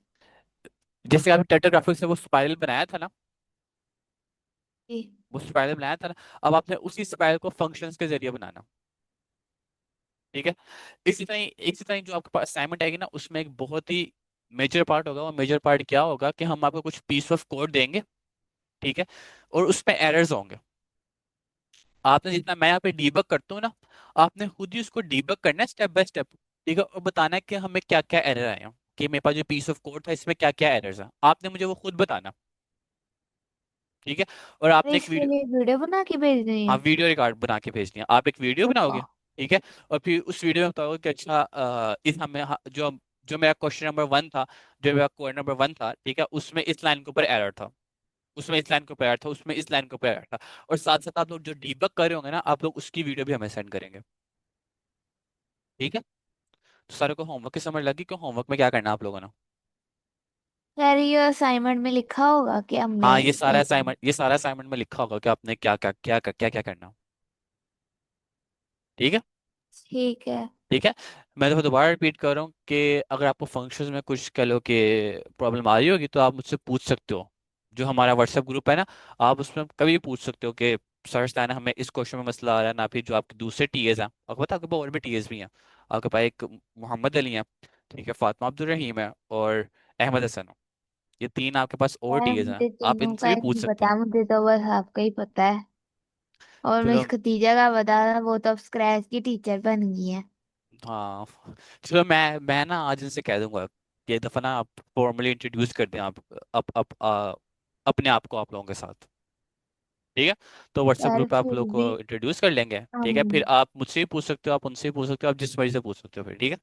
जैसे आपने टर्टल ग्राफिक्स से वो स्पाइरल बनाया था ना, जी। वो स्पाइरल बनाया था ना, अब आपने उसी स्पाइरल को फंक्शंस के जरिए बनाना। ठीक है। इसी तरह जो आपके पास असाइनमेंट आएगी ना, उसमें एक बहुत ही मेजर पार्ट होगा। वो मेजर पार्ट क्या होगा कि हम आपको कुछ पीस ऑफ कोड देंगे, ठीक है, और उसमें एरर्स होंगे। आपने जितना मैं यहाँ पे डीबग करता हूँ ना, आपने खुद ही उसको डीबग करना है स्टेप बाय स्टेप। ठीक है, और बताना है कि हमें क्या क्या एरर आए हैं, कि मेरे पास जो पीस ऑफ कोड था इसमें क्या क्या एरर्स हैं, आपने मुझे वो खुद बताना। ठीक है। और अरे आपने एक इसके वीडियो, लिए वीडियो बना के भेजनी हाँ है? वीडियो रिकॉर्ड बना के भेजनी है, आप एक वीडियो बनाओगे। वाह। ठीक है। और फिर उस वीडियो में बताओगे कि अच्छा इस हमें जो जो मेरा क्वेश्चन नंबर 1 था, जो मेरा कोड नंबर 1 था, ठीक है, उसमें इस लाइन के ऊपर एरर था, उसमें इस लाइन के ऊपर एरर था, उसमें इस लाइन के ऊपर एरर था। और साथ साथ आप लोग जो डीबग कर रहे होंगे ना, आप लोग उसकी वीडियो भी हमें सेंड करेंगे। ठीक है। तो सारे को होमवर्क की समझ लगी कि होमवर्क में क्या करना है आप लोगों ने? यार ये असाइनमेंट में लिखा होगा कि हमने हाँ, ये सारा क्या करना? असाइनमेंट, ये सारा असाइनमेंट में लिखा होगा कि आपने क्या क्या करना। ठीक है। ठीक है। ठीक है। मैं तो दोबारा रिपीट कर रहा हूँ कि अगर आपको फंक्शंस में कुछ कह लो कि प्रॉब्लम आ रही होगी तो आप मुझसे पूछ सकते हो। जो हमारा व्हाट्सएप ग्रुप है ना, आप उसमें कभी भी पूछ सकते हो कि सर है हमें इस क्वेश्चन में मसला आ रहा है ना। फिर जो आपके दूसरे टीएस हैं, आपको पता है आपके पास और भी टीएस भी हैं। आपके पास एक मोहम्मद अली हैं, ठीक है, फातिमा अब्दुल रहीम है, और अहमद हसन है। ये 3 आपके पास और यार टीएस हैं, मुझे आप तीनों इनसे का भी एक पूछ नहीं सकते पता, हो। मुझे तो बस आपका ही पता है। और मैं चलो। इस खतीजा का बता रहा, वो तो अब स्क्रैच की टीचर बन गई है। हाँ, चलो मैं ना आज इनसे कह दूंगा कि एक दफा ना आप फॉर्मली इंट्रोड्यूस कर दें आप अपने आप को आप लोगों के साथ। ठीक है। तो व्हाट्सएप यार ग्रुप पे आप फिर लोग भी को इंट्रोड्यूस कर लेंगे। ठीक है, फिर हम। आप मुझसे भी पूछ सकते हो, आप उनसे भी पूछ सकते हो, आप जिस मर्जी से पूछ सकते हो फिर। ठीक है।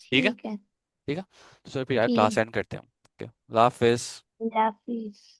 ठीक है। ठीक है। ठीक है। तो सर फिर यार क्लास ठीक। एंड करते हैं। ओके, अल्लाह हाफिज। अल्लाह हाफिज।